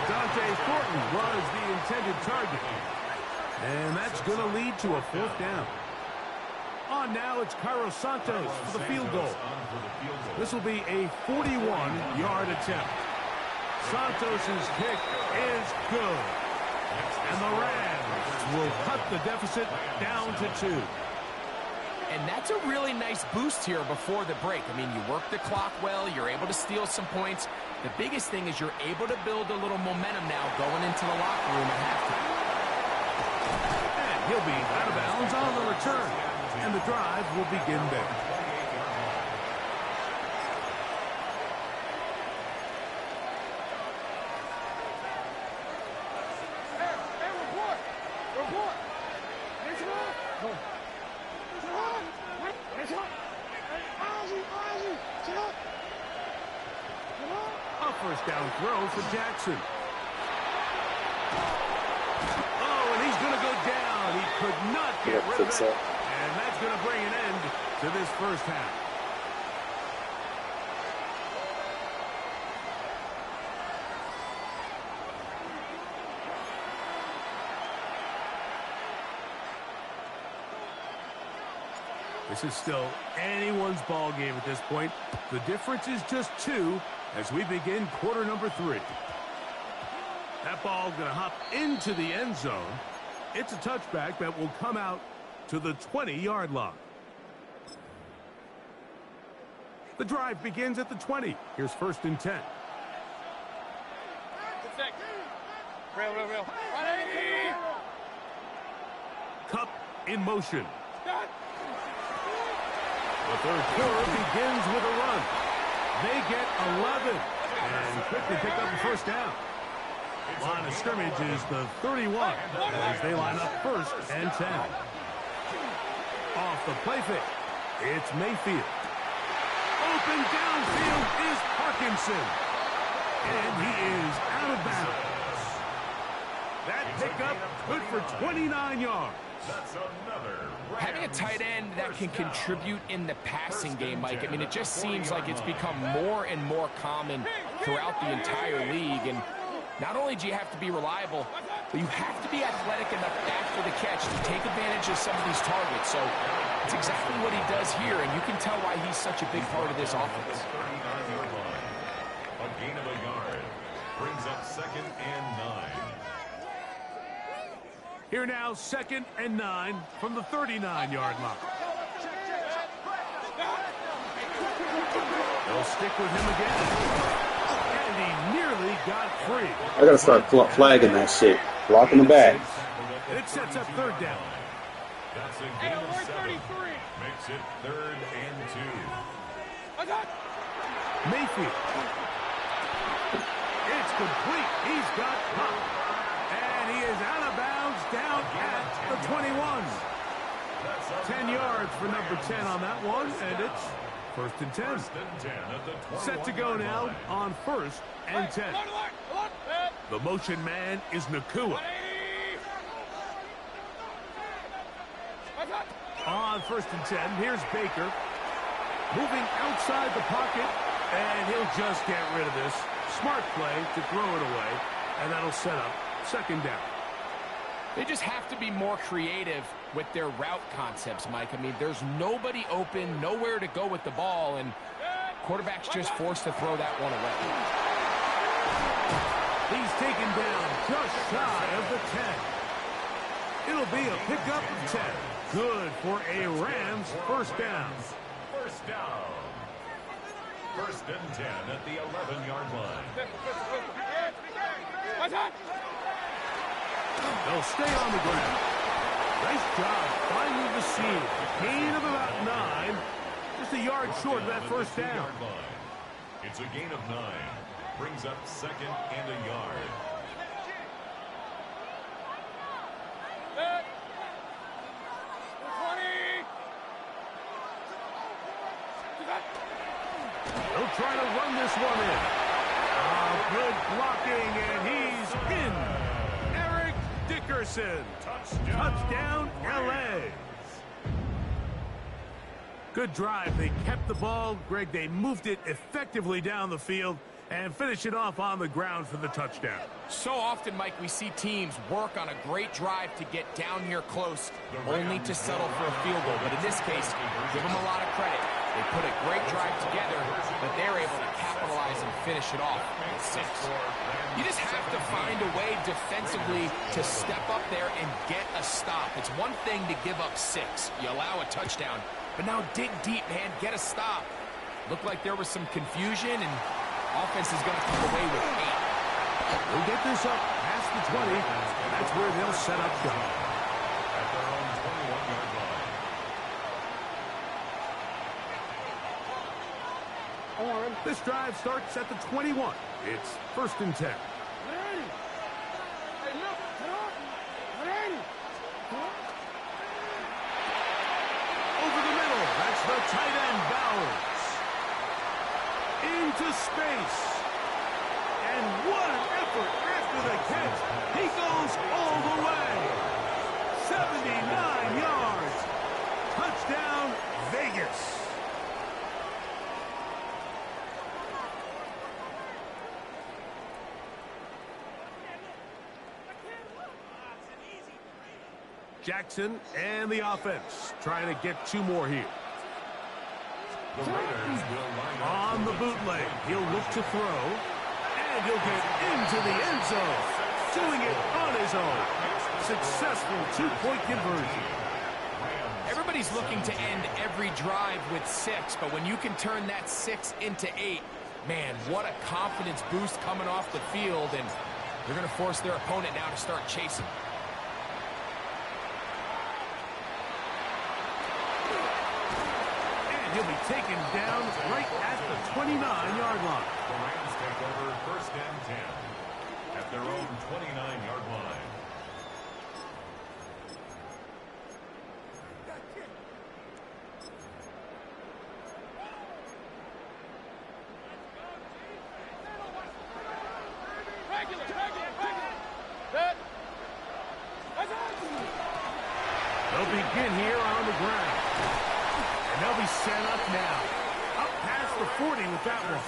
Dante Thornton was the intended target. And that's going to lead to a 4th down. On now, it's Cairo Santos for the field goal. This will be a 41-yard attempt. Santos' kick is good. And the Rams will cut the deficit down to 2. And that's a really nice boost here before the break. I mean, you work the clock well. You're able to steal some points. The biggest thing is you're able to build a little momentum now going into the locker room at halftime. And he'll be out of bounds on the return. And the drive will begin there. A first down throw for Jackson. Oh, and he's going to go down. He could not get rid of it. And that's going to bring an end to this first half. This is still anyone's ball game at this point. The difference is just 2 as we begin quarter number 3. That ball going to hop into the end zone. It's a touchback that will come out to the 20-yard line. The drive begins at the 20. Here's 1st and 10. Real. Cup in motion. The third quarter begins with a run. They get 11 and quickly pick up the first down. Line of scrimmage is the 31 as they line up 1st and 10. Off the play fake, it's Mayfield. Open downfield is Parkinson. And he is out of bounds. That pickup good for 29 yards. That's another. Having a tight end that can contribute in the passing game, Mike, I mean, it just seems like it's become more and more common throughout the entire league. And not only do you have to be reliable, but you have to be athletic enough after the catch to take advantage of some of these targets. So it's exactly what he does here, and you can tell why he's such a big part of this offense. A gain of a yard brings up 2nd and 9. Here now, 2nd and 9 from the 39-yard line. They'll stick with him again. And he nearly got free. I gotta start flagging that shit. Blocking the back. And it sets up 3rd down. That's a gain of 7. Makes it 3rd and 2. Mayfield. It's complete. He's got Pop. And he is out of bounds down at the 21. 10 yards for number 10 on that one, and it's 1st and 10. Set to go now on 1st and 10. The motion man is Nakua. On 1st and 10, here's Baker. Moving outside the pocket, and he'll just get rid of this. Smart play to throw it away, and that'll set up 2nd down. They just have to be more creative with their route concepts, Mike. I mean, there's nobody open, nowhere to go with the ball, and quarterback's just forced to throw that one away. He's taken down just shy of the 10. It'll be a pickup of 10. Good for a Rams 1st down. 1st down. 1st and 10 at the 11-yard line. They'll stay on the ground. Nice job finding the seam. Gain of about 9. Just a yard short of that 1st down. It's a gain of 9. Brings up 2nd and a yard. They'll try to run this one in. Good blocking, and he's in. Eric Dickerson. Touchdown, LA. Good drive. They kept the ball. Greg, they moved it effectively down the field. And finish it off on the ground for the touchdown. So often, Mike, we see teams work on a great drive to get down here close, only to settle for a field goal. But in this case, give them a lot of credit. They put a great drive together, but they're able to capitalize and finish it off with 6. You just have to find a way defensively to step up there and get a stop. It's one thing to give up 6. You allow a touchdown, but now dig deep, man. Get a stop. Looked like there was some confusion, and offense is going to come away with 8. They'll get this up past the 20. That's where they'll set up shop. At their own 21-yard line. This drive starts at the 21. It's 1st and 10. Over the middle. That's the tight end, Bowers. Into space. And what an effort after the catch. He goes all the way. 79 yards. Touchdown, Vegas. Jackson and the offense trying to get 2 more here. The Raiders will line up On the bootleg, he'll look to throw, and he'll get into the end zone, doing it on his own. Successful 2-point conversion. Everybody's looking to end every drive with 6, but when you can turn that 6 into 8, man, what a confidence boost coming off the field, and they're going to force their opponent now to start chasing. He'll be taken down right at the 29-yard line. The Rams take over 1st and 10 at their own 29-yard line. They'll begin here on the ground. And they'll be set up now. Up past the 40 with that one.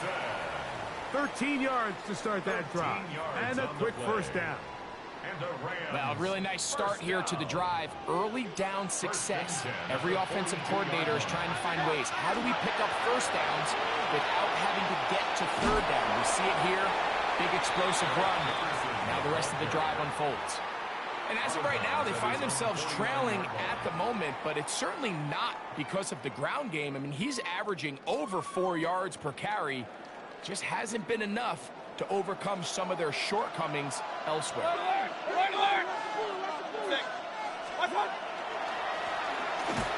13 yards to start that drive. And a quick 1st down. Well, really nice start here to the drive. Early down success. Every offensive coordinator is trying to find ways. How do we pick up 1st downs without having to get to 3rd down? We see it here. Big explosive run. Now the rest of the drive unfolds. And as of right now, they find themselves trailing at the moment, but it's certainly not because of the ground game. I mean, he's averaging over 4 yards per carry. Just hasn't been enough to overcome some of their shortcomings elsewhere.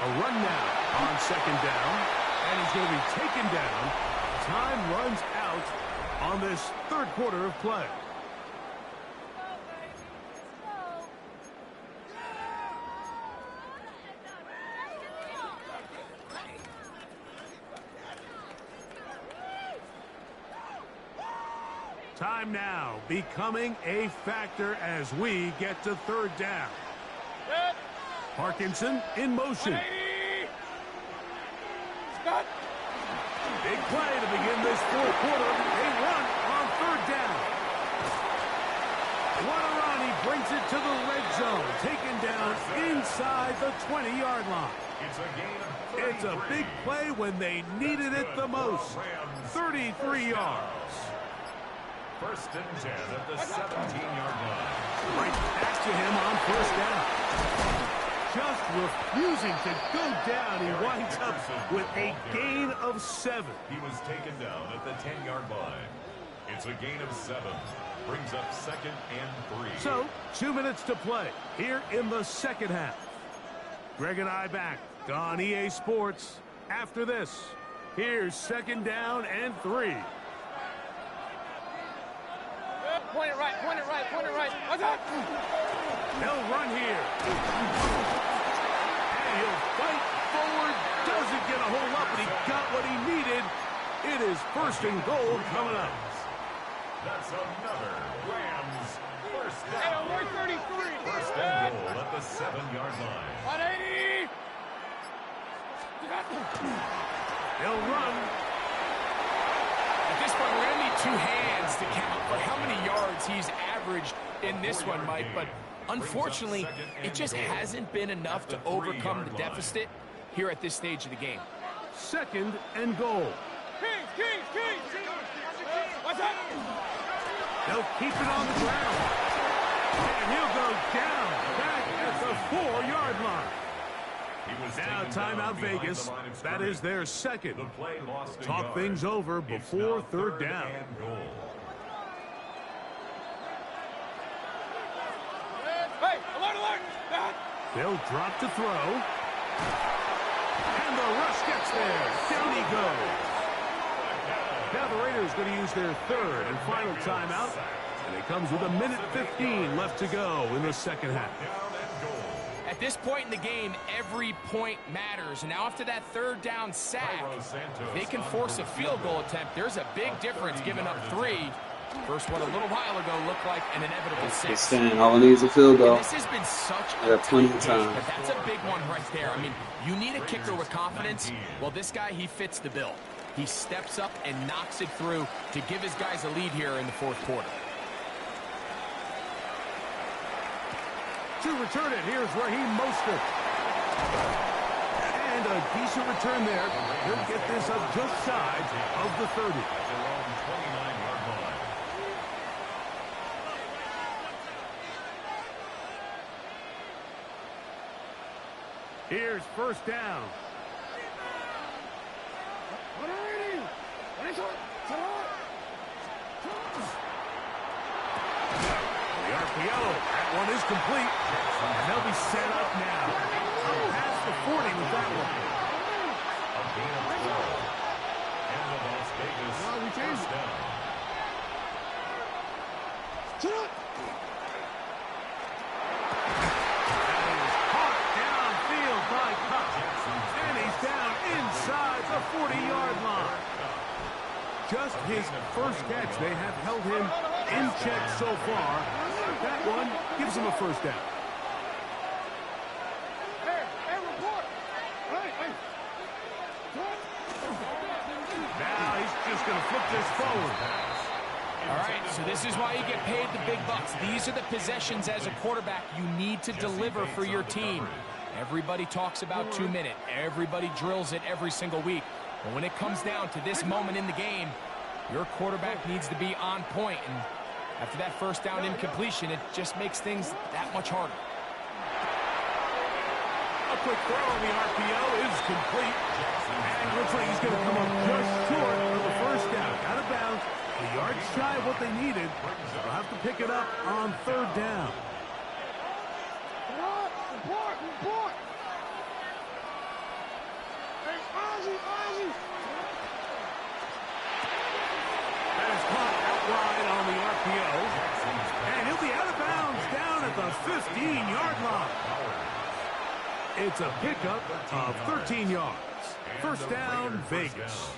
A run now on 2nd down, and he's going to be taken down. Time runs out on this 3rd quarter of play. Time now becoming a factor as we get to 3rd down. Parkinson in motion. Big play to begin this 4th quarter. They run on 3rd down. What a run. He brings it to the red zone. Taken down inside the 20-yard line. It's a big play when they needed it the most. 33 yards. 1st and 10 at the 17-yard line. Right back to him on 1st down. Just refusing to go down. He winds up with a gain of 7. He was taken down at the 10-yard line. It's a gain of 7. Brings up 2nd and 3. So, 2 minutes to play here in the 2nd half. Greg and I back on EA Sports. After this, here's 2nd down and 3. Point it right, point it right, point it right. They'll run here. And he'll fight forward. Doesn't get a hold up, but he got what he needed. It is 1st and goal coming up. That's another Rams 1st down. 133. 1st and goal at the 7-yard line. 180. They'll run. At this point, we're going to need 2 hands to count for how many yards he's averaged in this one, Mike. But unfortunately, it just hasn't been enough to overcome the deficit here at this stage of the game. 2nd and goal. What's up? They'll keep it on the ground. And he'll go down back at the 4-yard line. Now timeout Vegas. That is their 2nd. Talk things over before 3rd down. Hey, alert! They'll drop to throw. And the rush gets there. Down he goes. Now the Raiders going to use their 3rd and final timeout. And it comes with 1:15 left to go in the 2nd half. At this point in the game, every point matters. And now after that 3rd down sack, if they can force a field goal attempt, there's a big difference giving up 3. First one a little while ago looked like an inevitable 6. All I need is a field goal. And this has been such I got plenty of time. but that's a big one right there. I mean, you need a kicker with confidence. Well, this guy, he fits the bill. He steps up and knocks it through to give his guys a lead here in the 4th quarter. To return it, here's Raheem Mostert. And a decent return there. He'll get this up just shy of the 30. Here's 1st down. The RPO, that one is complete. And they'll be set up now. Past the 40 with that one. No, we changed it. And he's down inside the 40-yard line. Just his first catch. They have held him in check so far. That one gives him a 1st down. Hey, report. Hey. Now he's just going to flip this forward. All right, so this is why you get paid the big bucks. These are the possessions as a quarterback you need to deliver for your team. Everybody talks about 2-minute. Everybody drills it every single week. But when it comes down to this moment in the game, your quarterback needs to be on point. And after that 1st down incompletion, it just makes things that much harder. A quick throw on the RPO is complete. And it looks like he's going to come up just short of the 1st down. Out of bounds. A yard shy of what they needed. They'll have to pick it up on 3rd down. Report. Hey, Ozzy. That is caught out wide on the RPO. And he'll be out of bounds down at the 15-yard line. It's a pickup of 13 yards. 1st down, Vegas.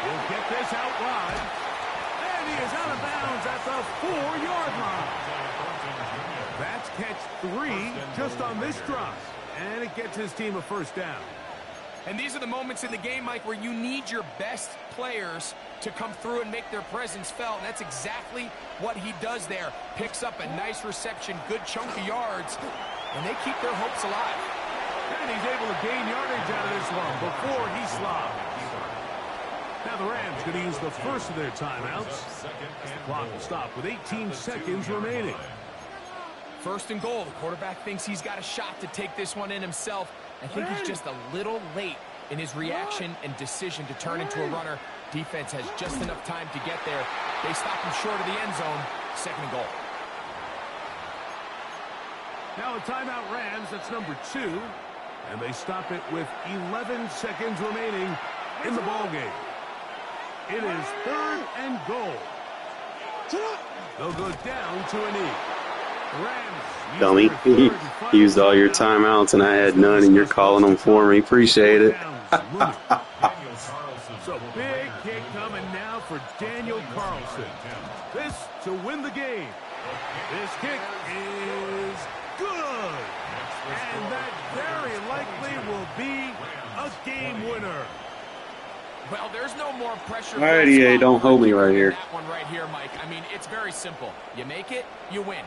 He'll get this out wide. And he is out of bounds at the 4-yard line. That's catch 3 just on this drive. And it gets his team a 1st down. And these are the moments in the game, Mike, where you need your best players to come through and make their presence felt. And that's exactly what he does there. Picks up a nice reception, good chunk of yards, and they keep their hopes alive. And he's able to gain yardage out of this one before he slops. Now the Rams going to use the first of their timeouts. The clock will stop with 18 seconds remaining. 1st and goal. The quarterback thinks he's got a shot to take this one in himself. I think he's just a little late in his reaction and decision to turn into a runner. Defense has just enough time to get there. They stop him short of the end zone. 2nd and goal. Now a timeout Rams, that's number 2. And they stop it with 11 seconds remaining in the ballgame. It is 3rd and goal. They'll go down to a knee. Rams. Dummy, you used all your timeouts and I had none and you're calling them for me. Appreciate it. for Daniel Carlson. This to win the game. This kick is good. And that very likely will be a game winner. Well, there's no more pressure. Alrighty, hey, don't hold me right here. That one right here, Mike. I mean, it's very simple. You make it, you win.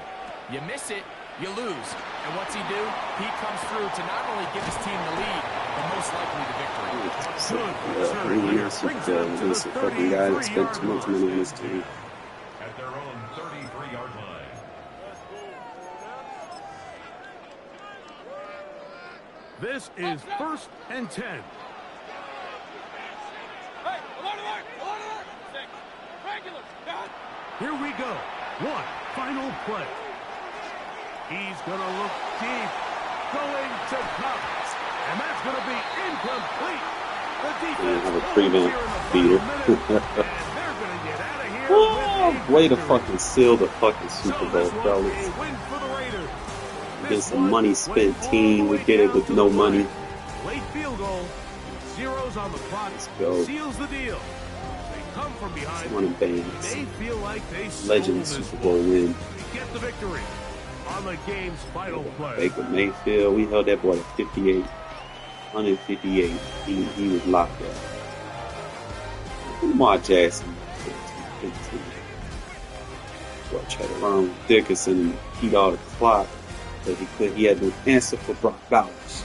You miss it, you lose. And what's he do? He comes through to not only give his team the lead, but most likely the victory. This fucking guy that spent too much money on this team. At their own 33-yard line. This is 1st and 10. Here we go. One final play. He's going to look deep. Going to cover. And that's going to be incomplete. The defense have a prevent beater. they're going to get out of here with a Way to victory. fucking seal the fucking Super Bowl, So fellas. this will be a win for the Raiders. Against a money spent team, we did it with no money. Late field goal. Zeros on the clock. Let's go. Seals the deal. They come from behind. One of Baines. They feel like they stole Legend this Super Bowl one. win. They get the victory on the game's final play. Baker Mayfield, we held that boy at 58. 158. He was locked up. Lamar Jackson, 15. Boy, tried to run with Dickerson and beat all the clock. But he had no answer for Brock Bowers.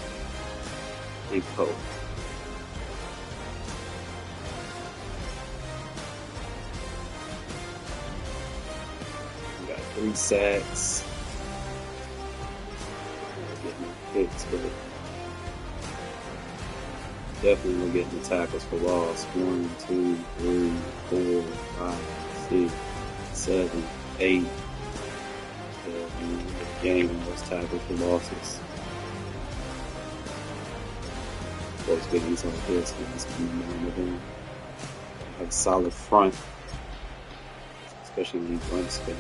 And Cole. We got 3 sacks. Getting no picks, but definitely we're getting the tackles for loss. 1, 2, 3, 4, 5, 6, 7, 8. Game in those tackles for losses. Those biggies on this one's coming down with him. Have a solid front, especially when he runs spin.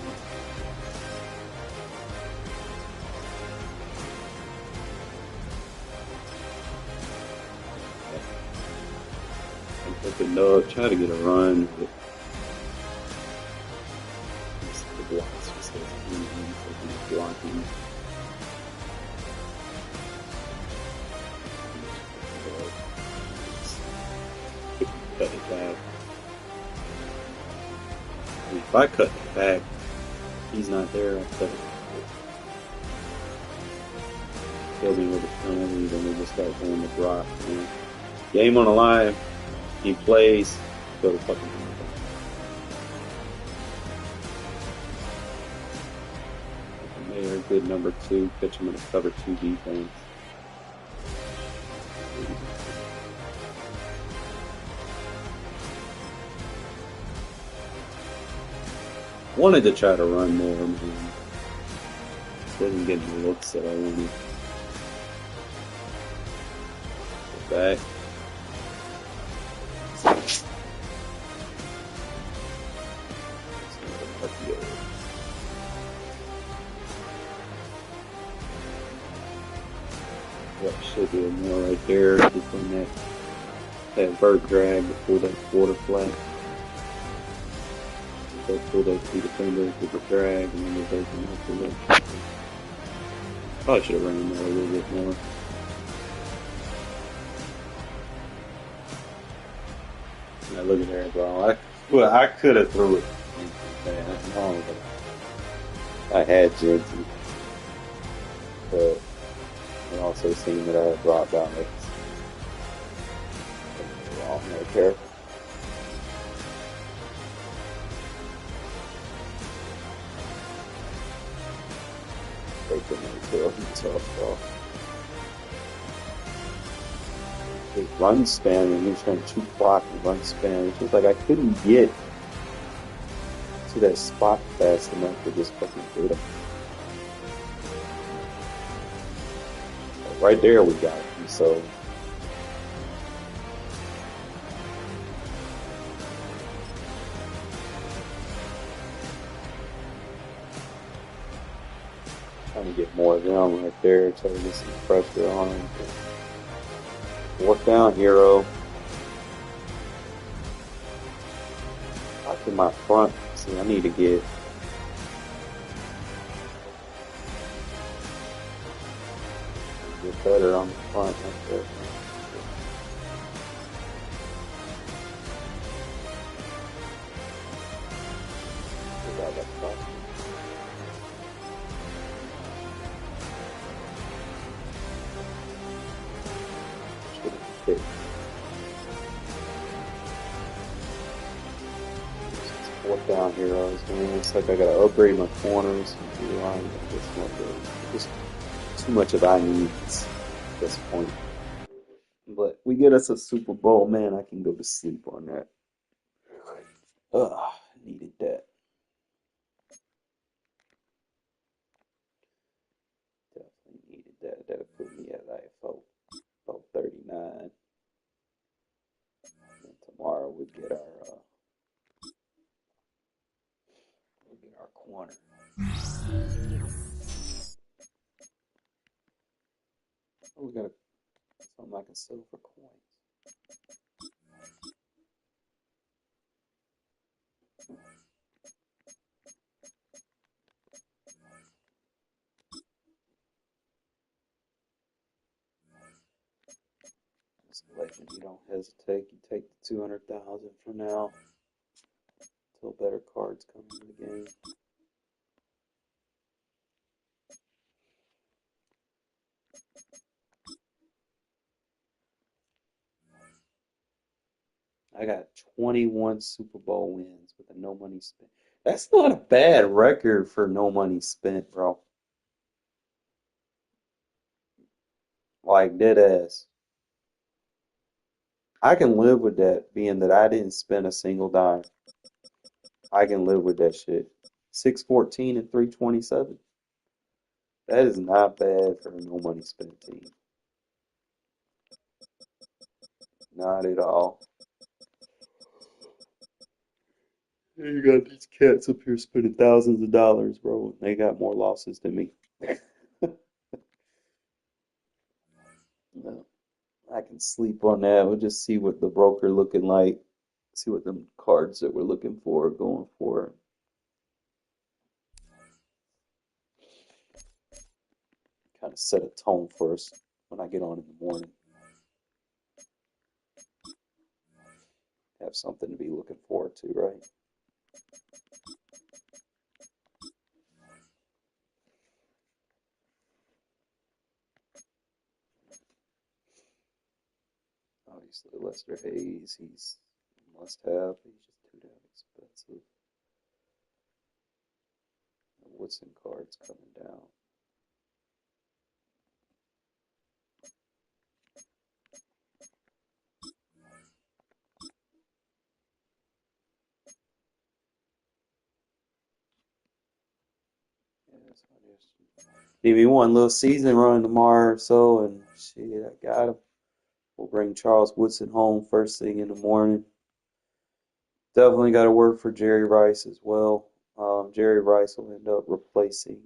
I'm hooking up, try to get a run. But the blocks just blocking. Cut it back. If I cut it back, he's not there. I cut it. Kill me with a penalty, then we just start going to block. Game on the line. He plays. Go to fucking. Mayor, good number 2. Catch him in a cover 2 defense. Wanted to try to run more, man. Didn't get the looks that I wanted. Back. What should be more right there, just on that vert drag before that quarter flat. They pull those 2 defenders with the drag, and then they open up the left. Probably should have ran that a little bit more. Now look at there, bro. I could have threw it. Man, no, but I had Jensen. But it also seemed that I had brought down it. Wrong right there. His run span, and he was trying 2 block and run span. It's just like I couldn't get to that spot fast enough to just fucking hit him. But right there we got him, so. Trying to get more of them right there, try to get some pressure on him. 4th down, hero. in my front. See, I need to get better on the front like that. Fourth down heroes, man. It's like I gotta upgrade my corners and D-line. Just too much of I needs at this point. But we get us a Super Bowl, man. I can go to sleep on that. Ugh, needed that. Definitely needed that. That'll put me at like about 39. And tomorrow we'll get our corner. Oh, we got something I can sell for coins. Legend, you don't hesitate. You take the 200,000 for now until better cards come in the game. I got 21 Super Bowl wins with a no money spent. That's not a bad record for no money spent, bro. Like dead ass. I can live with that, being that I didn't spend a single dime. I can live with that shit. 614 and 327. That is not bad for a no money spent team. Not at all. You got these cats up here spending thousands of dollars, bro. They got more losses than me. No, I can sleep on that. We'll just see what the broker looking like. See what the cards that we're looking for are going for. Kind of set a tone for us when I get on in the morning. Have something to be looking forward to, right? Obviously, Lester Hayes, he's a must-have. He's just too damn expensive. The Woodson card's coming down. Give me one little season run tomorrow or so, and shit, I got him. We'll bring Charles Woodson home first thing in the morning. Definitely got to work for Jerry Rice as well. Jerry Rice will end up replacing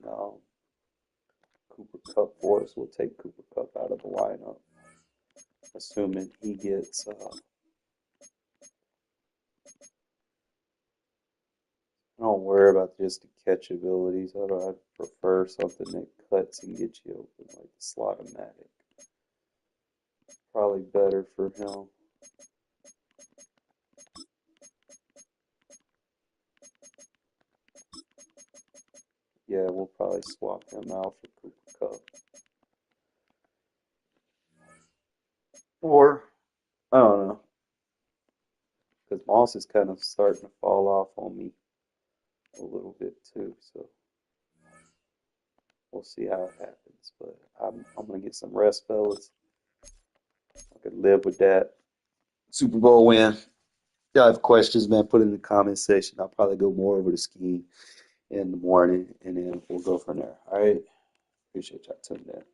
Cooper Kupp for us. We'll take Cooper Kupp out of the lineup, assuming he gets. I don't worry about just the catch abilities. I'd prefer something that cuts and gets you open, like the Slot-O-Matic. Probably better for him. Yeah, we'll probably swap him out for Cooper Kupp. Or, I don't know. Because Moss is kind of starting to fall off on me a little bit too. So we'll see how it happens. But I'm going to get some rest, fellas. I could live with that. Super Bowl win. Y'all have questions, man, put it in the comment section. I'll probably go more over the scheme in the morning, and then we'll go from there. All right? Appreciate y'all tuning in.